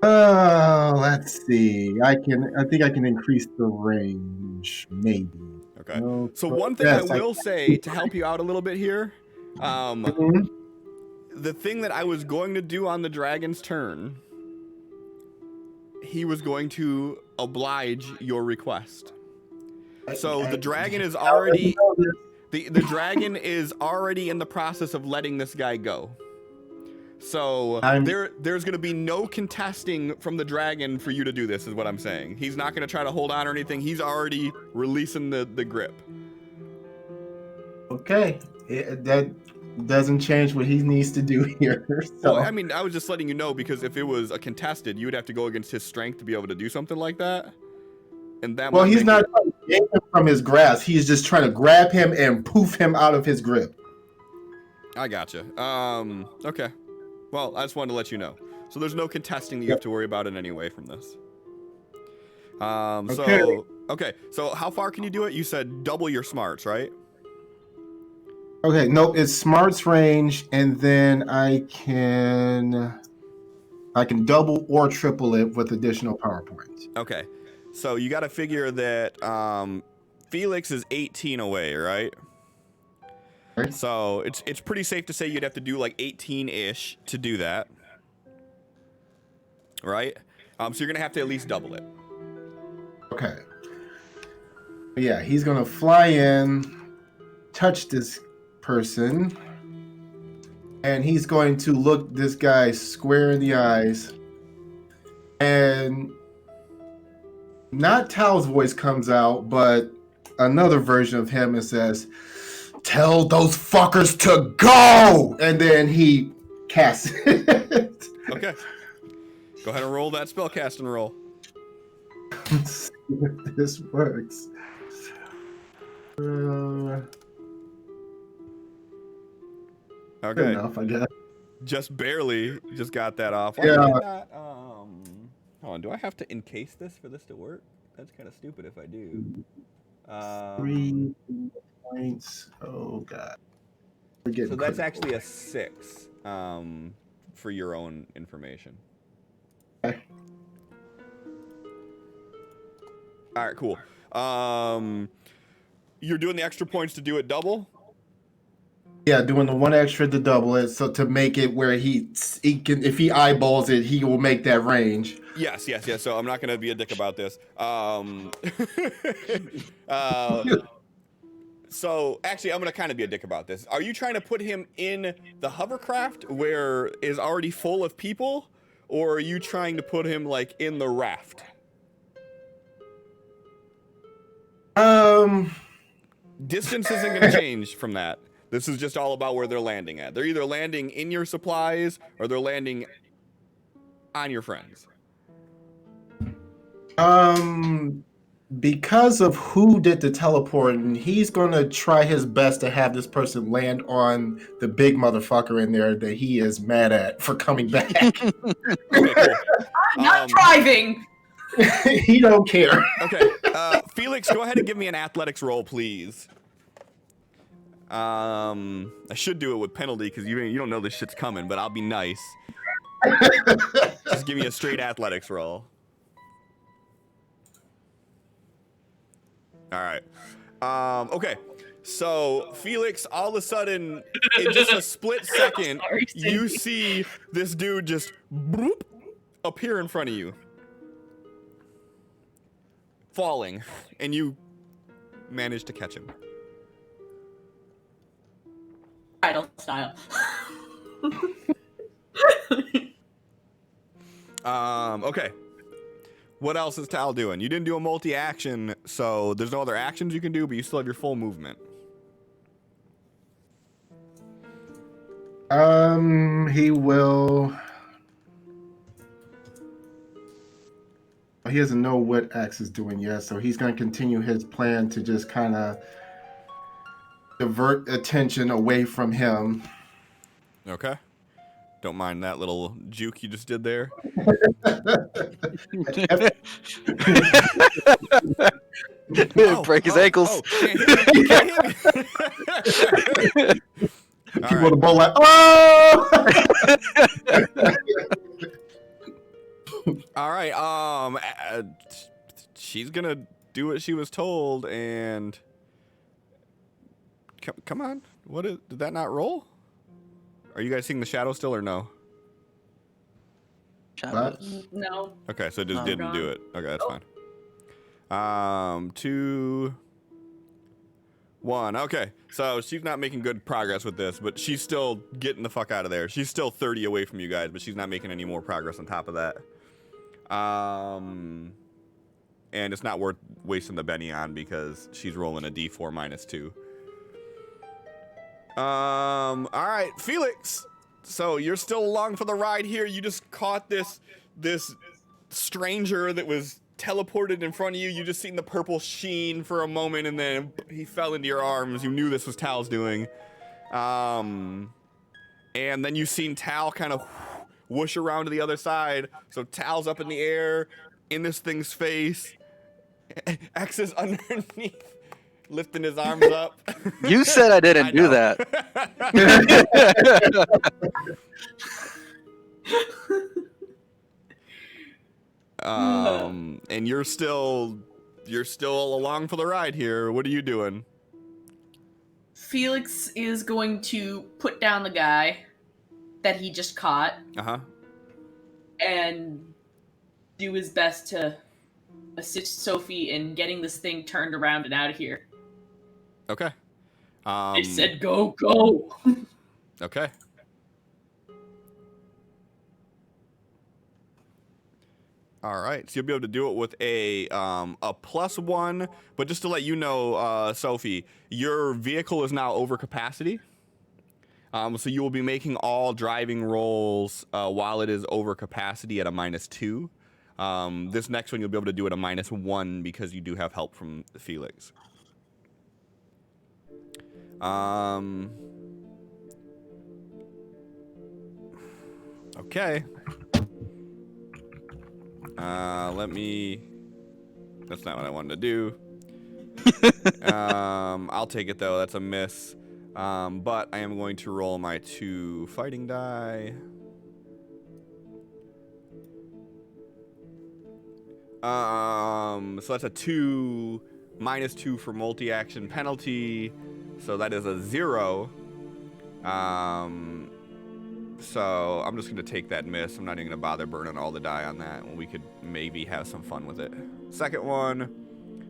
Oh, let's see. I think I can increase the range, maybe. Okay. No, So but one thing yes, I will say to help you out a little bit here, Mhm. the thing that I was going to do on the dragon's turn, he was going to oblige your request. So the dragon is already the dragon is already in the process of letting this guy go. So there's going to be no contesting from the dragon for you to do this, is what I'm saying. He's not going to try to hold on or anything. He's already releasing the grip. Okay. doesn't change what he needs to do here. So. Well, I mean, I was just letting you know because if it was a contested, you would have to go against his strength to be able to do something like that. And that Well, might he's make not it... trying to yank him from his grasp. He's just trying to grab him and poof him out of his grip. I gotcha. Okay. Well, I just wanted to let you know. So there's no contesting that you have to worry about in any way from this. Okay. So how far can you do it? You said double your smarts, right? Okay, no, it's smarts range, and then I can double or triple it with additional power points. Okay. So you got to figure that Felix is 18 away, right? Okay. So it's pretty safe to say you'd have to do like 18-ish to do that. Right? So you're going to have to at least double it. Okay. Yeah, he's gonna fly in, touch this person, and he's going to look this guy square in the eyes, and not Tal's voice comes out, but another version of him and says, "Tell those fuckers to go!" And then he casts it. Okay. Go ahead and roll that spellcasting roll. Let's see if this works. Good Okay. enough, I guess. Just barely just got that off. Yeah. Why did I not, hold on, do I have to encase this for this to work? That's kind of stupid if I do. 3 points. Oh god. We're getting So that's critical. actually a 6 for your own information. Okay. All right, cool. You're doing the extra points to do it double? Yeah, doing the one extra to double it, so to make it where he can, if he eyeballs it, he will make that range. Yes. So I'm not gonna be a dick about this. So actually, I'm gonna kind of be a dick about this. Are you trying to put him in the hovercraft where is already full of people, or are you trying to put him like in the raft? Distance isn't gonna change from that. This is just all about where they're landing at. They're either landing in your supplies or they're landing on your friends. Because of who did the teleporting, he's gonna try his best to have this person land on the big motherfucker in there that he is mad at for coming back. Okay, cool. I'm not driving. He don't care. Okay, Felix, go ahead and give me an athletics roll, please. I should do it with penalty because you don't know this shit's coming, but I'll be nice. Just give me a straight athletics roll. All right. Okay. So Felix, all of a sudden, in just a split second, Sorry, you Cindy. see this dude just bloop, appear in front of you, falling, and you manage to catch him. Idle style. Okay. What else is Tal doing? You didn't do a multi-action, so there's no other actions you can do, but you still have your full movement. He will. He doesn't know what Axe is doing yet, so he's going to continue his plan to just kind of divert attention away from him. Okay. Don't mind that little juke you just did there. Break his ankles. Can't hit me. All People right. with a bow like, oh! All right. She's gonna do what she was told, and come on. Did that not roll? Are you guys seeing the shadow still or no? Shadows. No. Okay, so it just Oh, didn't God. do it. Okay, that's Oh. fine. 2, 1. Okay, so she's not making good progress with this, but she's still getting the fuck out of there. She's still 30 away from you guys, but she's not making any more progress on top of that. And it's not worth wasting the Benny on because she's rolling a D4 -2. All right, Felix. So you're still along for the ride here. You just caught this stranger that was teleported in front of you. You just seen the purple sheen for a moment, and then he fell into your arms. You knew this was Tal's doing. And then you seen Tal kind of whoosh around to the other side. So Tal's up in the air, in this thing's face. X is underneath, lifting his arms up. You said I didn't do know. that. And you're still along for the ride here. What are you doing? Felix is going to put down the guy that he just caught and do his best to assist Sophie in getting this thing turned around and out of here. Okay. I said go. Okay. All right, so you'll be able to do it with a +1, but just to let you know, Sophie, your vehicle is now over capacity. So you will be making all driving rolls while it is over capacity at a -2. This next one you'll be able to do at a -1 because you do have help from Felix. Okay. That's not what I wanted to do. I'll take it though, that's a miss. But I am going to roll my 2 fighting die. So that's a 2, -2 for multi-action penalty. So that is a 0. So I'm just gonna take that miss. I'm not even gonna bother burning all the die on that. We could maybe have some fun with it. Second one,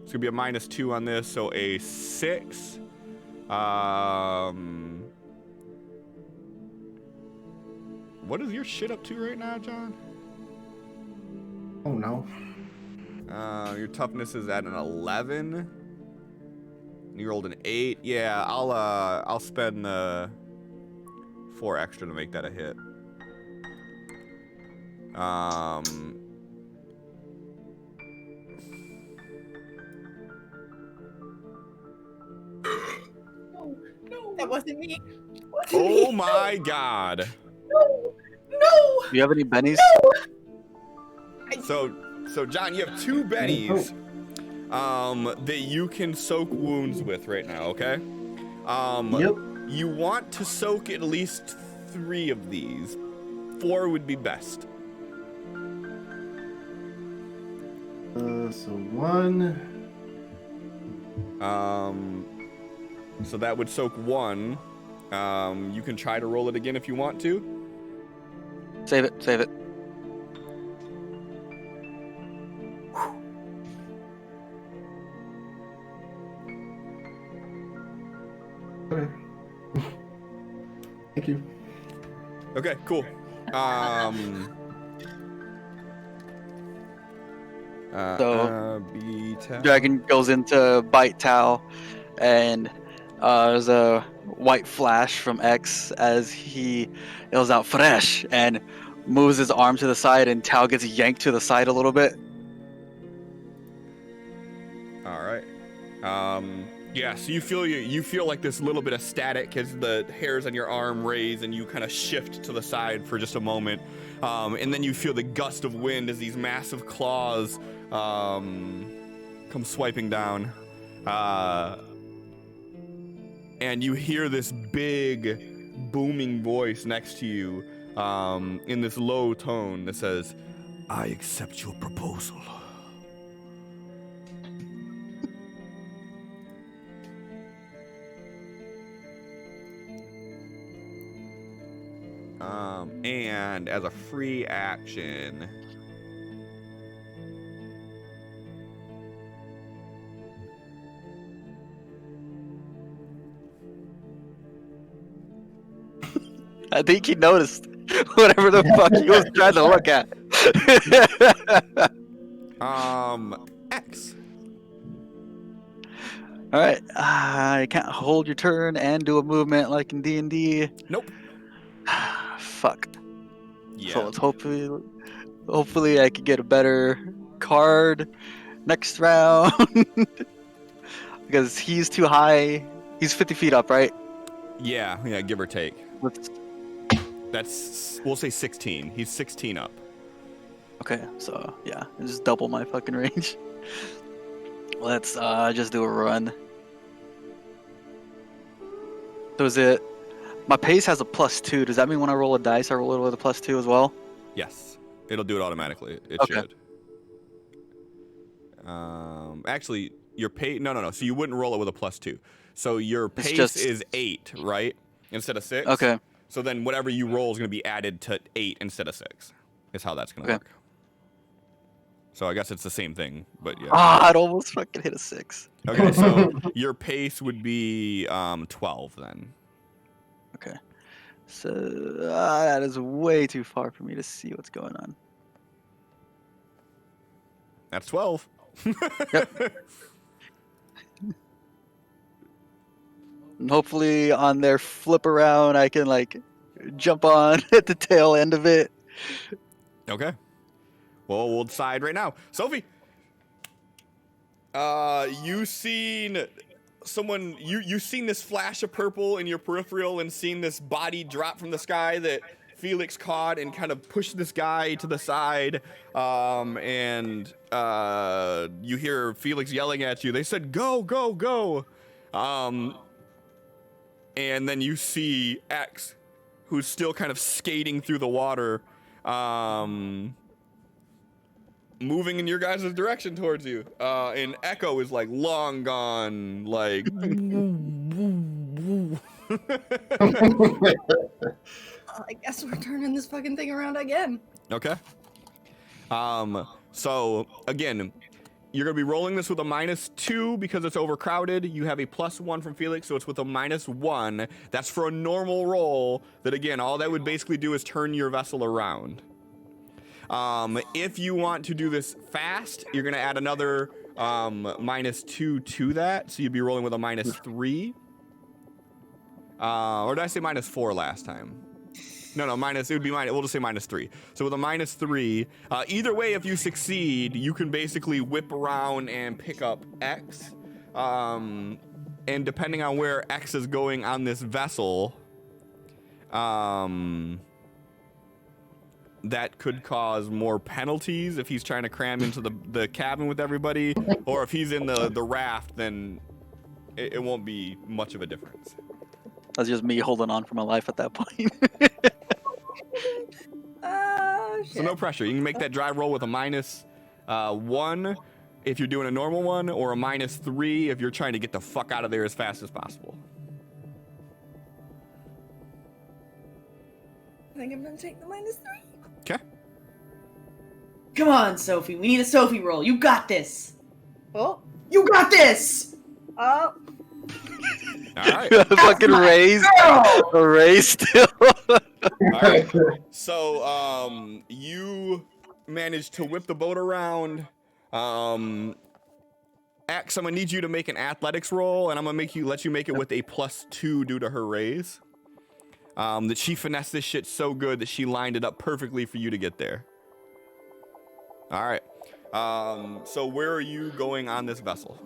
it's gonna be a -2 on this, so a 6. What is your shit up to right now, John? Oh no. Your toughness is at an 11. You rolled an 8. Yeah, I'll spend 4 extra to make that a hit. No, that wasn't me. Oh my god. No. Do you have any bennies? So John, you have 2 bennies that you can soak wounds with right now, okay? Yep. You want to soak at least 3 of these. 4 would be best. So 1. So that would soak 1. You can try to roll it again if you want to. Save it. Okay. Thank you. Okay, cool. Dragon goes into bite Tal, and there's a white flash from X as he yells out "fresh" and moves his arm to the side, and Tal gets yanked to the side a little bit. All right. Yeah, so you feel like this little bit of static as the hairs on your arm raise and you kind of shift to the side for just a moment. And then you feel the gust of wind as these massive claws come swiping down. And you hear this big booming voice next to you in this low tone that says, "I accept your proposal." And as a free action, I think he noticed whatever the fuck he was trying to look at. X. All right. I can't hold your turn and do a movement like in D&D. Nope. Fuck. Yeah. So let's hopefully I could get a better card next round because he's too high. He's 50 feet up, right? Yeah, give or take. Let's- We'll say 16. He's 16 up. Okay, so yeah, just double my fucking range. Let's just do a run. So is it? My pace has a +2. Does that mean when I roll a dice, I roll it with a +2 as well? Yes. It'll do it automatically. It Okay. should. Actually, your pace. No. So you wouldn't roll it with a +2. So your It's pace just- is 8, right? Instead of 6. Okay. So then whatever you roll is going to be added to 8 instead of 6. Is how that's going to Okay. work. So I guess it's the same thing, but yeah. Ah, I'd almost fucking hit a 6. Okay, so your pace would be 12 then. Okay. So that is way too far for me to see what's going on. That's 12. And hopefully on their flip around, I can like jump on at the tail end of it. Okay. Well, we'll decide right now. Sophie, you seen someone? You seen this flash of purple in your peripheral and seen this body drop from the sky that Felix caught and kind of pushed this guy to the side. And you hear Felix yelling at you. They said, "Go, go, go!" And then you see X, who's still kind of skating through the water, moving in your guys' direction towards you. And Echo is like long gone, like. I guess we're turning this fucking thing around again. Okay. So again, you're gonna be rolling this with a -2 because it's overcrowded. You have a +1 from Felix, so it's with a -1. That's for a normal roll. That again, all that would basically do is turn your vessel around. If you want to do this fast, you're gonna add another -2 to that, so you'd be rolling with a -3. Or did I say -4 last time? No, minus. It would be minus. We'll just say -3. So with a -3, either way, if you succeed, you can basically whip around and pick up X. And depending on where X is going on this vessel, that could cause more penalties if he's trying to cram into the cabin with everybody, or if he's in the raft, then it won't be much of a difference. That's just me holding on for my life at that point. Oh, shit. So no pressure. You can make that drive roll with a -1 if you're doing a normal one, or a -3 if you're trying to get the fuck out of there as fast as possible. I think I'm gonna take the -3. Okay. Come on, Sophie. We need a Sophie roll. You got this. Oh, You got this. oh. All right. Fucking raised. A raise still. All right. So you managed to whip the boat around. X, I'm gonna need you to make an athletics roll, and I'm gonna let you make it with a +2 due to her raise. That she finessed this shit so good that she lined it up perfectly for you to get there. All right. So where are you going on this vessel?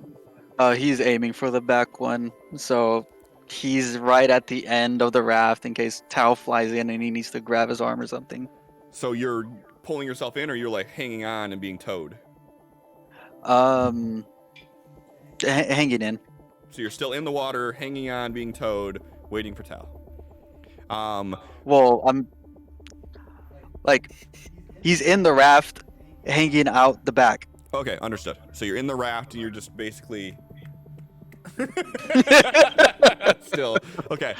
He's aiming for the back one, so he's right at the end of the raft in case Tao flies in and he needs to grab his arm or something. So you're pulling yourself in, or you're like hanging on and being towed? Hanging in. So you're still in the water, hanging on, being towed, waiting for Tal. Well, I'm like, he's in the raft, hanging out the back. Okay, understood. So you're in the raft, and you're just basically still okay.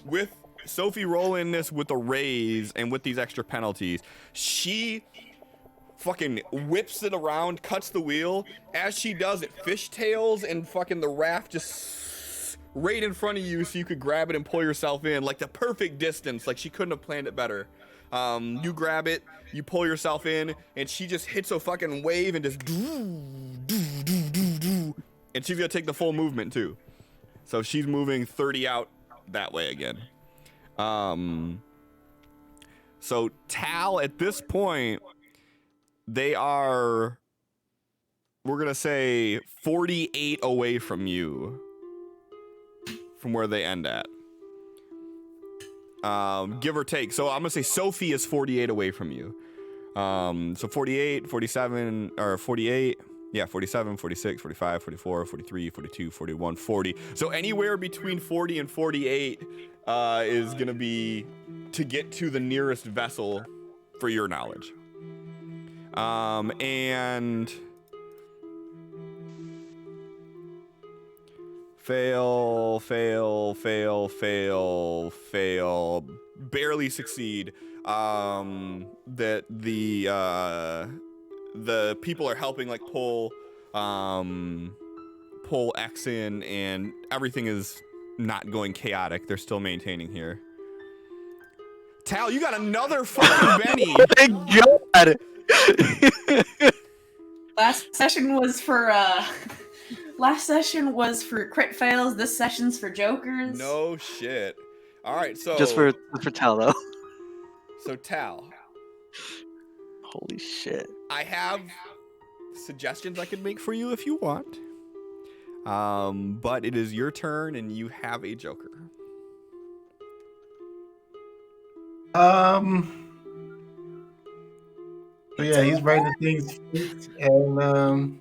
With Sophie rolling this with a raise and with these extra penalties, she fucking whips it around, cuts the wheel. As she does, it fishtails, and fucking the raft just right in front of you, so you could grab it and pull yourself in, like the perfect distance. Like she couldn't have planned it better. You grab it, you pull yourself in, and she just hits a fucking wave and just And she's gonna take the full movement too. So she's moving 30 out that way again. So Tal, at this point, they are, we're gonna say 48 away from you, from where they end at. Give or take. So I'm gonna say Sophie is 48 away from you. So 48, 47, or 48, yeah, 47, 46, 45, 44, 43, 42, 41, 40. So anywhere between 40 and 48 is gonna be to get to the nearest vessel for your knowledge. And fail, barely succeed. That the people are helping like pull X in, and everything is not going chaotic. They're still maintaining here. Tal, you got another fucking Benny. Thank God. Last session was for crit fails. This session's for jokers. No shit. All right, so Just for Tal though. So Tal, Holy shit. I have suggestions I could make for you if you want. But it is your turn, and you have a joker. So yeah, he's writing things, and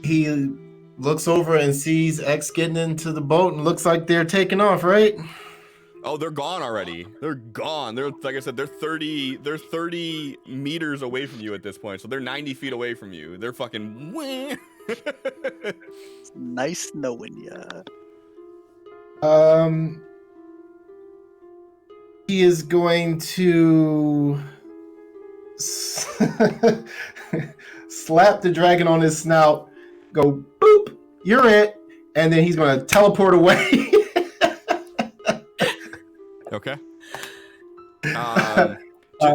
he looks over and sees X getting into the boat, and looks like they're taking off, right? Oh, they're gone already. They're gone. They're, like I said, they're 30 meters away from you at this point. So they're 90 feet away from you. They're fucking. It's nice knowing ya. He is going to slap the dragon on his snout, go boop, you're it, and then he's going to teleport away. Okay.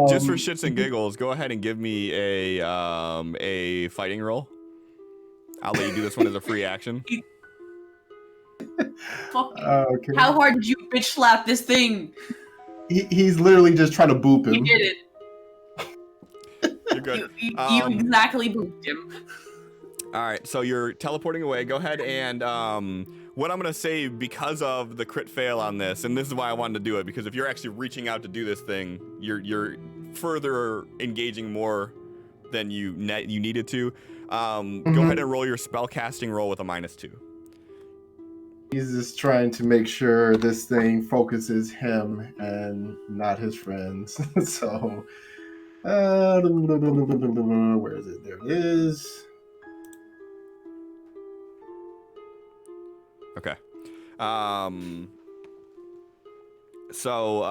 Just for shits and giggles, go ahead and give me a fighting roll. I'll let you do this one as a free action. Okay. How hard did you bitch slap this thing? He's literally just trying to boop him. You did it. You're good. You exactly booped him. All right, so you're teleporting away. Go ahead and what I'm gonna say, because of the crit fail on this, and this is why I wanted to do it, because if you're actually reaching out to do this thing, you're further engaging more than you needed to. Go ahead and roll your spell casting roll with a -2. He's just trying to make sure this thing focuses him and not his friends. So, where is it? There it is. Okay. So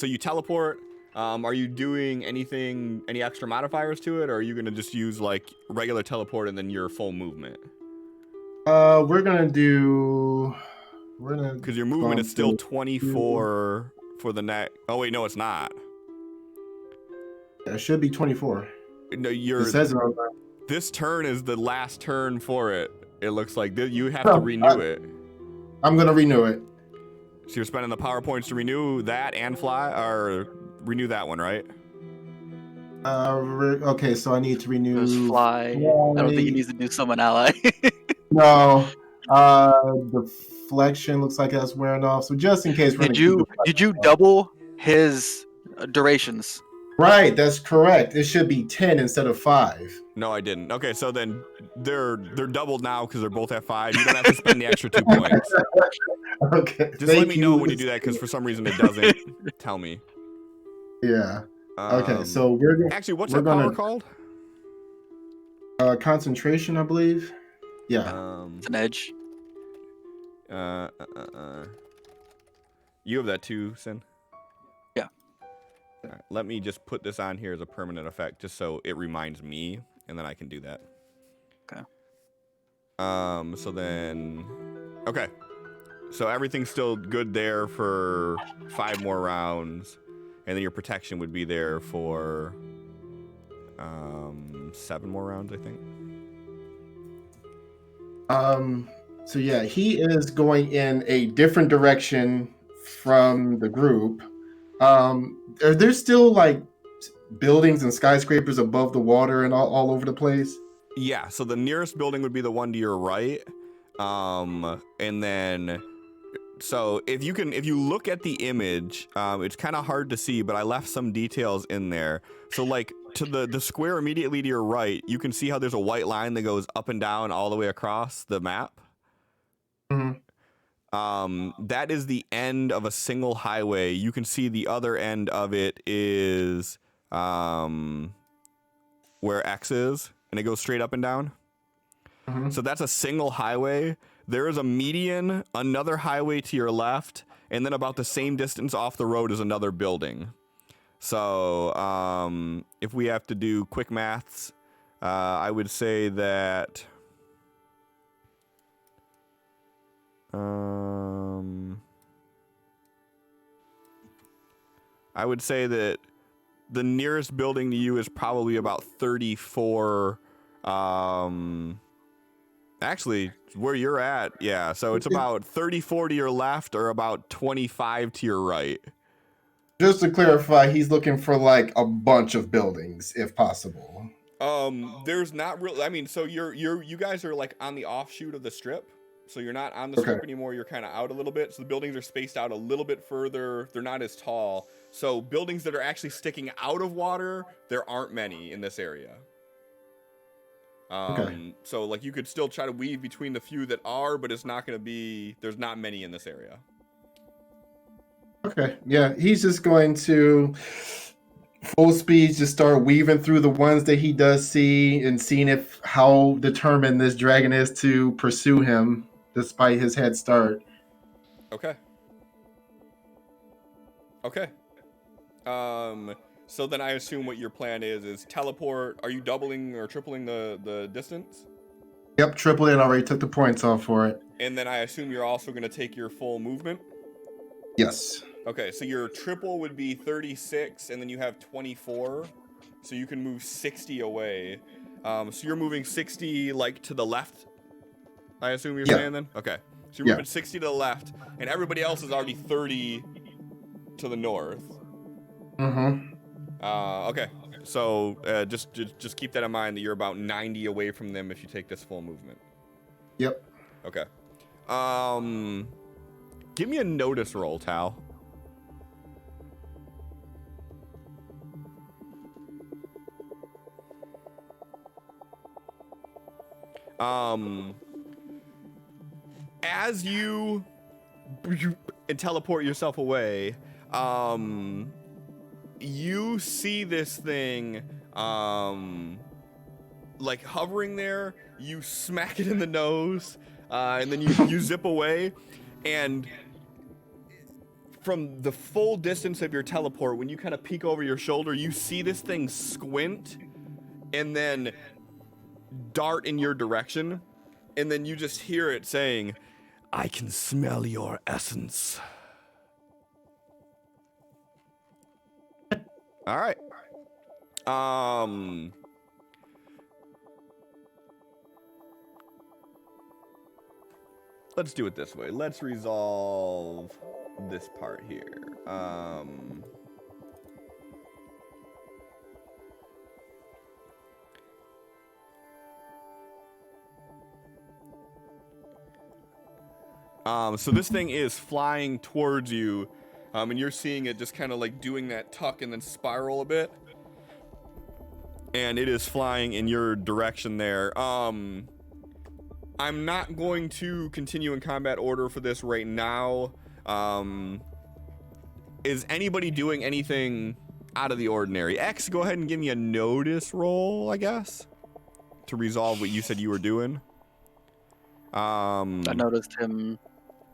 you teleport. Are you doing any extra modifiers to it, or are you gonna just use like regular teleport and then your full movement? We're gonna Because your movement is still 24 for the next. Oh wait, no, it's not. It should be 24. No, It says it on there. this turn is the last turn for it. It looks like you have to renew it. I'm gonna renew it. So you're spending the power points to renew that and fly, or renew that one, right? Okay, so I need to renew. Goes fly. I don't think he needs to do summon ally. No. Deflection looks like that's wearing off. So just in case. Did you double his durations? Right, that's correct. It should be 10 instead of 5. No, I didn't. Okay, so then they're doubled now because they're both at 5. You don't have to spend the extra 2 points. Okay. Just let me know when you do that, because for some reason it doesn't tell me. Yeah. Okay, so we're gonna, actually, what's that power called? Concentration, I believe. Yeah. It's an edge. You have that too, Sin? Yeah. All right, let me just put this on here as a permanent effect, just so it reminds me, and then I can do that. Okay. So then, okay. So everything's still good there for 5 more rounds, and then your protection would be there for 7 more rounds, I think. So yeah, he is going in a different direction from the group. Are there still like buildings and skyscrapers above the water and all over the place? Yeah, so the nearest building would be the one to your right. And then so if you look at the image, it's kind of hard to see, but I left some details in there. So like to the square immediately to your right, you can see how there's a white line that goes up and down all the way across the map. Mhm. That is the end of a single highway. You can see the other end of it is where X is, and it goes straight up and down. Mhm. So that's a single highway. There is a median, another highway to your left, and then about the same distance off the road is another building. So if we have to do quick maths, I would say that the nearest building to you is probably about 34. Actually, where you're at, yeah. So it's about 34 to your left or about 25 to your right. Just to clarify, he's looking for like a bunch of buildings, if possible. There's not really. I mean, so you guys are like on the offshoot of the strip. So you're not on the Okay. strip anymore. You're kind of out a little bit. So the buildings are spaced out a little bit further. They're not as tall. So buildings that are actually sticking out of water, there aren't many in this area. Okay. So like you could still try to weave between the few that are, but it's not going to be. There's not many in this area. Okay. Yeah, he's just going to full speed just start weaving through the ones that he does see and seeing if how determined this dragon is to pursue him despite his head start. Okay. Okay. So then I assume what your plan is teleport. Are you doubling or tripling the distance? Yep, tripled it. Already took the points off for it. And then I assume you're also going to take your full movement? Yes. Okay, so your triple would be 36, and then you have 24. So you can move 60 away. So you're moving 60, like, to the left, I assume you're saying then? Okay. So you're moving 60 to the left, and everybody else is already 30 to the north. Mm-hmm. Okay. So just keep that in mind that you're about 90 away from them if you take this full movement. Yep. Okay. Give me a notice roll, Tal. As you teleport yourself away, you see this thing, like hovering there. You smack it in the nose, and then you zip away, and from the full distance of your teleport, when you kind of peek over your shoulder, you see this thing squint, and then dart in your direction, and then you just hear it saying, "I can smell your essence." All right. Let's do it this way. Let's resolve this part here. So this thing is flying towards you, and you're seeing it just kind of like doing that tuck and then spiral a bit. And it is flying in your direction there. I'm not going to continue in combat order for this right now. Is anybody doing anything out of the ordinary? X, go ahead and give me a notice roll, I guess, to resolve what you said you were doing. I noticed him.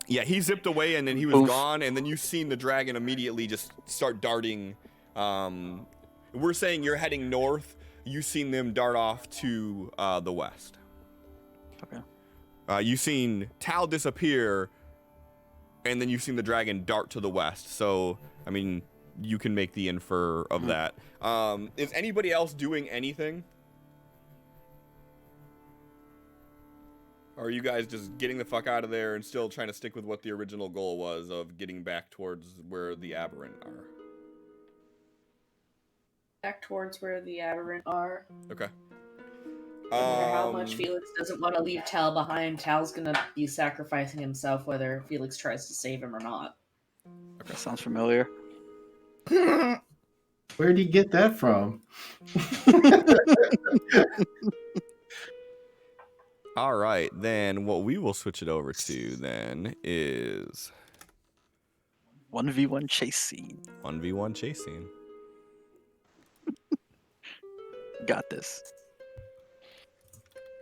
Yeah, he zipped away and then he was gone, and then you seen the dragon immediately just start darting. We're saying you're heading north. You seen them dart off to the west. Okay. You seen Tal disappear, and then you've seen the dragon dart to the west. So, I mean, you can make the infer of that. Is anybody else doing anything? Or are you guys just getting the fuck out of there and still trying to stick with what the original goal was of getting back towards where the aberrant are? Back towards where the aberrant are. Okay. No matter how much Felix doesn't want to leave Tal behind, Tal's gonna be sacrificing himself whether Felix tries to save him or not. Okay, sounds familiar. Where'd he get that from? All right, then what we will switch it over to then is 1v1 chase scene. 1v1 chase scene. Got this.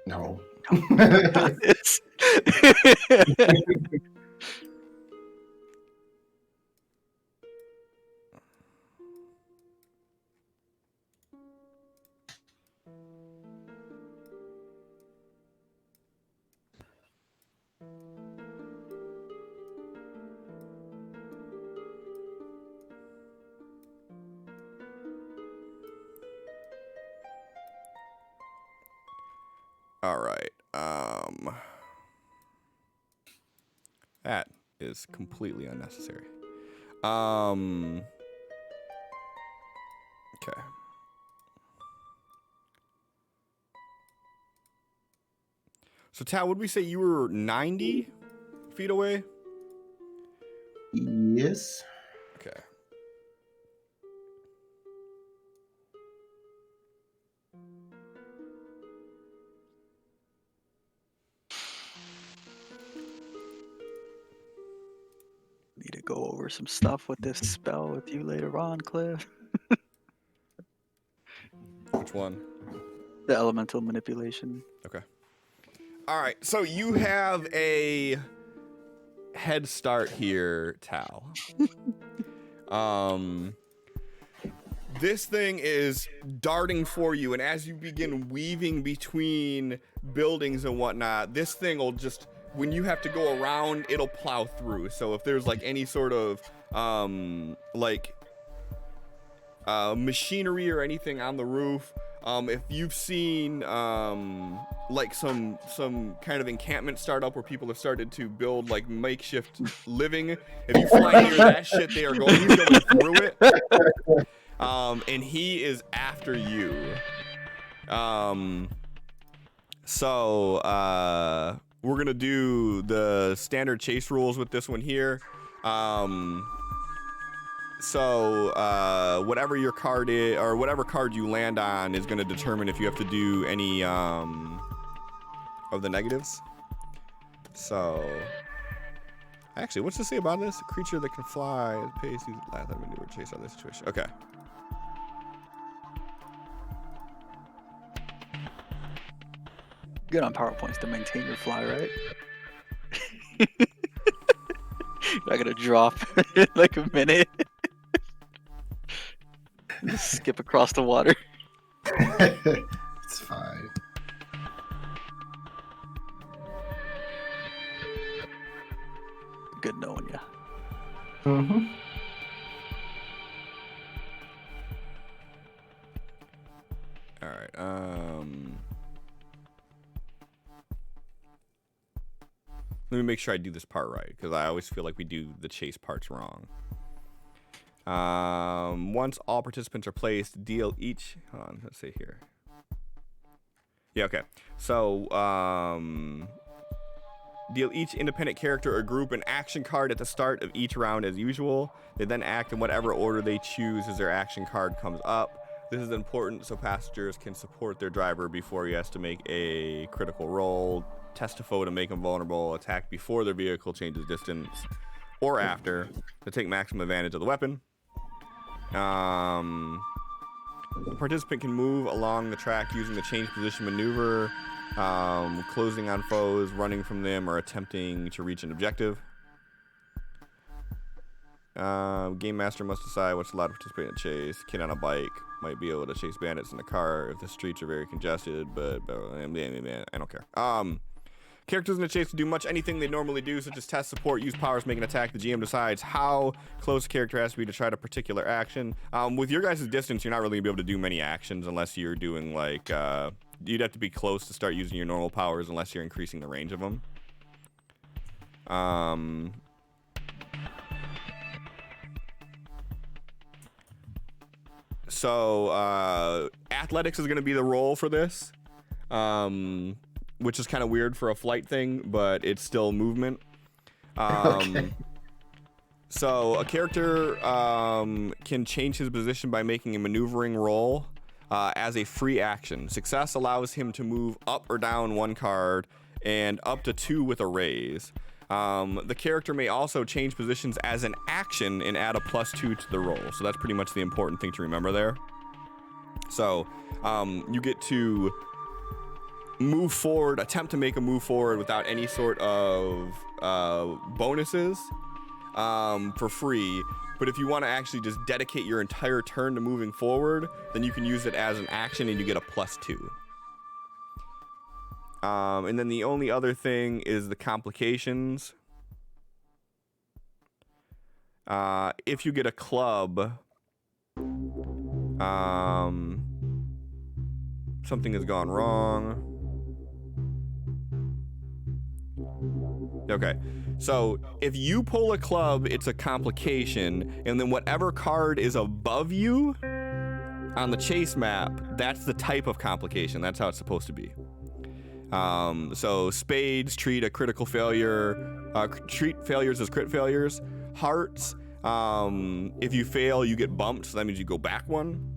No. Got this. All right. That is completely unnecessary. Okay. So, Tal, would we say you were 90 feet away? Yes. Okay. Need to go over some stuff with this spell with you later on, Cliff. Which one? The elemental manipulation. Okay. All right. So you have a head start here, Tal. This thing is darting for you, and as you begin weaving between buildings and whatnot, this thing will just, when you have to go around, it'll plow through. So if there's like any sort of machinery or anything on the roof, if you've seen like some kind of encampment startup where people have started to build like makeshift living, if you fly near that shit, he's going through it. And he is after you. So we're gonna do the standard chase rules with this one here. So whatever your card is, or whatever card you land on, is gonna determine if you have to do any of the negatives. So actually, what's to say about this? A creature that can fly, pace, use last time maneuver, chase other situation. Okay. Good on PowerPoints to maintain your fly, right? You're not gonna drop in like a minute. Just skip across the water. It's fine. Good knowing ya. Mm-hmm. All right. Let me make sure I do this part right, because I always feel like we do the chase parts wrong. Once all participants are placed, deal each. Hold on, let's see here. Yeah, okay. So, deal each independent character or group an action card at the start of each round as usual. They then act in whatever order they choose as their action card comes up. This is important so passengers can support their driver before he has to make a critical roll, test a foe to make them vulnerable, attack before their vehicle changes distance, or after, to take maximum advantage of the weapon. The participant can move along the track using the change position maneuver, closing on foes, running from them, or attempting to reach an objective. Game master must decide what's allowed to participate in a chase. Kid on a bike might be able to chase bandits in the car if the streets are very congested, but I don't care. Characters in the chase can do much anything they normally do, such as test, support, use powers, make an attack. The GM decides how close a character has to be to try a particular action. With your guys' distance, you're not really gonna be able to do many actions unless you're doing like you'd have to be close to start using your normal powers unless you're increasing the range of them. So athletics is going to be the roll for this, which is kind of weird for a flight thing, but it's still movement. Okay. So a character can change his position by making a maneuvering roll as a free action. Success allows him to move up or down 1 card and up to 2 with a raise. The character may also change positions as an action and add a +2 to the roll. So that's pretty much the important thing to remember there. So you get to move forward, attempt to make a move forward without any sort of bonuses for free. But if you want to actually just dedicate your entire turn to moving forward, then you can use it as an action and you get a +2. And then the only other thing is the complications. If you get a club, something has gone wrong. Okay, so if you pull a club, it's a complication, and then whatever card is above you on the chase map, that's the type of complication. That's how it's supposed to be. So spades treat a critical failure, treat failures as crit failures. Hearts, if you fail, you get bumped, so that means you go back 1.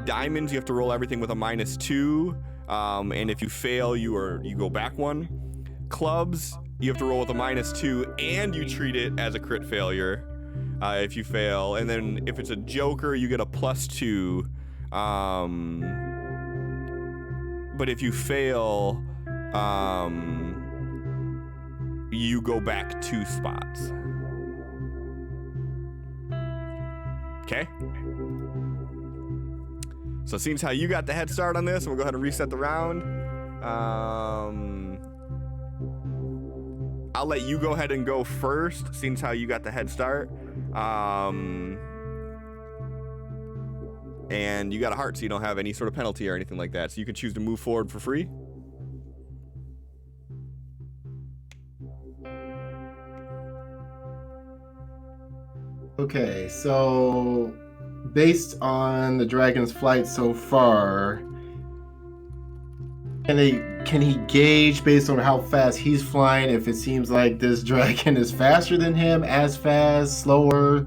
Diamonds, you have to roll everything with a -2, and if you fail, you go back 1. Clubs, you have to roll with a -2, and you treat it as a crit failure if you fail. And then if it's a joker, you get a +2. But if you fail, you go back 2 spots. Okay? So seeing as how you got the head start on this, we'll go ahead and reset the round. I'll let you go ahead and go first, seeing as how you got the head start. And you got a heart, so you don't have any sort of penalty or anything like that. So you can choose to move forward for free. Okay, so based on the dragon's flight so far, can he gauge based on how fast he's flying if it seems like this dragon is faster than him, as fast, slower?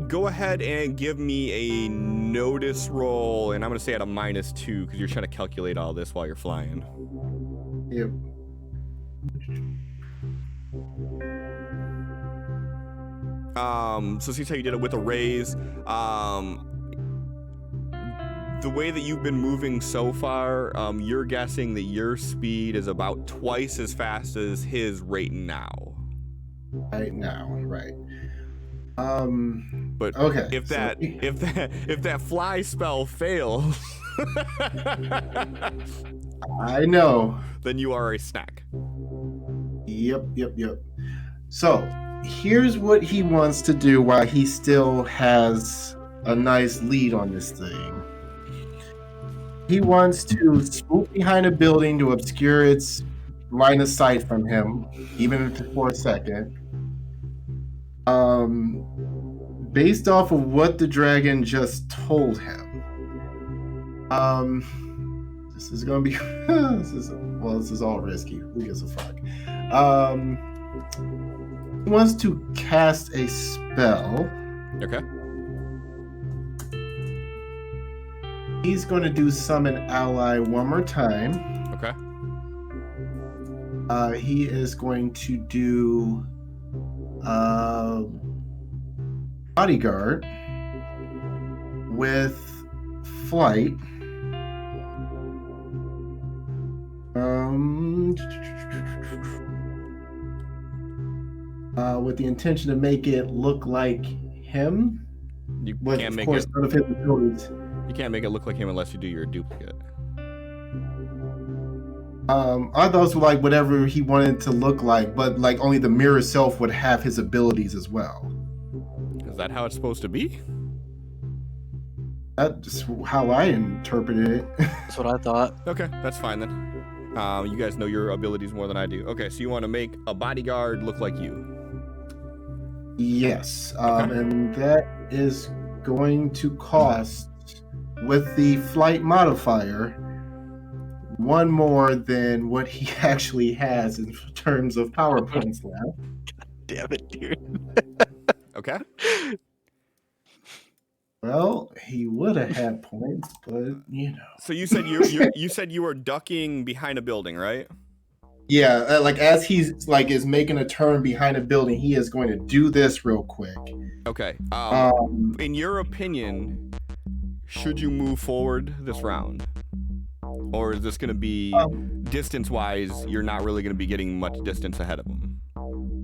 Go ahead and give me a notice roll, and I'm gonna say at a -2 because you're trying to calculate all this while you're flying. Yep. So since how you did it with a raise, the way that you've been moving so far, you're guessing that your speed is about twice as fast as his right now. Right now, right. But okay. If that fly spell fails, I know. Then you are a snack. Yep. So here's what he wants to do while he still has a nice lead on this thing. He wants to swoop behind a building to obscure its line of sight from him, even for a second. Based off of what the dragon just told him, this is gonna be this is all risky. Who gives a fuck? He wants to cast a spell. Okay. He's going to do summon ally one more time. Okay. He is going to do bodyguard with flight. With the intention to make it look like him. You With, can't of make course, it. none of his abilities. You can't make it look like him unless you do your duplicate. I thought it was like whatever he wanted to look like, but like only the mirror itself would have his abilities as well. Is that how it's supposed to be? That's how I interpreted it. That's what I thought. Okay, that's fine then. You guys know your abilities more than I do. Okay, so you want to make a bodyguard look like you. Yes, Okay. and that is going to cost, with the flight modifier, one more than what he actually has in terms of power points left. Damn it, dude. Okay. Well, he would have had points, but you know. So you said you said you were ducking behind a building, right? Yeah, like as he's like is making a turn behind a building, he is going to do this real quick. Okay. In your opinion, should you move forward this round, or is this going to be distance-wise? You're not really going to be getting much distance ahead of him.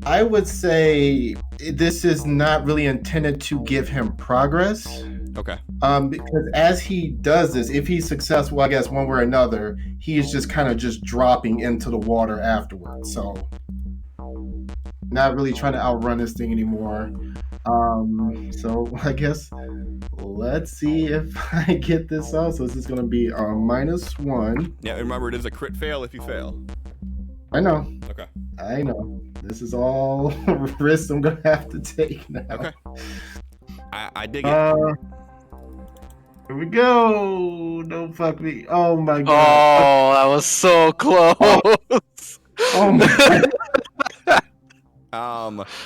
I would say this is not really intended to give him progress. Okay. Because as he does this, if he's successful, I guess one way or another, he is just kind of just dropping into the water afterwards. So not really trying to outrun this thing anymore. So I guess let's see if I get this out. So this is going to be -1. Yeah, remember it is a crit fail if you fail. I know. Okay. I know. This is all risks I'm going to have to take now. Okay. I dig it. Here we go. Don't fuck me. Oh my god. Oh, that was so close. Oh my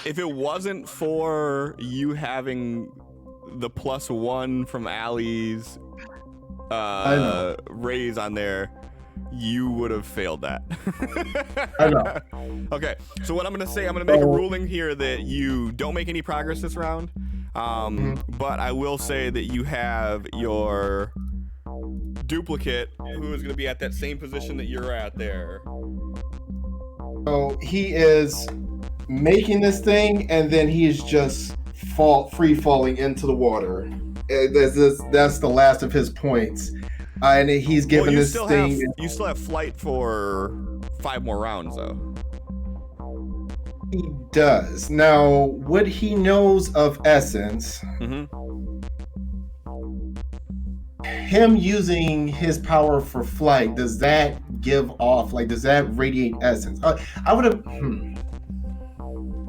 If it wasn't for you having the +1 from Allie's raise on there, you would have failed that. I know. Okay, so what I'm gonna say, I'm gonna make a ruling here that you don't make any progress this round. But I will say that you have your duplicate who is gonna be at that same position that you're at there. So he is making this thing, and then he is just free falling into the water. That's the last of his points, and he's given you this still thing. You still have flight for 5 more rounds, though. He does. Now, what he knows of essence, him using his power for flight, does that give off, like, does that radiate essence? I would have.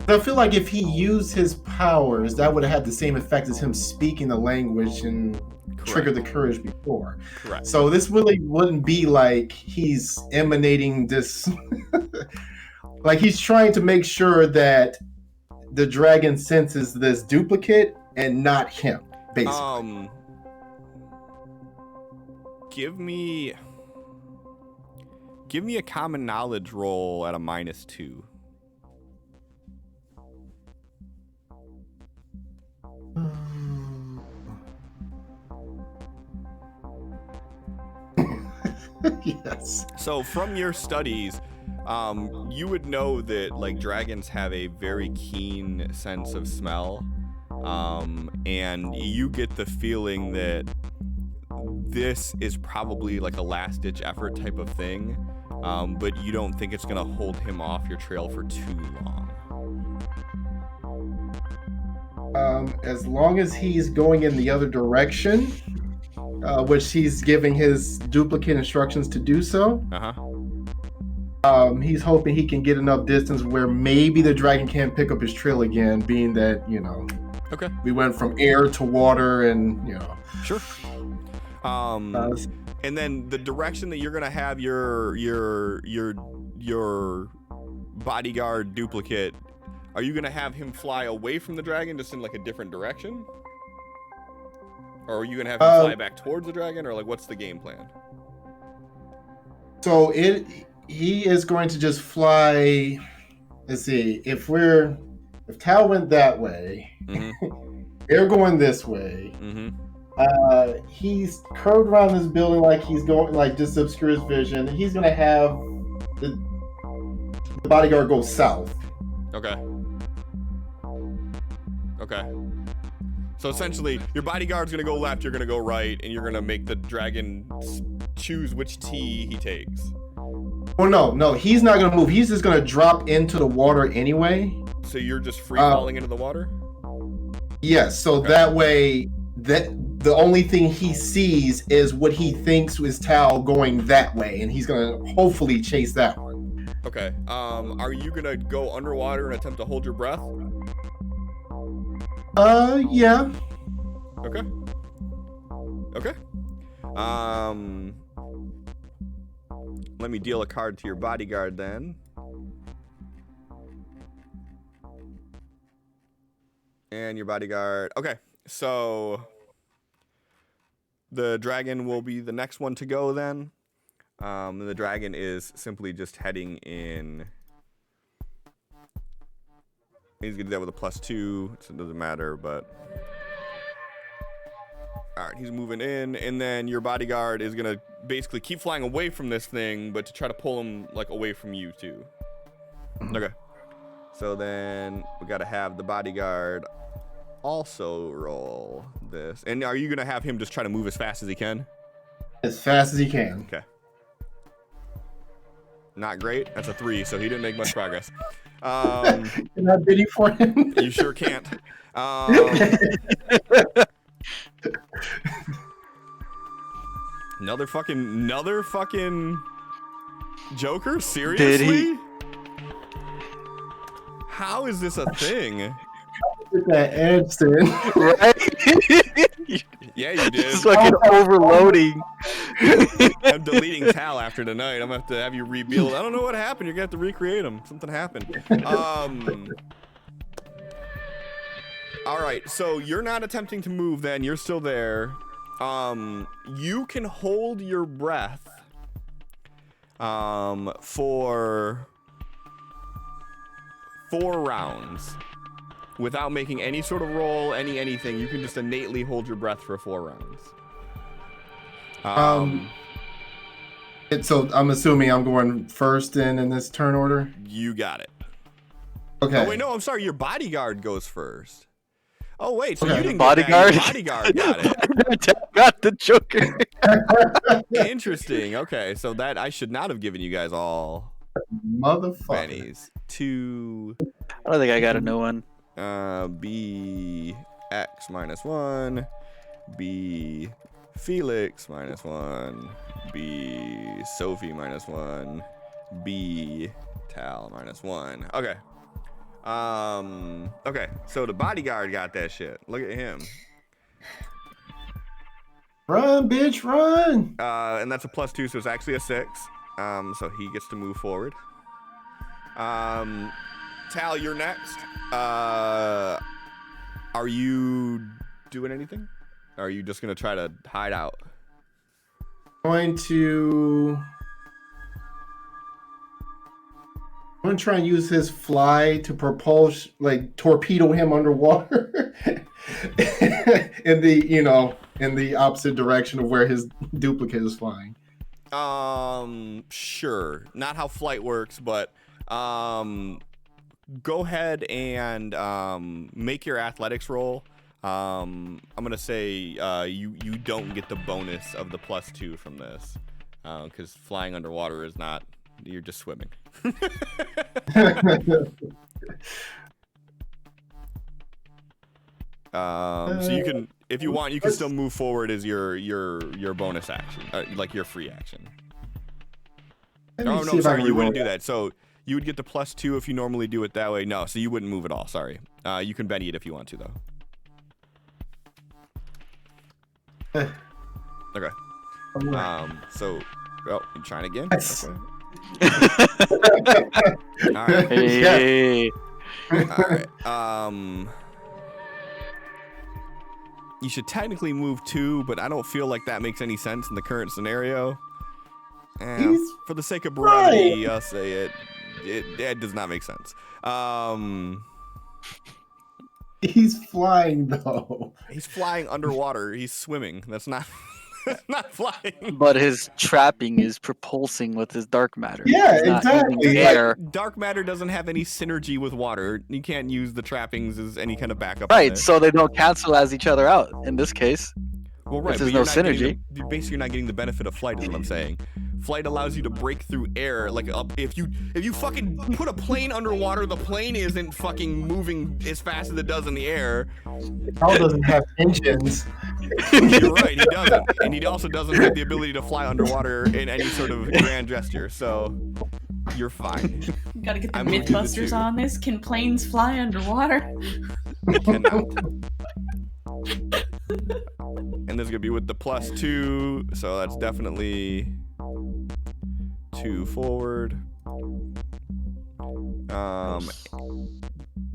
I feel like if he used his powers, that would have had the same effect as him speaking the language and trigger the courage before. Correct. So this really wouldn't be like he's emanating this. Like he's trying to make sure that the dragon senses this duplicate and not him, basically. Give me a common knowledge roll at a -2. Yes. So from your studies, you would know that like dragons have a very keen sense of smell, and you get the feeling that this is probably like a last-ditch effort type of thing, but you don't think it's gonna hold him off your trail for too long. As long as he's going in the other direction, which he's giving his duplicate instructions to do so. He's hoping he can get enough distance where maybe the dragon can't pick up his trail again, being that, you know, Okay. we went from air to water and, you know. Sure. And then the direction that you're gonna have your bodyguard duplicate, are you gonna have him fly away from the dragon, just in like a different direction? Or are you gonna have him fly back towards the dragon, or like what's the game plan? So he is going to just fly. Let's see, if Tal went that way, they're going this way. He's curved around this building like he's going, like just obscures vision. He's gonna have the bodyguard go south. Okay. So essentially, your bodyguard's gonna go left, you're gonna go right, and you're gonna make the dragon choose which T he takes. Well, no, he's not gonna move. He's just gonna drop into the water anyway. So you're just free falling into the water? Yes. So that way, that the only thing he sees is what he thinks is Tal going that way, and he's gonna hopefully chase that one. Okay. Are you gonna go underwater and attempt to hold your breath? Yeah. Okay. Okay. Let me deal a card to your bodyguard then. And your bodyguard. Okay, so the dragon will be the next one to go then. The dragon is simply just heading in. He's gonna do that with a +2, so it doesn't matter, but. Alright, he's moving in, and then your bodyguard is gonna basically keep flying away from this thing, but to try to pull him like away from you too. Okay. So then we gotta have the bodyguard also roll this. And are you gonna have him just try to move as fast as he can? As fast as he can. Okay. Not great. That's a 3, so he didn't make much progress. Can I bid for him? You sure can't. Another fucking Joker? Seriously? Did he? How is this a thing? Get that Edson. Right? Yeah, you did. It's fucking overloading. I'm deleting Tal after tonight. I'm gonna have to have you rebuild. I don't know what happened. You're gonna have to recreate him. Something happened. All right, so you're not attempting to move then. You're still there. You can hold your breath for 4 rounds without making any sort of roll, anything. You can just innately hold your breath for 4 rounds. So I'm assuming I'm going first in this turn order. You got it. Okay. Oh wait, no, I'm sorry. Your bodyguard goes first. Oh wait, so Okay. you didn't Bodyguard? get that. Your bodyguard got it. Got the Joker. Interesting. Okay, so that I should not have given you guys all Motherfucker. pennies. 2 I don't think I got a new one. B X -1, B Felix -1, B Sophie -1, B Tal -1. Okay. Okay, so the bodyguard got that shit. Look at him. Run, bitch, run. And that's a +2, so it's actually a 6. So he gets to move forward. Tal, you're next. Are you doing anything? Or are you just gonna try to hide out? I'm gonna try and use his fly to propulse, like torpedo him underwater, in the opposite direction of where his duplicate is flying. Sure. Not how flight works, but go ahead and make your athletics roll. I'm gonna say you don't get the bonus of the +2 from this, because flying underwater is not. You're just swimming. So you can, if you want, you can still move forward as your bonus action, like your free action. Oh no, sorry, you wouldn't do that. So you would get the +2 if you normally do it that way. No, so you wouldn't move at all. Sorry. You can Benny it if you want to though. Okay. So, oh, you trying again? Okay. All right. Hey. All right. You should technically move 2, but I don't feel like that makes any sense in the current scenario. And for the sake of brevity, I'll say it does not make sense. He's flying though. He's flying underwater. He's swimming. That's not not flying. But his trapping is propulsing with his dark matter. Yeah, He's not exactly. using air. Dark matter doesn't have any synergy with water. You can't use the trappings as any kind of backup. Right, so they don't cancel as each other out in this case. Well, right, If there's but no you're not synergy. you're basically not getting the benefit of flight, is what I'm saying. Flight allows you to break through air. Like if you fucking put a plane underwater, the plane isn't fucking moving as fast as it does in the air. Tal doesn't have engines. You're right, he doesn't. And he also doesn't have the ability to fly underwater in any sort of grand gesture, so you're fine. Gotta get the I'm gonna do the Mythbusters two. on this. Can planes fly underwater? They cannot. And this is gonna be with the +2, so that's definitely 2 forward.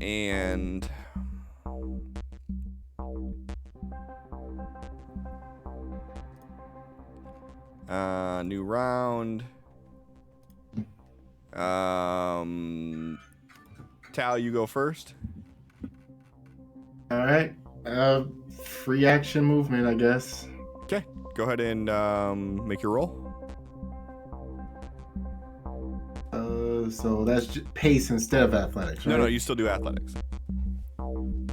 And new round. Tal, you go first. All right. Free action movement, I guess. Okay, go ahead and make your roll. So that's pace instead of athletics, right? No, you still do athletics. Oh.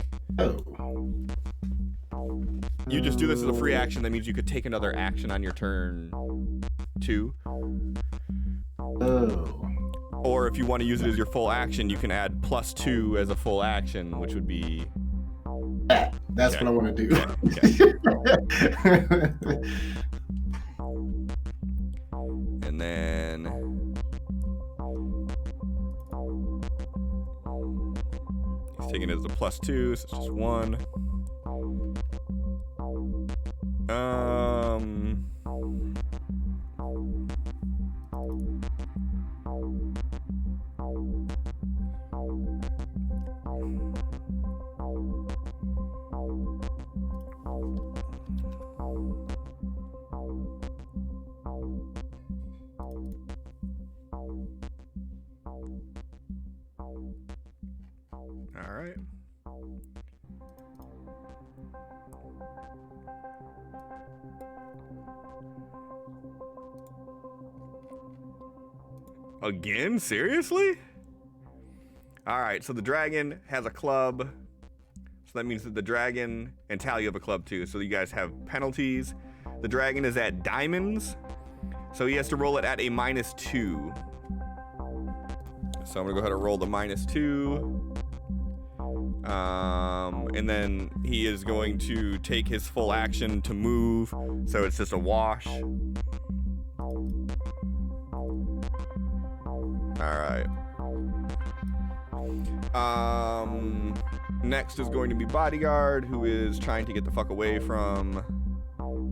You just do this as a free action. That means you could take another action on your turn 2. Oh. Or if you want to use it as your full action, you can add +2 as a full action, which would be... That's Okay. what I want to do. Okay. And then... he's taking it as a +2, so it's just 1. All right. Again? Seriously? All right, so the dragon has a club. So that means that the dragon and Tal, you have a club too. So you guys have penalties. The dragon is at diamonds. So he has to roll it at a -2. So I'm gonna go ahead and roll the -2. And then he is going to take his full action to move. So it's just a wash. Alright. Next is going to be Bodyguard, who is trying to get the fuck away from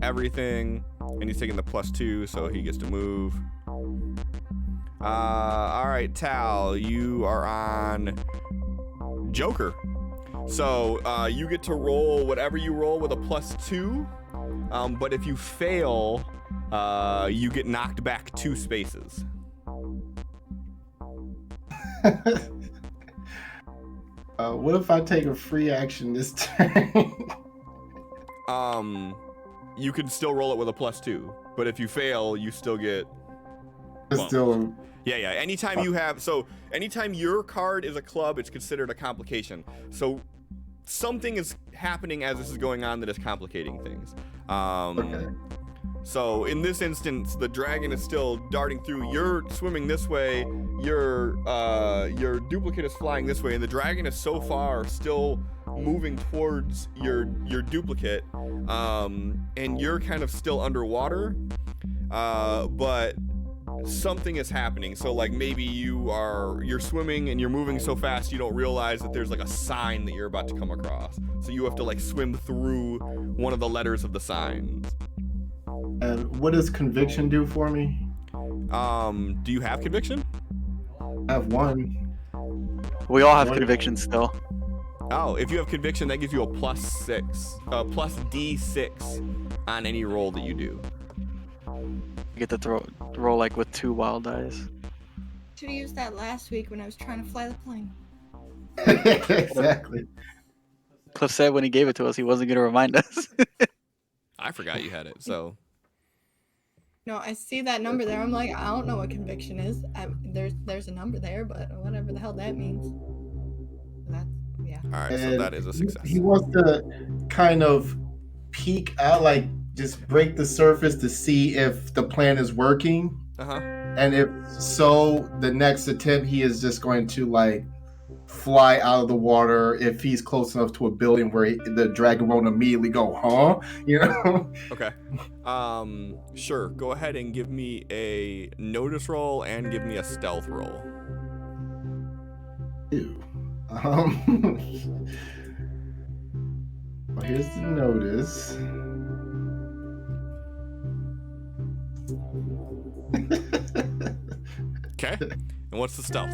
everything. And he's taking the +2, so he gets to move. Alright, Tal, you are on Joker. So you get to roll whatever you roll with a +2. But if you fail, you get knocked back 2 spaces. What if I take a free action this turn? You can still roll it with a +2, but if you fail, you still get. Well, Still. yeah. Anytime you have, anytime your card is a club, it's considered a complication. So something is happening as this is going on that is complicating things. Okay. So in this instance, the dragon is still darting through. You're swimming this way. Your duplicate is flying this way, and the dragon is so far still moving towards your duplicate, and you're kind of still underwater. But something is happening. So like maybe you're swimming and you're moving so fast you don't realize that there's like a sign that you're about to come across. So you have to like swim through one of the letters of the signs. And what does conviction do for me? Do you have conviction? I have 1. We all have What? conviction still. Oh, if you have conviction, that gives you a +6, plus D6 on any roll that you do. You get to roll like with 2 wild dice. Should have used that last week when I was trying to fly the plane. Exactly. Cliff said when he gave it to us, he wasn't going to remind us. I forgot you had it, so. No, I see that number there. I'm like, I don't know what conviction is. There's a number there, but whatever the hell that means. That's, yeah. All right, so And that is a success. He wants to kind of peek out, like just break the surface to see if the plan is working. Uh-huh. And if so, the next attempt he is just going to like fly out of the water if he's close enough to a building where the dragon won't immediately go, huh? You know? Okay. Sure. Go ahead and give me a notice roll and give me a stealth roll. Ew. Well, here's the notice. Okay. And what's the stealth?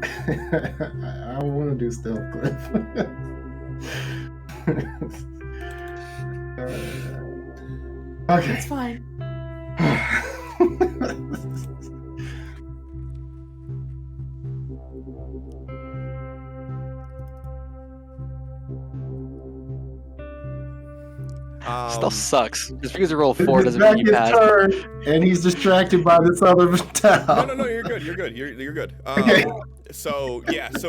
I don't want to do stealth, Cliff. Okay. It's fine. Stealth sucks. Just because you roll It's 4 the doesn't mean you dragon's pass. turn, and he's distracted by this other towel. No, you're good. You're good. You're good. Okay. So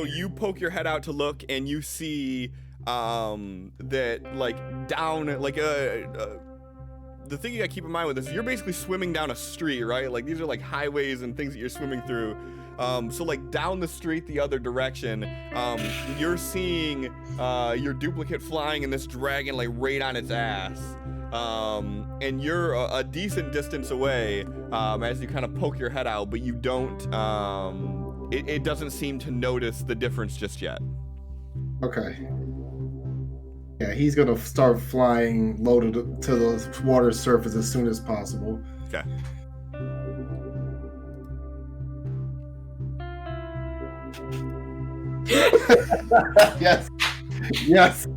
you poke your head out to look, and you see that like down like the thing you gotta keep in mind with this, you're basically swimming down a street, right? Like these are like highways and things that you're swimming through. So like down the street the other direction, you're seeing your duplicate flying and this dragon like right on its ass. And you're a decent distance away as you kind of poke your head out, but you don't, it doesn't seem to notice the difference just yet. Okay. Yeah, he's gonna start flying low to the water surface as soon as possible. Okay. Yes. Yes.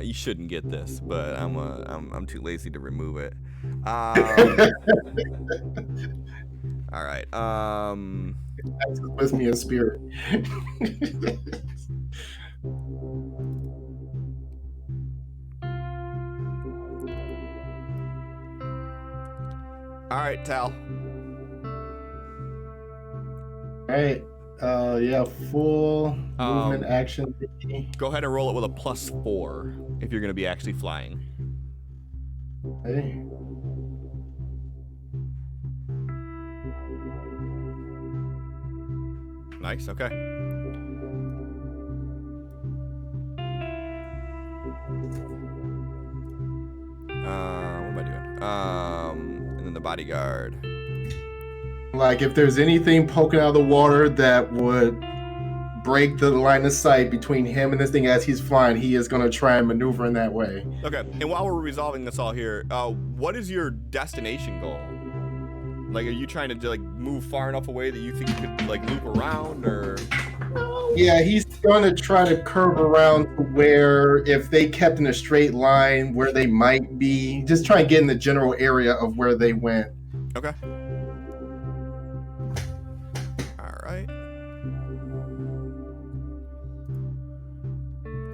You shouldn't get this, but I'm too lazy to remove it. All right. That's with me in spirit. All right, Tal. Alright. Yeah, full movement action. Go ahead and roll it with a +4 if you're gonna be actually flying. Okay. Nice. Okay. What am I doing? And then the bodyguard. Like if there's anything poking out of the water that would break the line of sight between him and this thing as he's flying, he is going to try and maneuver in that way. Okay. And while we're resolving this all here, what is your destination goal? Like, are you trying to like move far enough away that you think you could like loop around, or? Yeah, he's going to try to curve around to where if they kept in a straight line where they might be, just try and get in the general area of where they went. Okay. All right.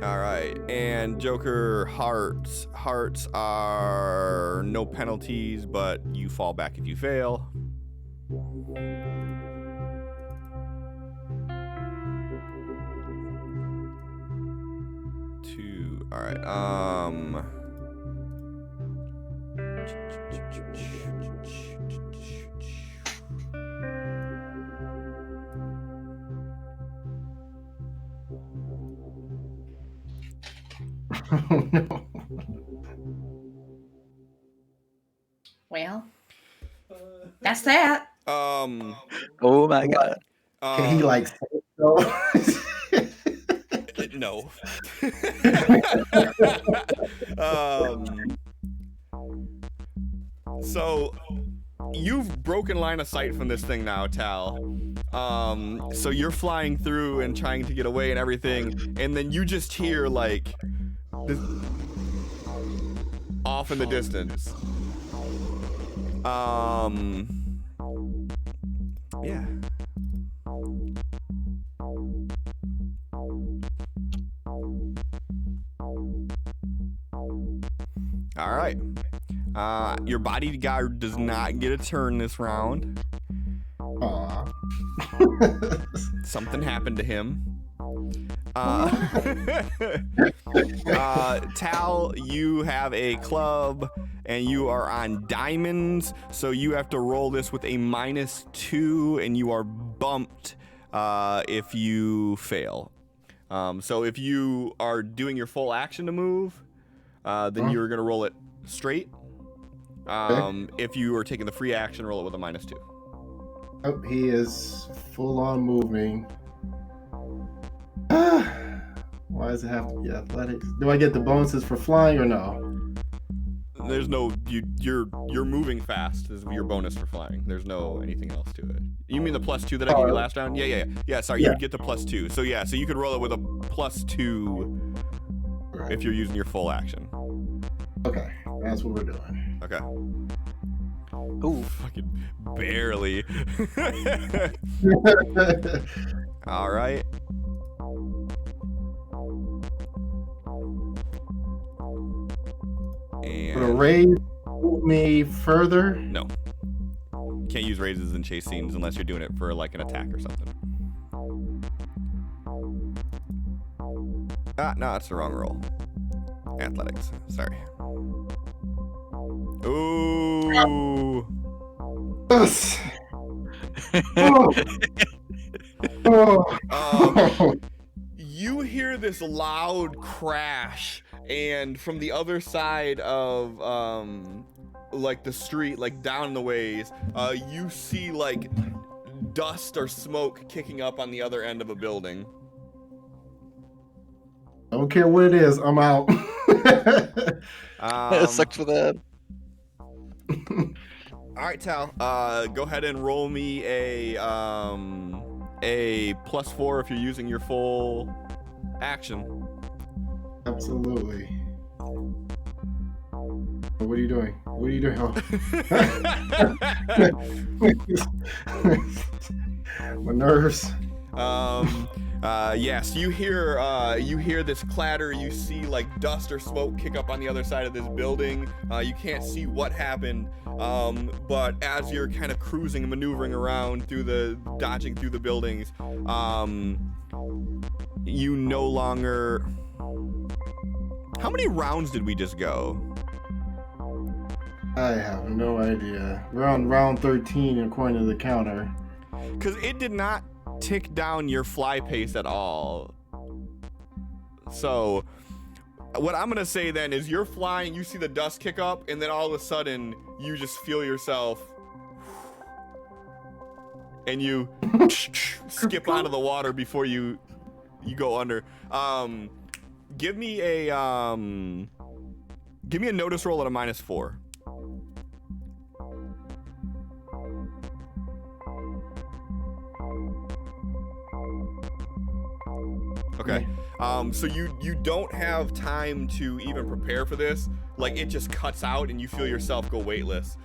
All right. And Joker, hearts. Hearts are no penalties, but you fall back if you fail. All right. Oh, no. Well, that's that. Oh my god. Can he like say so? No. So you've broken line of sight from this thing now, Tal. So you're flying through and trying to get away and everything, and then you just hear like this off in the distance. Yeah. All right. Your bodyguard does not get a turn this round. Aw. Something happened to him. Tal, you have a club and you are on diamonds, so you have to roll this with a -2 and you are bumped if you fail. So if you are doing your full action to move, then you're going to roll it straight. If you are taking the free action, roll it with a -2. Oh, he is full on moving. Why does it have to be athletics? Do I get the bonuses for flying or no? There's no you're moving fast is your bonus for flying. There's no anything else to it. You mean the +2 that I gave you last round? Yeah. Sorry, you would get the +2. So yeah, so you could roll it with a +2 if you're using your full action. Okay, that's what we're doing. Okay. Ooh. Fucking barely. All right. Would a raise move me further? No. Can't use raises in chase scenes unless you're doing it for like an attack or something. No, that's the wrong roll. Athletics. Sorry. Ooh. Yes. Oh. You hear this loud crash, and from the other side of like the street, like down the ways, you see like dust or smoke kicking up on the other end of a building. Don't care what it is, I'm out. It sucks for that. All right, Tal. Go ahead and roll me a +4 if you're using your full action. Absolutely. What are you doing? What are you doing? Oh. My nerves. Yes, you hear this clatter. You see like dust or smoke kick up on the other side of this building. You can't see what happened, but as you're kind of cruising and maneuvering around dodging through the buildings, you no longer. How many rounds did we just go? I have no idea. We're on round 13 according to the counter. Because it did not tick down your fly pace at all. So what I'm gonna say then is you're flying, you see the dust kick up, and then all of a sudden you just feel yourself and you skip onto the water before you go under. Give me a notice roll at a -4. Okay. So you don't have time to even prepare for this. Like it just cuts out and you feel yourself go weightless.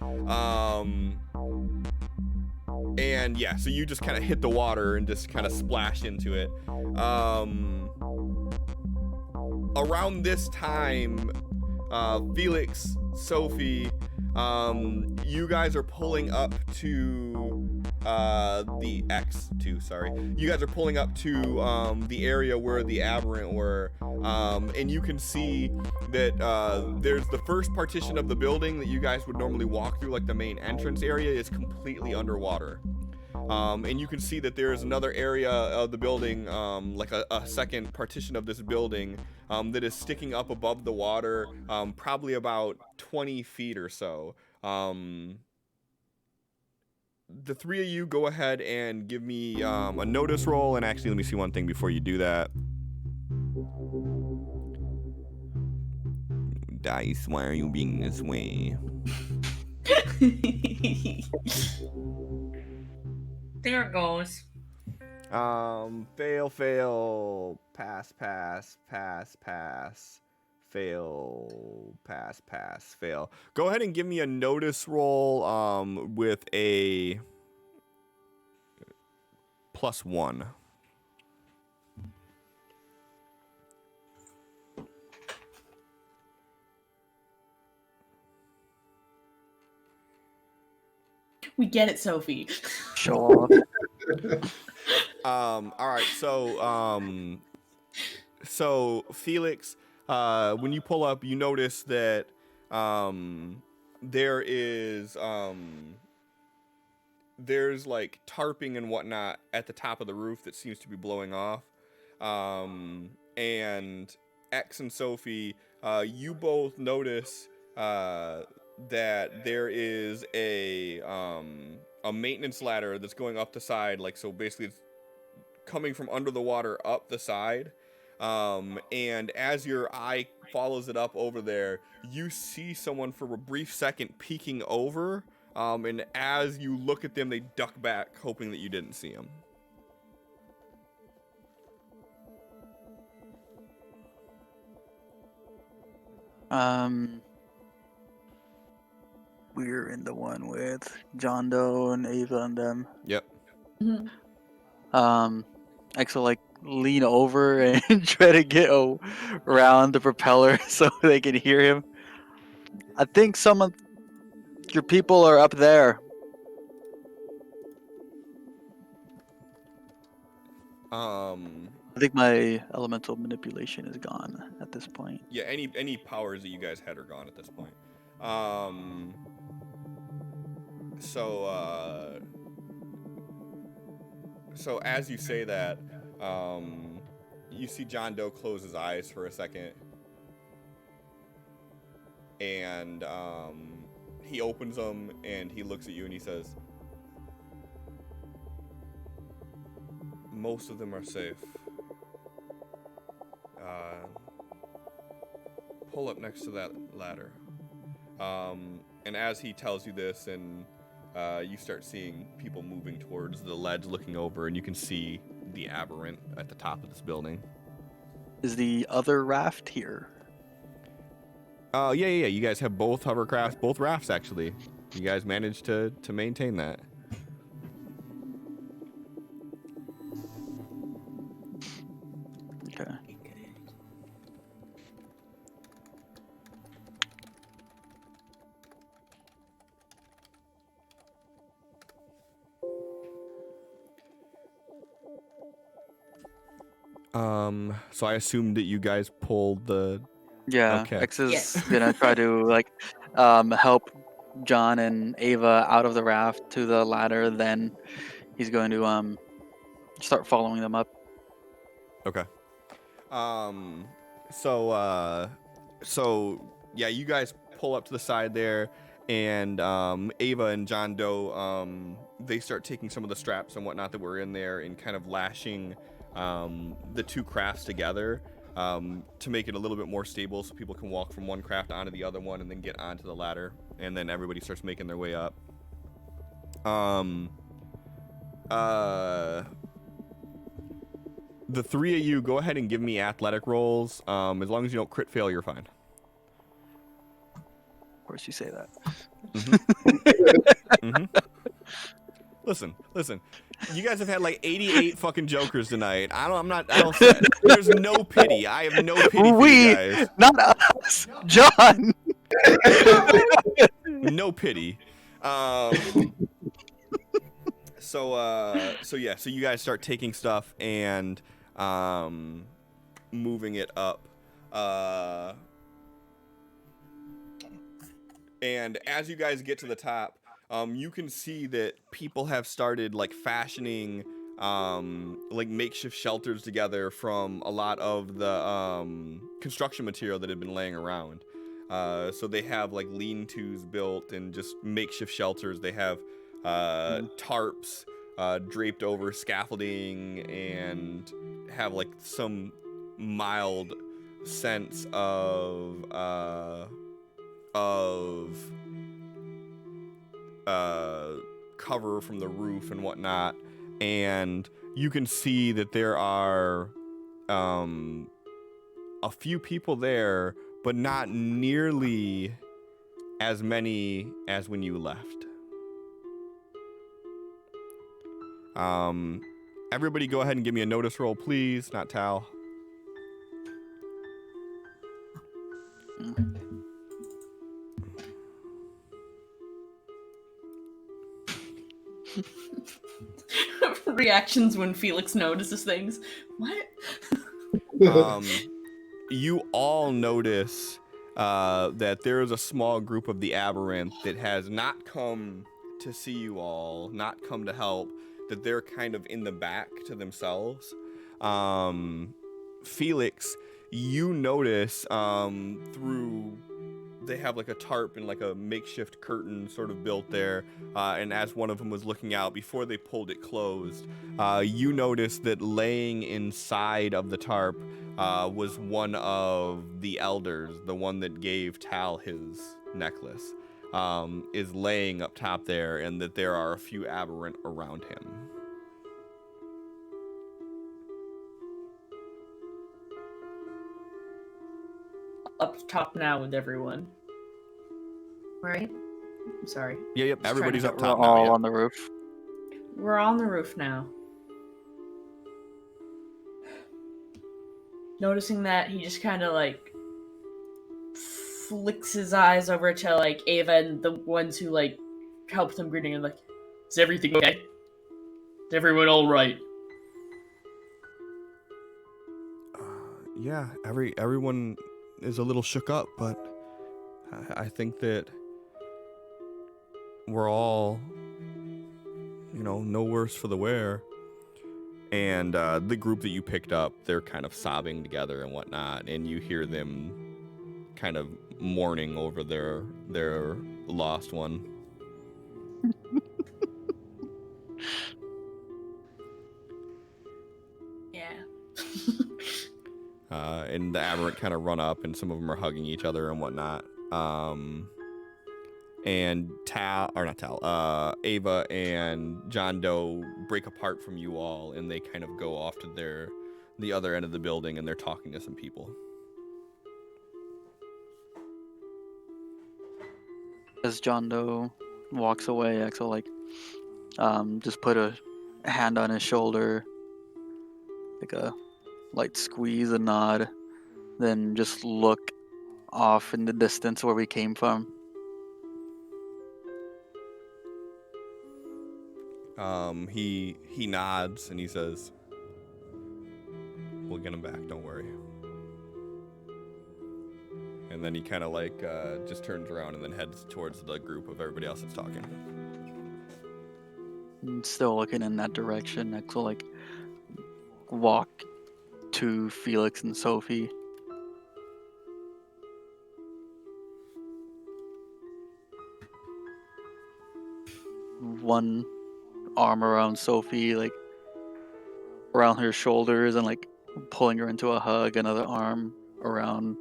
And yeah, so you just kind of hit the water and just kind of splash into it. Around this time, Felix, Sophie, you guys are pulling up to the X2, sorry. You guys are pulling up to the area where the aberrant were, and you can see that there's the first partition of the building that you guys would normally walk through, like the main entrance area, is completely underwater. And you can see that there is another area of the building, like a second partition of this building, that is sticking up above the water, probably about 20 feet or so. The three of you go ahead and give me a notice roll, and actually let me see one thing before you do that. Dice, why are you being this way? There it goes. Fail, fail, pass, pass, pass, pass, fail, pass, pass, fail. Go ahead and give me a notice roll with a +1. We get it, Sophie. Show off. All right, so So Felix, when you pull up, you notice that there is there's like tarping and whatnot at the top of the roof that seems to be blowing off. And X and Sophie, you both notice that there is a maintenance ladder that's going up the side, like, so basically it's coming from under the water up the side. And as your eye follows it up over there, you see someone for a brief second peeking over. And as you look at them, they duck back, hoping that you didn't see them. We're in the one with John Doe and Ava and them. Yep. X will like lean over and try to get around the propeller so they can hear him. I think some of your people are up there. I think my elemental manipulation is gone at this point. Yeah, any powers that you guys had are gone at this point. So as you say that, you see John Doe close his eyes for a second, and he opens them and he looks at you and he says, "Most of them are safe. Pull up next to that ladder." And as he tells you this, and you start seeing people moving towards the ledge looking over, and you can see the aberrant at the top of this building. Is the other raft here? Yeah. You guys have both hovercrafts, both rafts actually. You guys managed to maintain that. Okay. So I assumed that you guys pulled the... Yeah, Okay. X is Yes. gonna try to like help John and Ava out of the raft to the ladder. Then he's going to start following them up. Okay. So yeah, you guys pull up to the side there, and Ava and John Doe, they start taking some of the straps and whatnot that were in there and kind of lashing the two crafts together to make it a little bit more stable, so people can walk from one craft onto the other one and then get onto the ladder, and then everybody starts making their way up. The three of you, go ahead and give me athletic rolls. As long as you don't crit fail, you're fine. Of course, you say that. Mm-hmm. Listen. You guys have had like 88 fucking jokers tonight. I don't. There's no pity. I have no pity for you guys. Not us, John. No pity. So you guys start taking stuff and moving it up. And as you guys get to the top, you can see that people have started like fashioning like makeshift shelters together from a lot of the construction material that had been laying around. So they have like lean-tos built and just makeshift shelters. They have tarps draped over scaffolding and have like some mild sense of cover from the roof and whatnot. And you can see that there are a few people there, but not nearly as many as when you left. Everybody go ahead and give me a notice roll, please. Not Tal. Reactions when Felix notices things. What? You all notice that there is a small group of the Aberrant that has not come to see you all, not come to help, that they're kind of in the back to themselves. Felix, you notice through... They have like a tarp and like a makeshift curtain sort of built there, and as one of them was looking out before they pulled it closed, you noticed that laying inside of the tarp was one of the elders, the one that gave Tal his necklace, is laying up top there, and that there are a few aberrant around him. Up top now with everyone. Right? I'm sorry. Yep, Just everybody's trying up We're top all now. Yep. on the roof. We're on the roof now. Noticing that, he just kind of like flicks his eyes over to like Ava and the ones who like helped him greeting and like, is everything okay? Is everyone all right? Yeah, everyone is a little shook up, but I think that we're all, no worse for the wear. And the group that you picked up, they're kind of sobbing together and whatnot, and you hear them kind of mourning over their lost one. Yeah. And the aberrant kind of run up, and some of them are hugging each other and whatnot. And Ava and John Doe break apart from you all, and they kind of go off to the other end of the building, and they're talking to some people. As John Doe walks away, Axel just put a hand on his shoulder, like a light squeeze, a nod, then just look off in the distance where we came from. He nods and he says, "We'll get him back, don't worry." And then he kind of just turns around and then heads towards the group of everybody else that's talking. And still looking in that direction, Axel walk to Felix and Sophie. One arm around Sophie, around her shoulders, and pulling her into a hug. Another arm around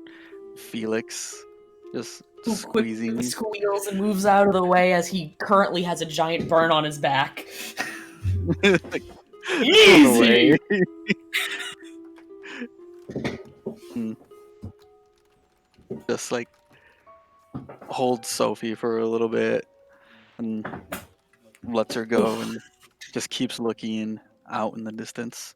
Felix, just Who squeezing. quickly squeals and moves out of the way as he currently has a giant burn on his back. Easy! Just holds Sophie for a little bit and lets her go and just keeps looking out in the distance.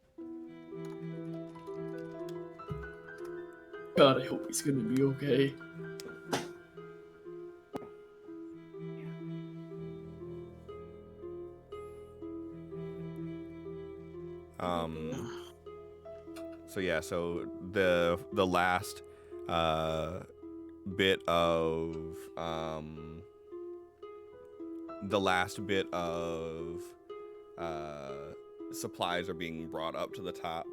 God, I hope he's gonna be okay. So the last bit of supplies are being brought up to the top.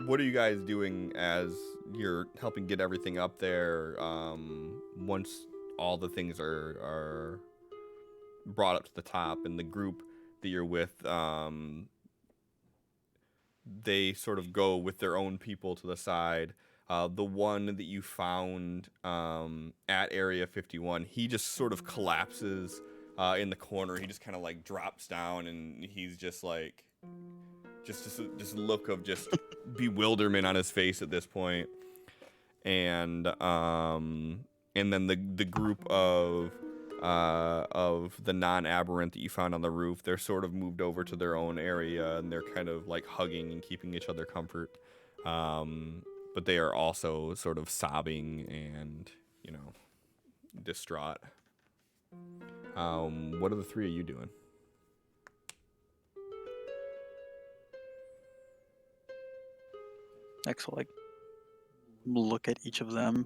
What are you guys doing as you're helping get everything up there? Once all the things are brought up to the top, and the group that you're with, they sort of go with their own people to the side. The one that you found at Area 51, he just sort of collapses in the corner. He just kind of drops down, and he's just just a look of just bewilderment on his face at this point. And then the group of the non-aberrant that you found on the roof, they're sort of moved over to their own area, and they're kind of hugging and keeping each other comfort. But they are also sort of sobbing and, distraught. What are the three of you doing? X will like look at each of them.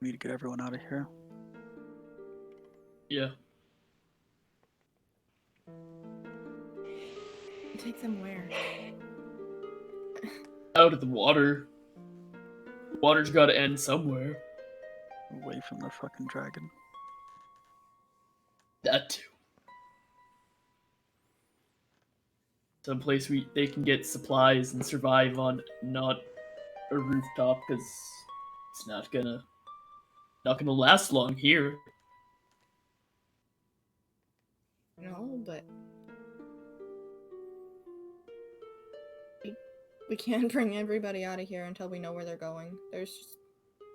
Need to get everyone out of here. Yeah. Take them where? Out of the water. The water's gotta end somewhere. Away from the fucking dragon. That too. Someplace they can get supplies and survive on, not a rooftop, because it's not gonna last long here. No, but we can't bring everybody out of here until we know where they're going. There's just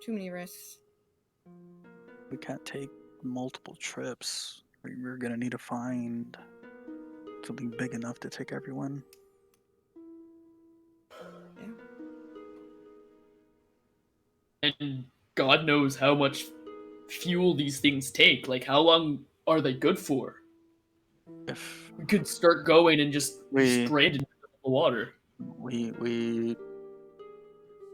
too many risks. We can't take multiple trips. We're gonna need to find something big enough to take everyone. Yeah. And God knows how much fuel these things take. Like, how long are they good for? If We could start going and just strand in the water. we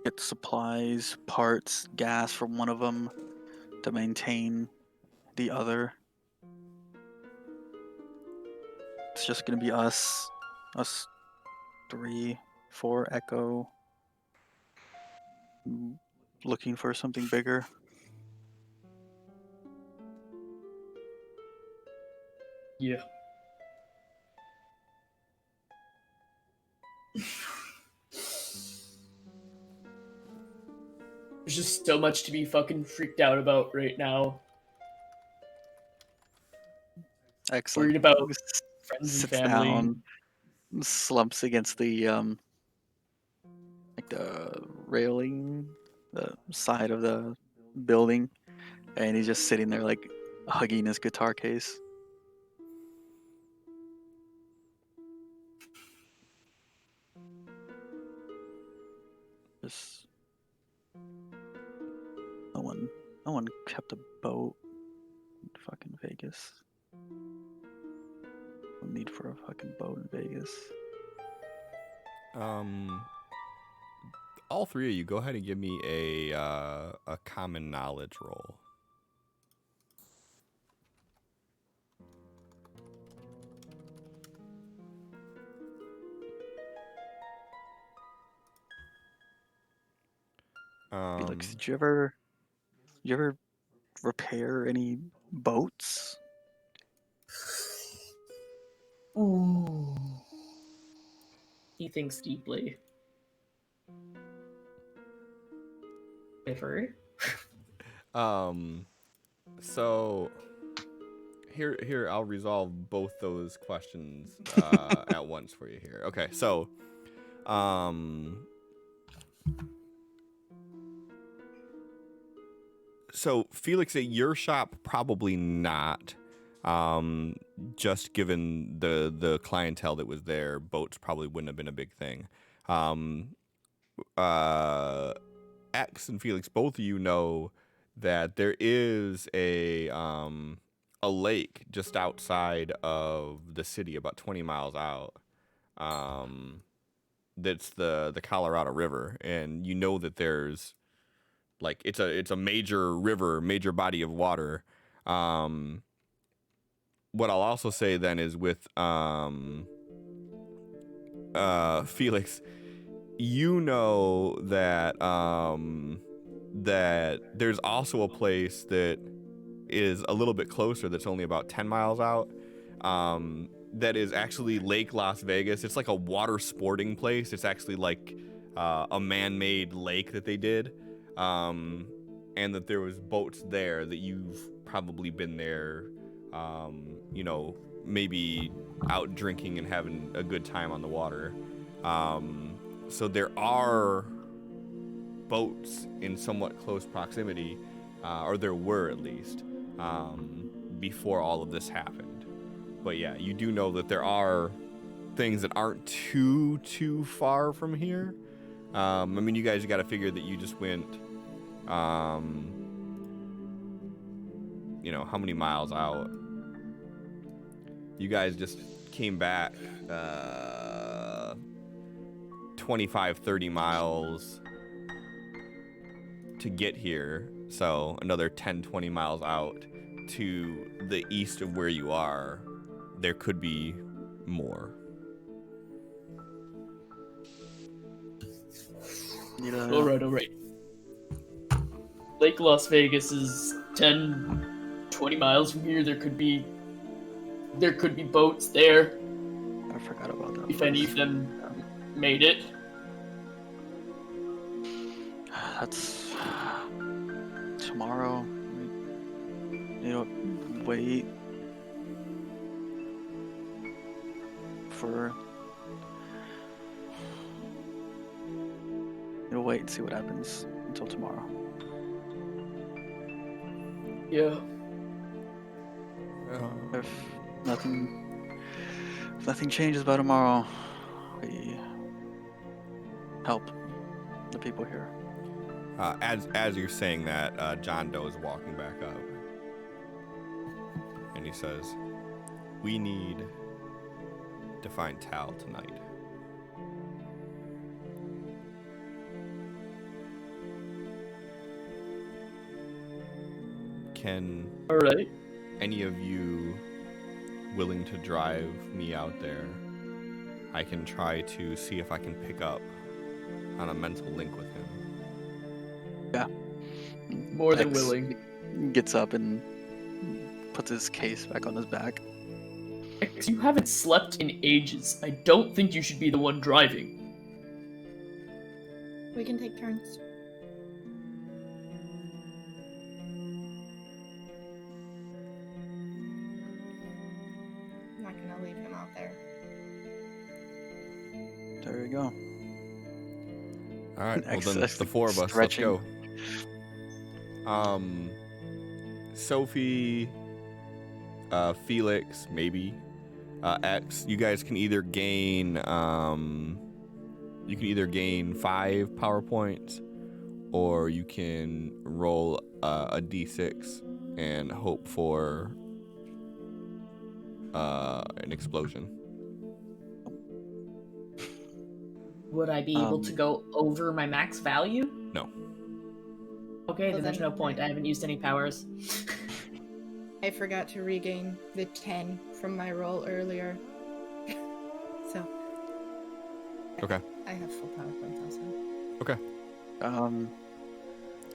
get supplies, parts, gas from one of them to maintain the other. It's just gonna be us 3, 4 Echo, looking for something bigger. Yeah. There's just so much to be fucking freaked out about right now. Excellent. Worried about friends and Sits family. down, slumps against the like the railing, the side of the building, and he's just sitting there like hugging his guitar case. Just no one kept a boat in fucking Vegas. No need for a fucking boat in Vegas. All three of you, go ahead and give me a common knowledge roll. Felix, did you ever repair any boats? Ooh. He thinks deeply. Ever? So here I'll resolve both those questions at once for you here. Okay, so Felix, at your shop, probably not. Just given the clientele that was there, boats probably wouldn't have been a big thing. X and Felix, both of you know that there is a lake just outside of the city, about 20 miles out. That's the Colorado River, and you know that there's like it's a major river, major body of water. What I'll also say then is with Felix, you know that that there's also a place that is a little bit closer that's only about 10 miles out, that is actually Lake Las Vegas. It's like a water sporting place. It's actually like a man-made lake that they did, and that there was boats there, that you've probably been there, you know, maybe out drinking and having a good time on the water. So there are boats in somewhat close proximity, or there were at least, before all of this happened. But yeah, you do know that there are things that aren't too far from here. I mean, you guys got to figure that you just went, you know, how many miles out? You guys just came back 25, 30 miles to get here. So another 10, 20 miles out to the east of where you are. There could be more. Need a, All right. Lake Las Vegas is 10, 20 miles from here. There could be boats there I forgot about that. if any of them made it. That's tomorrow. Wait for. Wait and see what happens until tomorrow. Yeah. If nothing changes by tomorrow, we help the people here. As you're saying that, John Doe is walking back up. And he says, we need to find Tal tonight. Can All right. any of you willing to drive me out there? I can try to see if I can pick up on a mental link with him. Yeah. More than X willing. Gets up and puts his case back on his back. X, you haven't slept in ages. I don't think you should be the one driving. We can take turns. I'm not gonna leave him out there. There you go. All right, well then Excess the four of us, stretching. let's go. Sophie, Felix, maybe, X. You guys can either gain 5 power points, or you can roll a d6 and hope for an explosion. Would I be able to go over my max value? No. Okay, Well, then there's then no point. I haven't used any powers. I forgot to regain the 10 from my roll earlier. So. Okay. I have full power points also. Okay.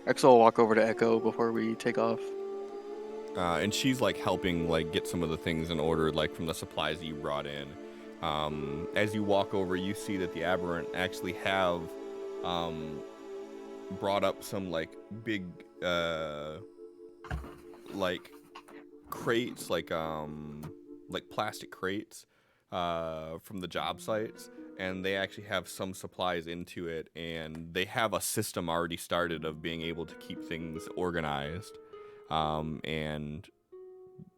Exo will walk over to Echo before we take off. And she's like helping like get some of the things in order, like from the supplies that you brought in. As you walk over, you see that the Aberrant actually have brought up some like big like crates, like plastic crates from the job sites, and they actually have some supplies into it, and they have a system already started of being able to keep things organized. And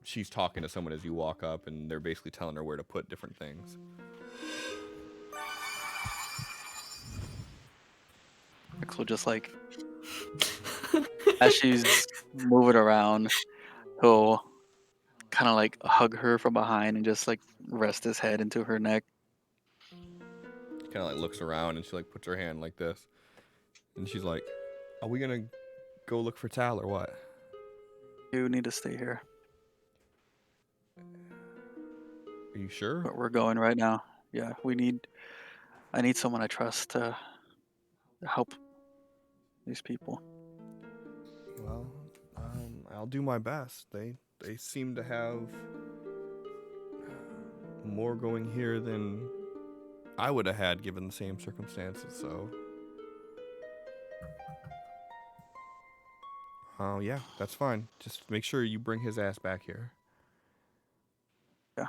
she's talking to someone as you walk up, and they're basically telling her where to put different things. Exo just like, as she's moving around, he'll kind of like hug her from behind and just like rest his head into her neck. Kind of like looks around, and she like puts her hand like this, and she's like, "Are we gonna go look for Tal or what?" You need to stay here. Are you sure? But we're going right now. Yeah, I need someone I trust to help these people. Well, I'll do my best. They seem to have more going here than I would have had given the same circumstances, so. Oh, yeah, that's fine. Just make sure you bring his ass back here. Yeah.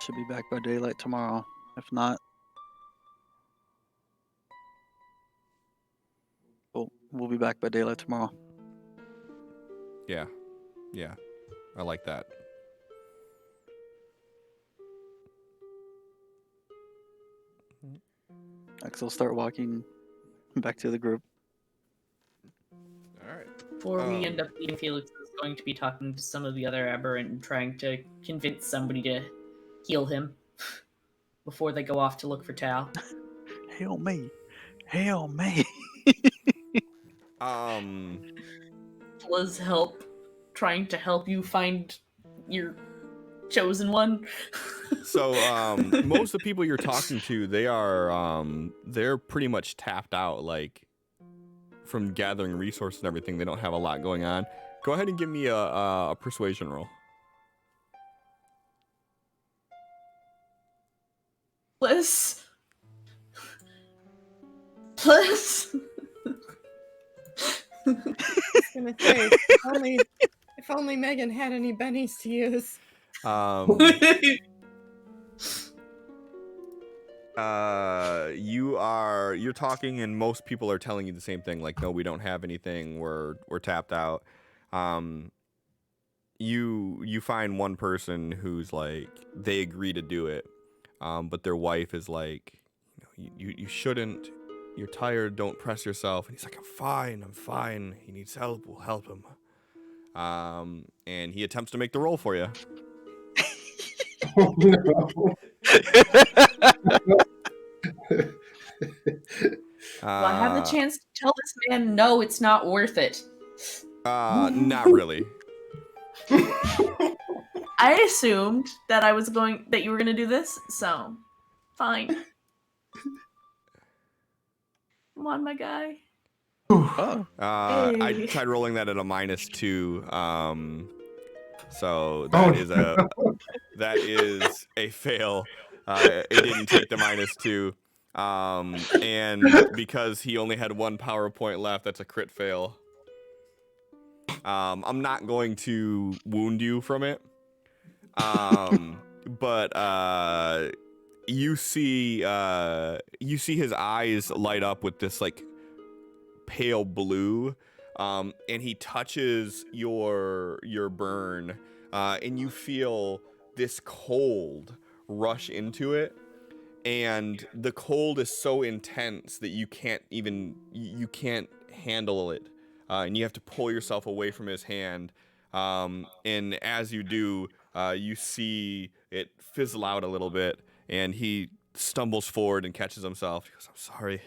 Should be back by daylight tomorrow. If not, we'll be back by daylight tomorrow. Yeah. Yeah. I like that. Axel start walking back to the group. All right. Before we end up leaving, Felix is going to be talking to some of the other aberrant and trying to convince somebody to heal him before they go off to look for Tao. Hail me. Hail me. Liz trying to help you find your chosen one. So most of the people you're talking to, they're pretty much tapped out, like from gathering resources and everything. They don't have a lot going on. Go ahead and give me a persuasion roll. Liz. I was gonna say, if only Megan had any bennies to use. You're talking, and most people are telling you the same thing. Like, no, we don't have anything. We're tapped out. You find one person who's like, they agree to do it, but their wife is like, you shouldn't. You're tired. Don't press yourself. And he's like, I'm fine. He needs help. We'll help him. And he attempts to make the roll for you. Oh, no. Well, I have the chance to tell this man, no, it's not worth it. Not really. I assumed that you were gonna do this, so fine. Come on, my guy. I Hey. tried rolling that at a -2. So that is a fail. It didn't take the -2. And because he only had one PowerPoint left, that's a crit fail. I'm not going to wound you from it. But you see his eyes light up with this like pale blue, and he touches your burn, and you feel this cold rush into it, and the cold is so intense that you can't handle it, and you have to pull yourself away from his hand, and as you do, you see it fizzle out a little bit, and he stumbles forward and catches himself. He goes, I'm sorry.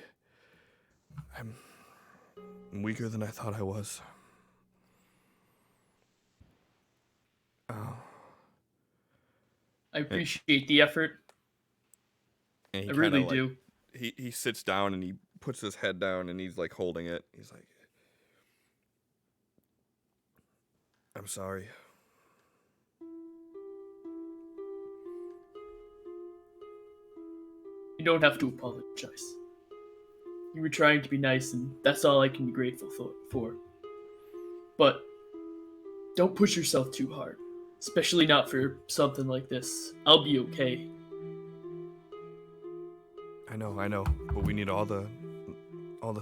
I'm weaker than I thought I was. Oh. I appreciate the effort. And I really like, do. He sits down and he puts his head down and he's like holding it. He's like, I'm sorry. You don't have to apologize. You were trying to be nice, and that's all I can be grateful for. But don't push yourself too hard, especially not for something like this. I'll be okay. I know, but we need all the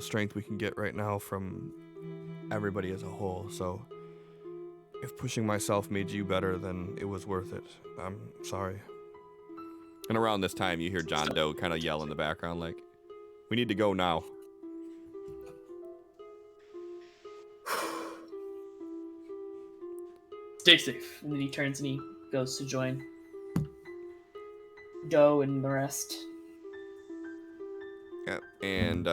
strength we can get right now from everybody as a whole. So if pushing myself made you better, then it was worth it. I'm sorry. And around this time, you hear John Doe kind of yell in the background, like, we need to go now. Stay safe. And then he turns and he goes to join Doe and the rest. Yeah, and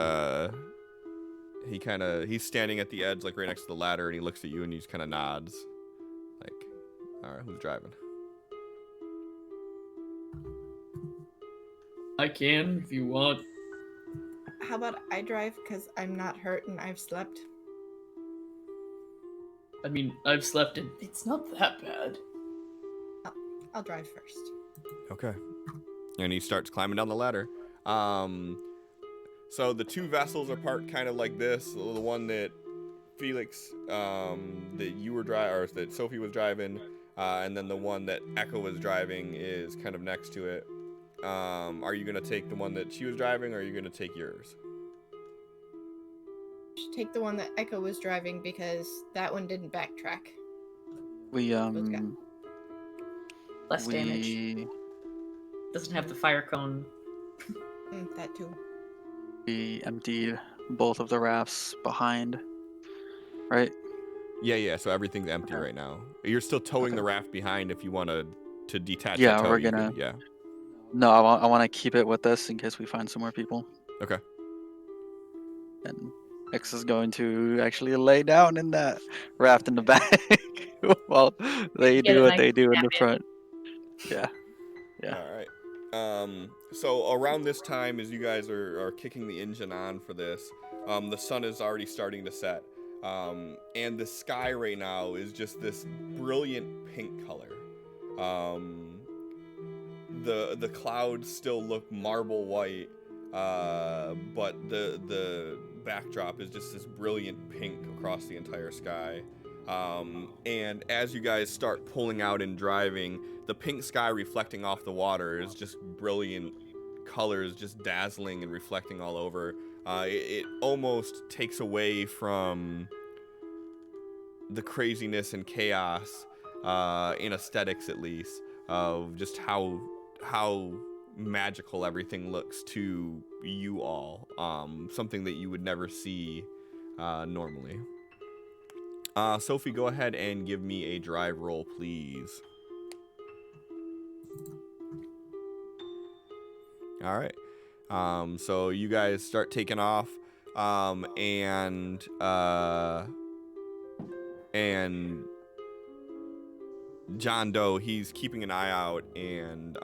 he's standing at the edge, like right next to the ladder, and he looks at you and he just kind of nods, like, all right, who's driving? I can, if you want. How about I drive, because I'm not hurt and I've slept? I mean, I've slept in. It's not that bad. I'll drive first. Okay. And he starts climbing down the ladder. So the two vessels are parked kind of like this. The one that Felix, that you were driving, or that Sophie was driving, and then the one that Echo was driving is kind of next to it. Are you gonna take the one that she was driving, or are you gonna take yours? Should take the one that Echo was driving because that one didn't backtrack. Less damage. Doesn't have the fire cone. That too. We emptied both of the rafts behind. right? Yeah. So everything's empty Okay. right now. You're still towing Okay. the raft behind if you want to detach Yeah, that tow. we're You gonna. could, yeah. No, I want to keep it with us in case we find some more people. Okay. And X is going to actually lay down in that raft in the back while they Get do a what nice they do in nap the front. Yeah. Yeah. All right. So around this time, as you guys are kicking the engine on for this, the sun is already starting to set. And the sky right now is just this brilliant pink color. The clouds still look marble white, but the backdrop is just this brilliant pink across the entire sky. And as you guys start pulling out and driving, the pink sky reflecting off the water is just brilliant colors, just dazzling and reflecting all over. It almost takes away from the craziness and chaos, in aesthetics at least, of just how magical everything looks to you all. Something that you would never see normally. Sophie, go ahead and give me a drive roll, please. All right. So you guys start taking off, and John Doe, he's keeping an eye out, and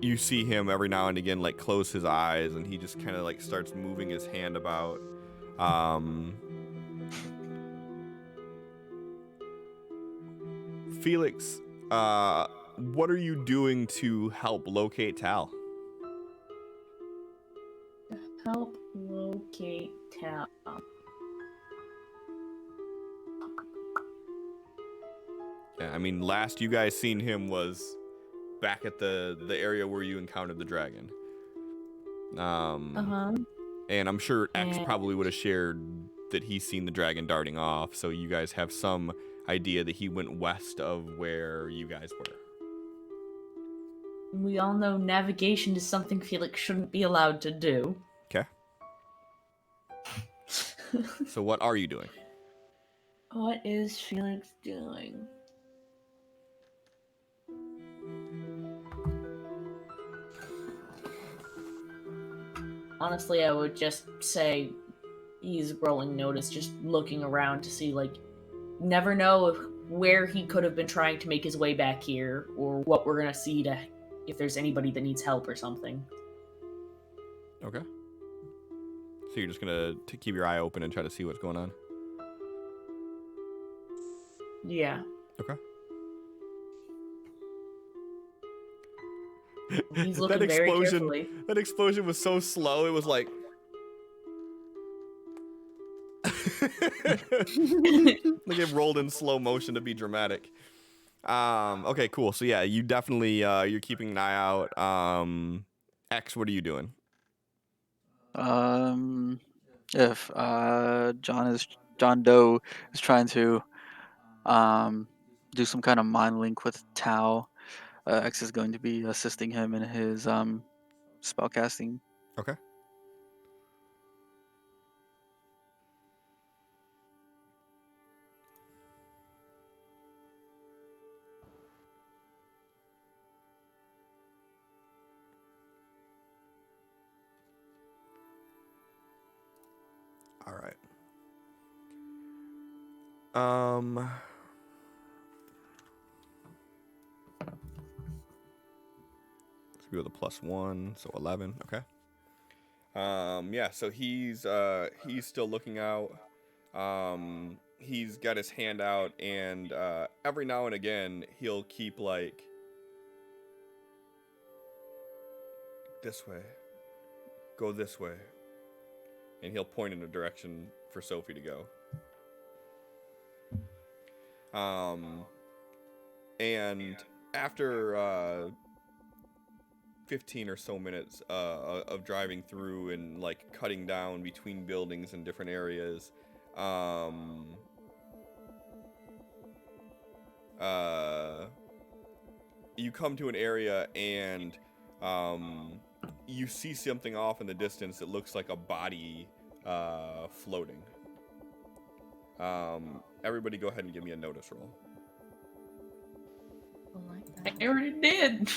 you see him every now and again like close his eyes, and he just kind of like starts moving his hand about. Felix, what are you doing to help locate Tal? Help locate Tal. Yeah, I mean, last you guys seen him was back at the area where you encountered the dragon. And I'm sure X And- probably would have shared that he's seen the dragon darting off, so you guys have some idea that he went west of where you guys were. We all know navigation is something Felix shouldn't be allowed to do. Okay. So what are you doing? What is Felix doing? Honestly, I would just say he's rolling notice, just looking around to see, like, never know where he could have been trying to make his way back here, or what we're gonna see to if there's anybody that needs help or something. Okay. So you're just gonna keep your eye open and try to see what's going on? Yeah. Okay. He's looking very carefully. That explosion was so slow, it was like... like it rolled in slow motion to be dramatic. Okay, cool. So yeah, you definitely, you're keeping an eye out. X, what are you doing? If John Doe is trying to do some kind of mind link with Tao, X is going to be assisting him in his spellcasting. Okay. All right. Let's go with a +1, so 11. Okay. Yeah. So he's still looking out. He's got his hand out, and every now and again he'll keep like this way, go this way, and he'll point in a direction for Sophie to go. And after 15 or so minutes of driving through and like cutting down between buildings in different areas, you come to an area and you see something off in the distance that looks like a body floating. Everybody go ahead and give me a notice roll. I already did.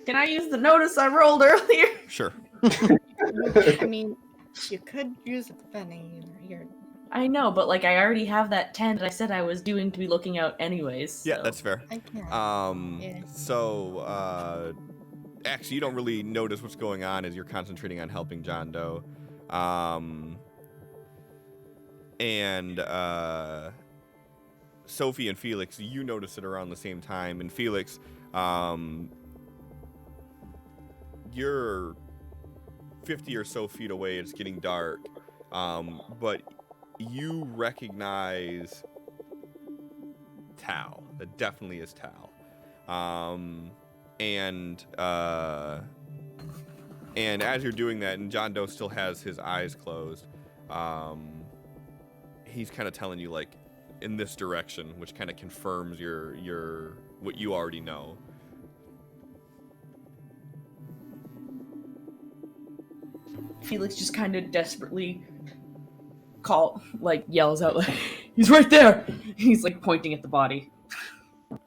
Can I use the notice I rolled earlier? Sure. I mean, you could use it depending. I know, but like I already have that 10 that I said I was doing to be looking out anyways. So. Yeah, that's fair. I can't. Yeah. So, actually, you don't really notice what's going on as you're concentrating on helping John Doe. And Sophie and Felix, you notice it around the same time. And Felix, you're 50 or so feet away. It's getting dark. But you recognize Tao. That definitely is Tao. And as you're doing that, and John Doe still has his eyes closed, he's kind of telling you, like, in this direction, which kind of confirms your what you already know. Felix just kind of desperately yells out, like, he's right there! He's, like, pointing at the body.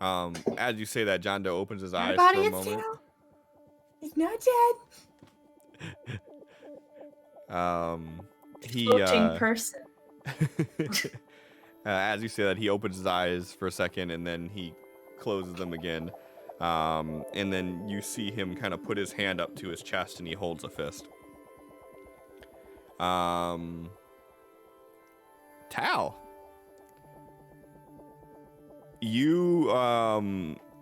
As you say that, John Doe opens his eyes Body for a is moment. Tao. He's not dead. He Floating person. as you say that, he opens his eyes for a second and then he closes them again. And then you see him kind of put his hand up to his chest and he holds a fist. Tao, you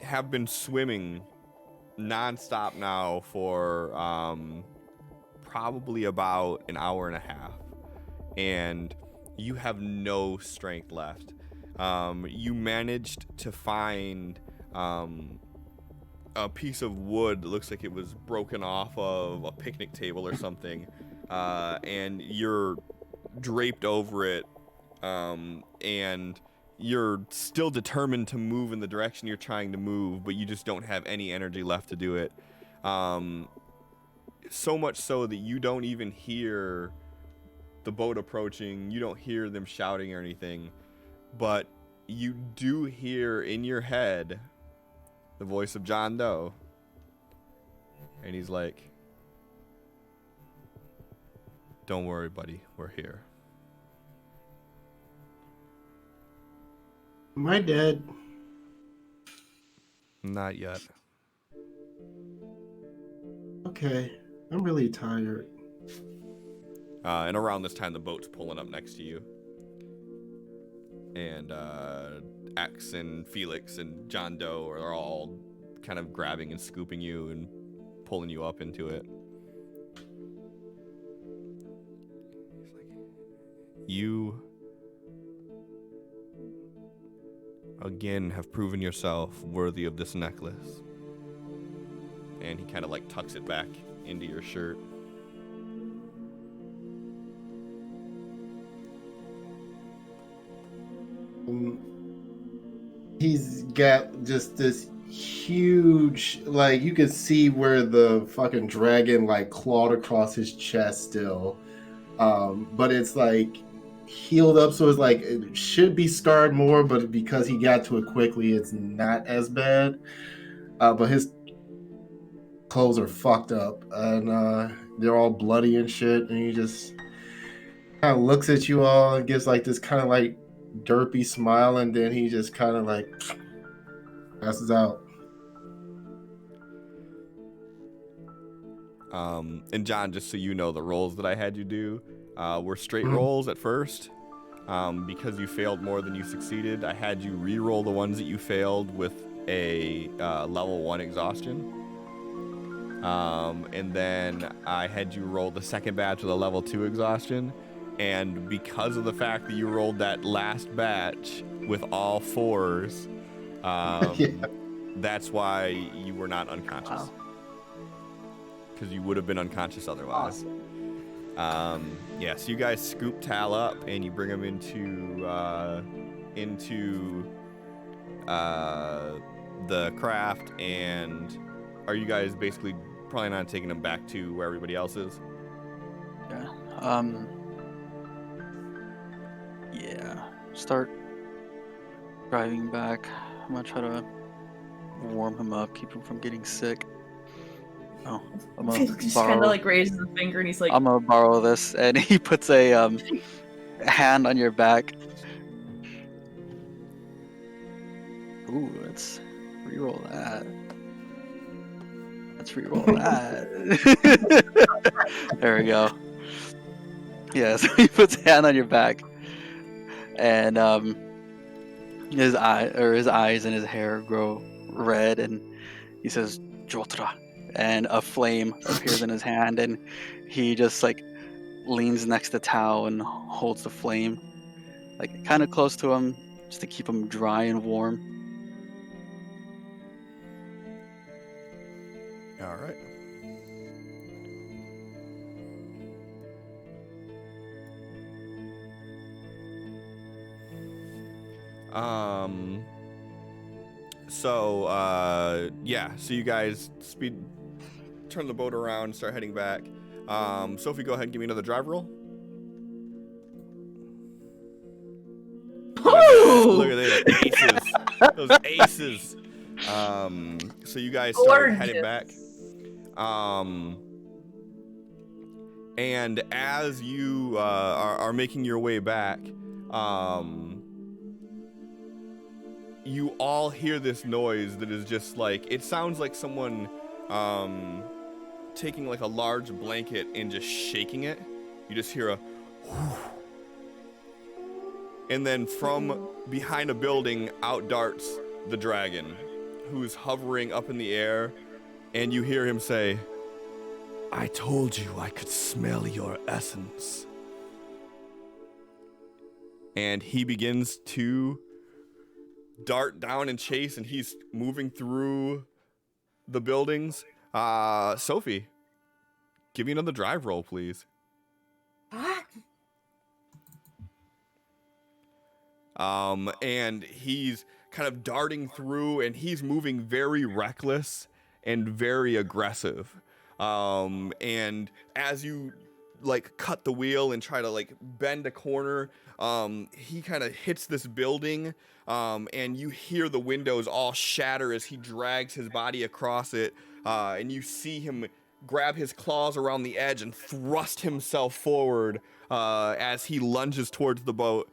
have been swimming nonstop now for probably about an hour and a half, and you have no strength left. You managed to find a piece of wood that looks like it was broken off of a picnic table or something, and you're draped over it, and you're still determined to move in the direction you're trying to move, but you just don't have any energy left to do it. So much so that you don't even hear the boat approaching, you don't hear them shouting or anything, but you do hear in your head the voice of John Doe, and he's like, "Don't worry, buddy, we're here." Am I dead? Not yet. Okay, I'm really tired. And around this time, the boat's pulling up next to you. And X and Felix and John Doe are all kind of grabbing and scooping you and pulling you up into it. He's like, "You again have proven yourself worthy of this necklace." And he kind of like tucks it back into your shirt. He's got just this huge, like, you can see where the fucking dragon like clawed across his chest still, but it's like healed up, so it's like it should be scarred more, but because he got to it quickly, it's not as bad. But his clothes are fucked up and they're all bloody and shit, and he just kind of looks at you all and gives like this kind of like derpy smile, and then he just kind of like passes out. And John, just so you know, the rolls that I had you do were straight rolls at first. Because you failed more than you succeeded, I had you re-roll the ones that you failed with a level 1 exhaustion. And then I had you roll the second batch with a level 2 exhaustion. And because of the fact that you rolled that last batch with all 4s, that's why you were not unconscious. Because you would have been unconscious otherwise. Awesome. So you guys scoop Tal up and you bring him into the craft. And are you guys basically probably not taking him back to where everybody else is. Yeah. Yeah. Start driving back. I'm gonna try to warm him up, keep him from getting sick. Oh, I'm gonna Just kind of borrow. like raises a finger and he's like, I'm gonna borrow this, and he puts a hand on your back. Ooh, let's reroll that. Let's reroll that. There we go. Yeah, so he puts a hand on your back, and his eyes and his hair grow red, and he says "Jotra," and a flame appears in his hand, and he just like leans next to Tao and holds the flame, like kind of close to him, just to keep him dry and warm. All right. Yeah, so you guys turn the boat around, start heading back. Sophie, go ahead and give me another drive roll. Look at this, aces. Those aces. So you guys start heading back. And as you are making your way back, you all hear this noise that is just like, it sounds like someone taking like a large blanket and just shaking it. You just hear a whoosh. And then from behind a building out darts the dragon, who's hovering up in the air, and you hear him say, "I told you I could smell your essence." And he begins to dart down and chase, and he's moving through the buildings. Sophie, give me another drive roll, please. What? And he's kind of darting through, and he's moving very reckless and very aggressive. And as you like cut the wheel and try to like bend a corner, he kind of hits this building, and you hear the windows all shatter as he drags his body across it, and you see him grab his claws around the edge and thrust himself forward as he lunges towards the boat.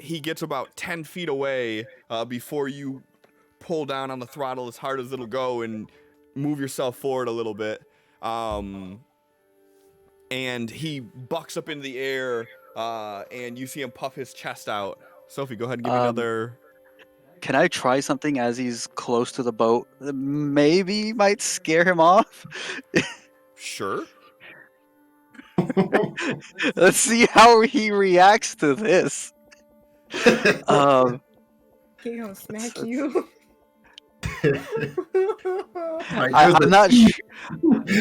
He gets about 10 feet away before you pull down on the throttle as hard as it'll go and move yourself forward a little bit. And he bucks up in the air, and you see him puff his chest out. Sophie, go ahead and give me another. Can I try something as he's close to the boat that maybe might scare him off? Sure. Let's see how he reacts to this. He gonna smack you.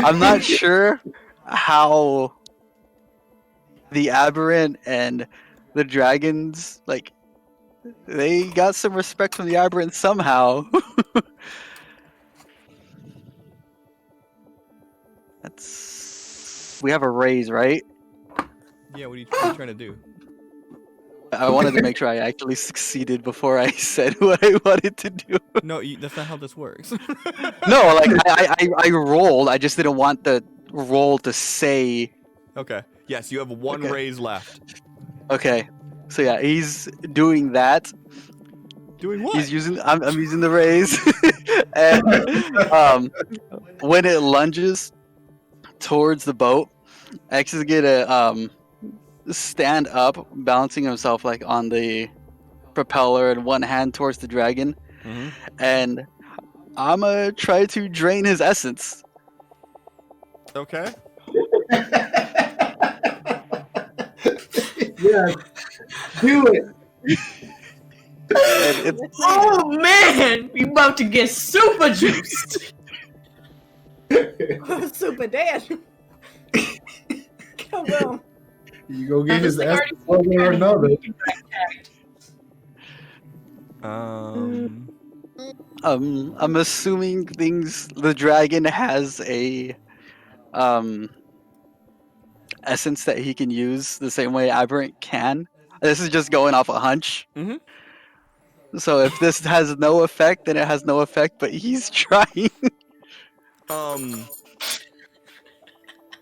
I'm not sure how the aberrant and the dragons, like, they got some respect from the aberrant somehow. We have a raise, right? Yeah, what are you trying to do? I wanted to make sure I actually succeeded before I said what I wanted to do. No, that's not how this works. No, like I rolled. I just didn't want the roll to say. Okay. Yes, you have one raise left. Okay. So yeah, he's doing that. Doing what? He's using. I'm using the raise, and when it lunges towards the boat, X is gonna stand up, balancing himself like on the propeller and one hand towards the dragon, and I'm gonna try to drain his essence. Okay. Yeah, do it. oh man, you about to get super juiced. Super dad. Come on. You go get his ass one way or another. I'm assuming the dragon has a essence that he can use the same way Aberrant can. This is just going off a hunch. Mhm. So if this has no effect, then it has no effect. But he's trying. Um,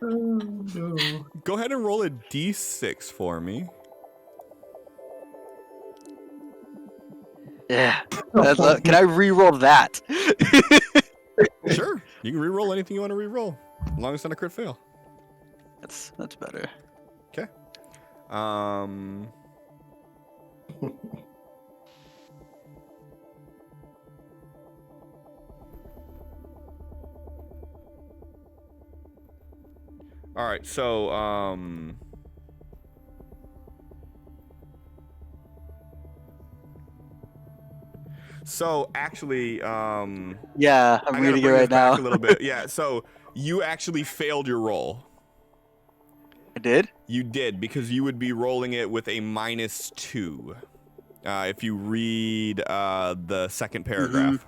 Oh no. go ahead and roll a d6 for me. Yeah. Can I re-roll that? Sure, you can re-roll anything you want to re-roll, as long as it's not a crit fail. That's better. Okay. Um. All right. So actually, Yeah, I'm I gotta reading it bring right this back now. a little bit. Yeah. So you actually failed your roll. I did. You did, because you would be rolling it with a -2 if you read the second paragraph.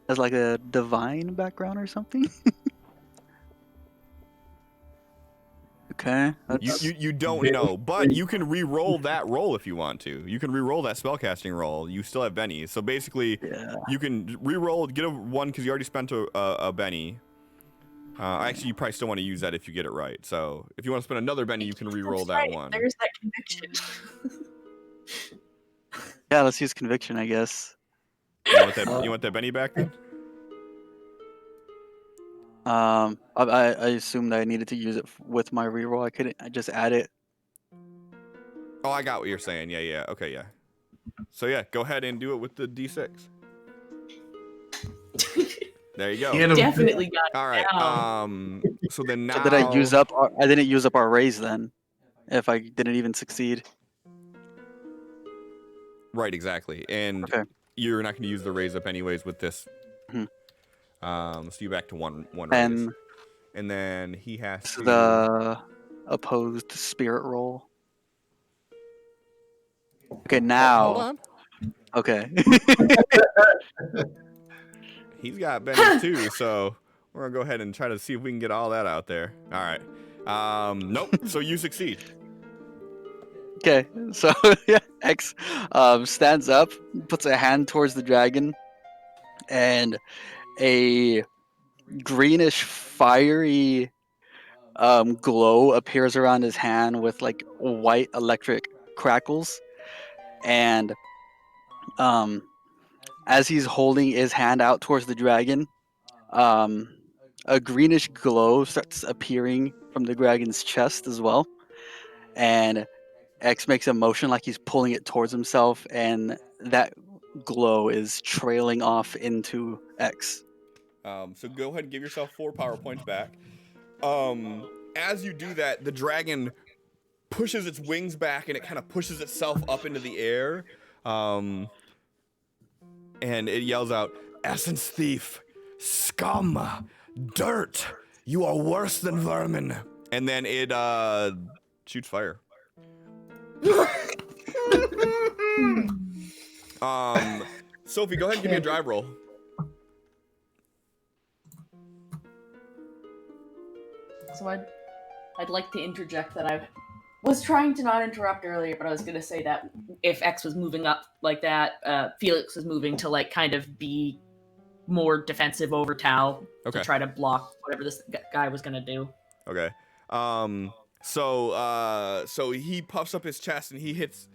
Has like a divine background or something. Okay. You don't know, but you can re-roll that roll if you want to. You can re-roll that spellcasting roll. You still have bennies, so basically, Yeah. you can re-roll, get a 1 because you already spent a benny. Actually, you probably still want to use that if you get it right. So if you want to spend another benny, you can re-roll that Right, one. There's that conviction. Yeah. Let's use conviction, I guess. You want that benny back then? I assumed I needed to use it with my reroll. I just add it. Oh, I got what you're saying. Yeah. Okay, yeah. So yeah, go ahead and do it with the d6. There you go. Definitely got it All right. down. So then now. So did I use up? I didn't use up our raise then. If I didn't even succeed. Right, exactly. And Okay. you're not going to use the raise up anyways with this. Mhm. So you back to one raise. And And then he has to. the opposed spirit roll. Okay, now. Hold on. Okay. He's got bennies too, so we're going to go ahead and try to see if we can get all that out there. All right. Nope. So you succeed. Okay. So yeah, X stands up, puts a hand towards the dragon, and a greenish fiery glow appears around his hand with like white electric crackles, and as he's holding his hand out towards the dragon, a greenish glow starts appearing from the dragon's chest as well, and X makes a motion like he's pulling it towards himself, and that glow is trailing off into X. So go ahead and give yourself 4 power points back. As you do that, the dragon pushes its wings back and it kind of pushes itself up into the air. And it yells out, "Essence thief, scum, dirt, you are worse than vermin." And then it shoots fire. Sophie, go ahead and give me a drive roll. So I'd like to interject that I was trying to not interrupt earlier, but I was going to say that if X was moving up like that, Felix was moving to like kind of be more defensive over Tao Okay. to try to block whatever this guy was going to do. Okay. So he puffs up his chest and he hits.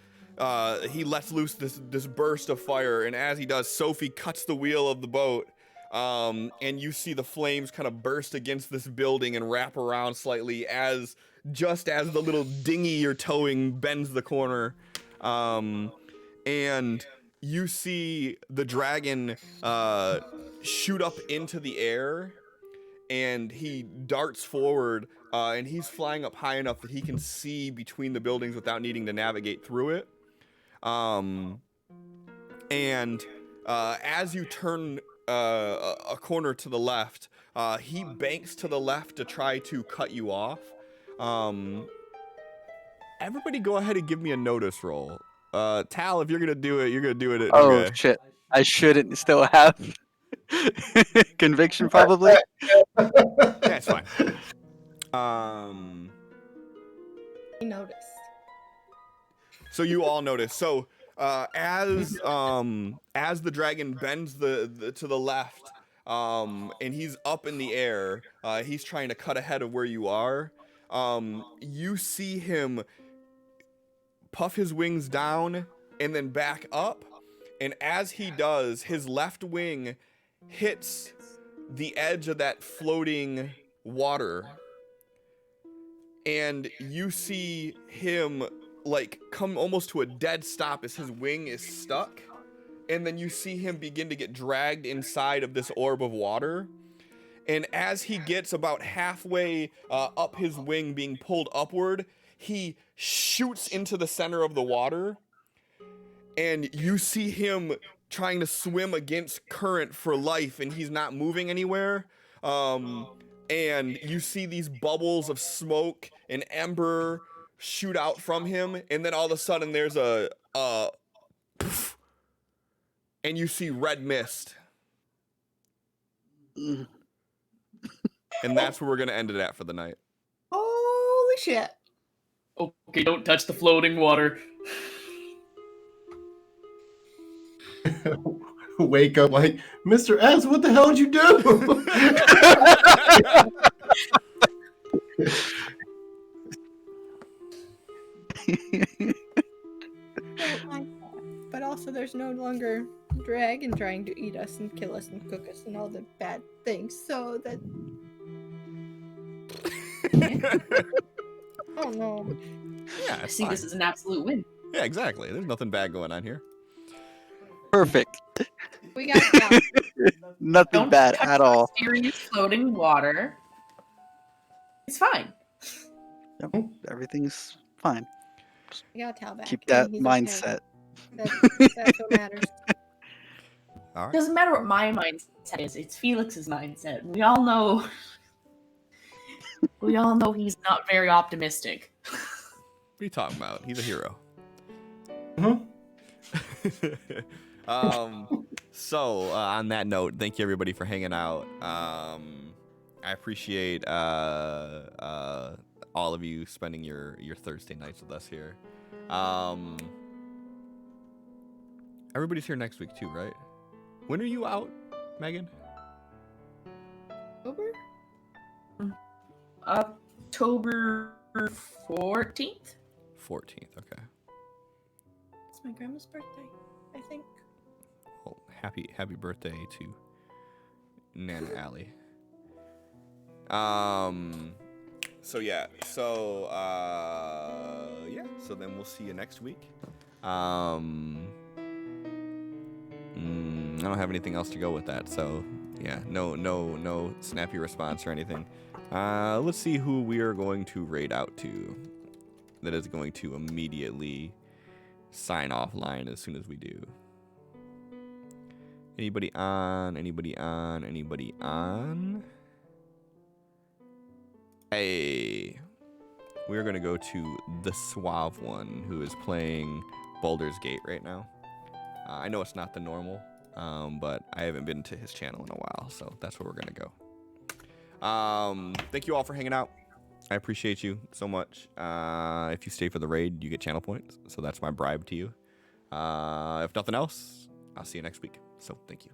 He lets loose this burst of fire, and as he does, Sophie cuts the wheel of the boat. And you see the flames kind of burst against this building and wrap around slightly just as the little dinghy you're towing bends the corner. And you see the dragon shoot up into the air, and he darts forward, and he's flying up high enough that he can see between the buildings without needing to navigate through it. And as you turn a corner to the left, he banks to the left to try to cut you off. Everybody go ahead and give me a notice roll. Tal, if you're gonna do it, you're gonna do it. Oh Okay. shit! I shouldn't still have conviction, probably. Yeah, it's fine. I noticed. So you all notice. So as the dragon bends the to the left, and he's up in the air, he's trying to cut ahead of where you are. You see him puff his wings down and then back up, and as he does, his left wing hits the edge of that floating water, and you see him like come almost to a dead stop as his wing is stuck, and then you see him begin to get dragged inside of this orb of water. And as he gets about halfway up his wing, being pulled upward, he shoots into the center of the water, and you see him trying to swim against current for life, and he's not moving anywhere. And you see these bubbles of smoke and ember shoot out from him, and then all of a sudden there's a poof, and you see red mist. Mm. And that's where we're gonna end it at for the night. Holy shit. Okay, don't touch the floating water. Wake up like, Mr. S, what the hell did you do? Don't like that. But also, there's no longer dragon trying to eat us and kill us and cook us and all the bad things. So that. Oh no. Yeah, I it's see fine. this as an absolute win. Yeah, exactly. There's nothing bad going on here. Perfect. We got that. Nothing Don't bad touch at the all. mysterious floating water. It's fine. Yep, everything's fine. We got Tal back. Keep and that he's okay. mindset. That's what matters. All It right. doesn't matter what my mindset is. It's Felix's mindset. We all know. We all know he's not very optimistic. What are you talking about? He's a hero. Mhm. So on that note, thank you everybody for hanging out. I appreciate all of you spending your Thursday nights with us here. Everybody's here next week too, right? When are you out, Megan? Over? October 14th? 14th. Okay. It's my grandma's birthday, I think. Well, happy birthday to Nana Allie. So yeah. So so then we'll see you next week. I don't have anything else to go with that. So yeah, no snappy response or anything. Let's see who we are going to raid out to. That is going to immediately sign offline as soon as we do. Anybody on? Anybody on? Anybody on? Hey, we're gonna go to the Suave one, who is playing Baldur's Gate right now. I know it's not the normal, but I haven't been to his channel in a while, so that's where we're gonna go. Thank you all for hanging out. I appreciate you so much. If you stay for the raid, you get channel points, so that's my bribe to you. If nothing else, I'll see you next week. So thank you.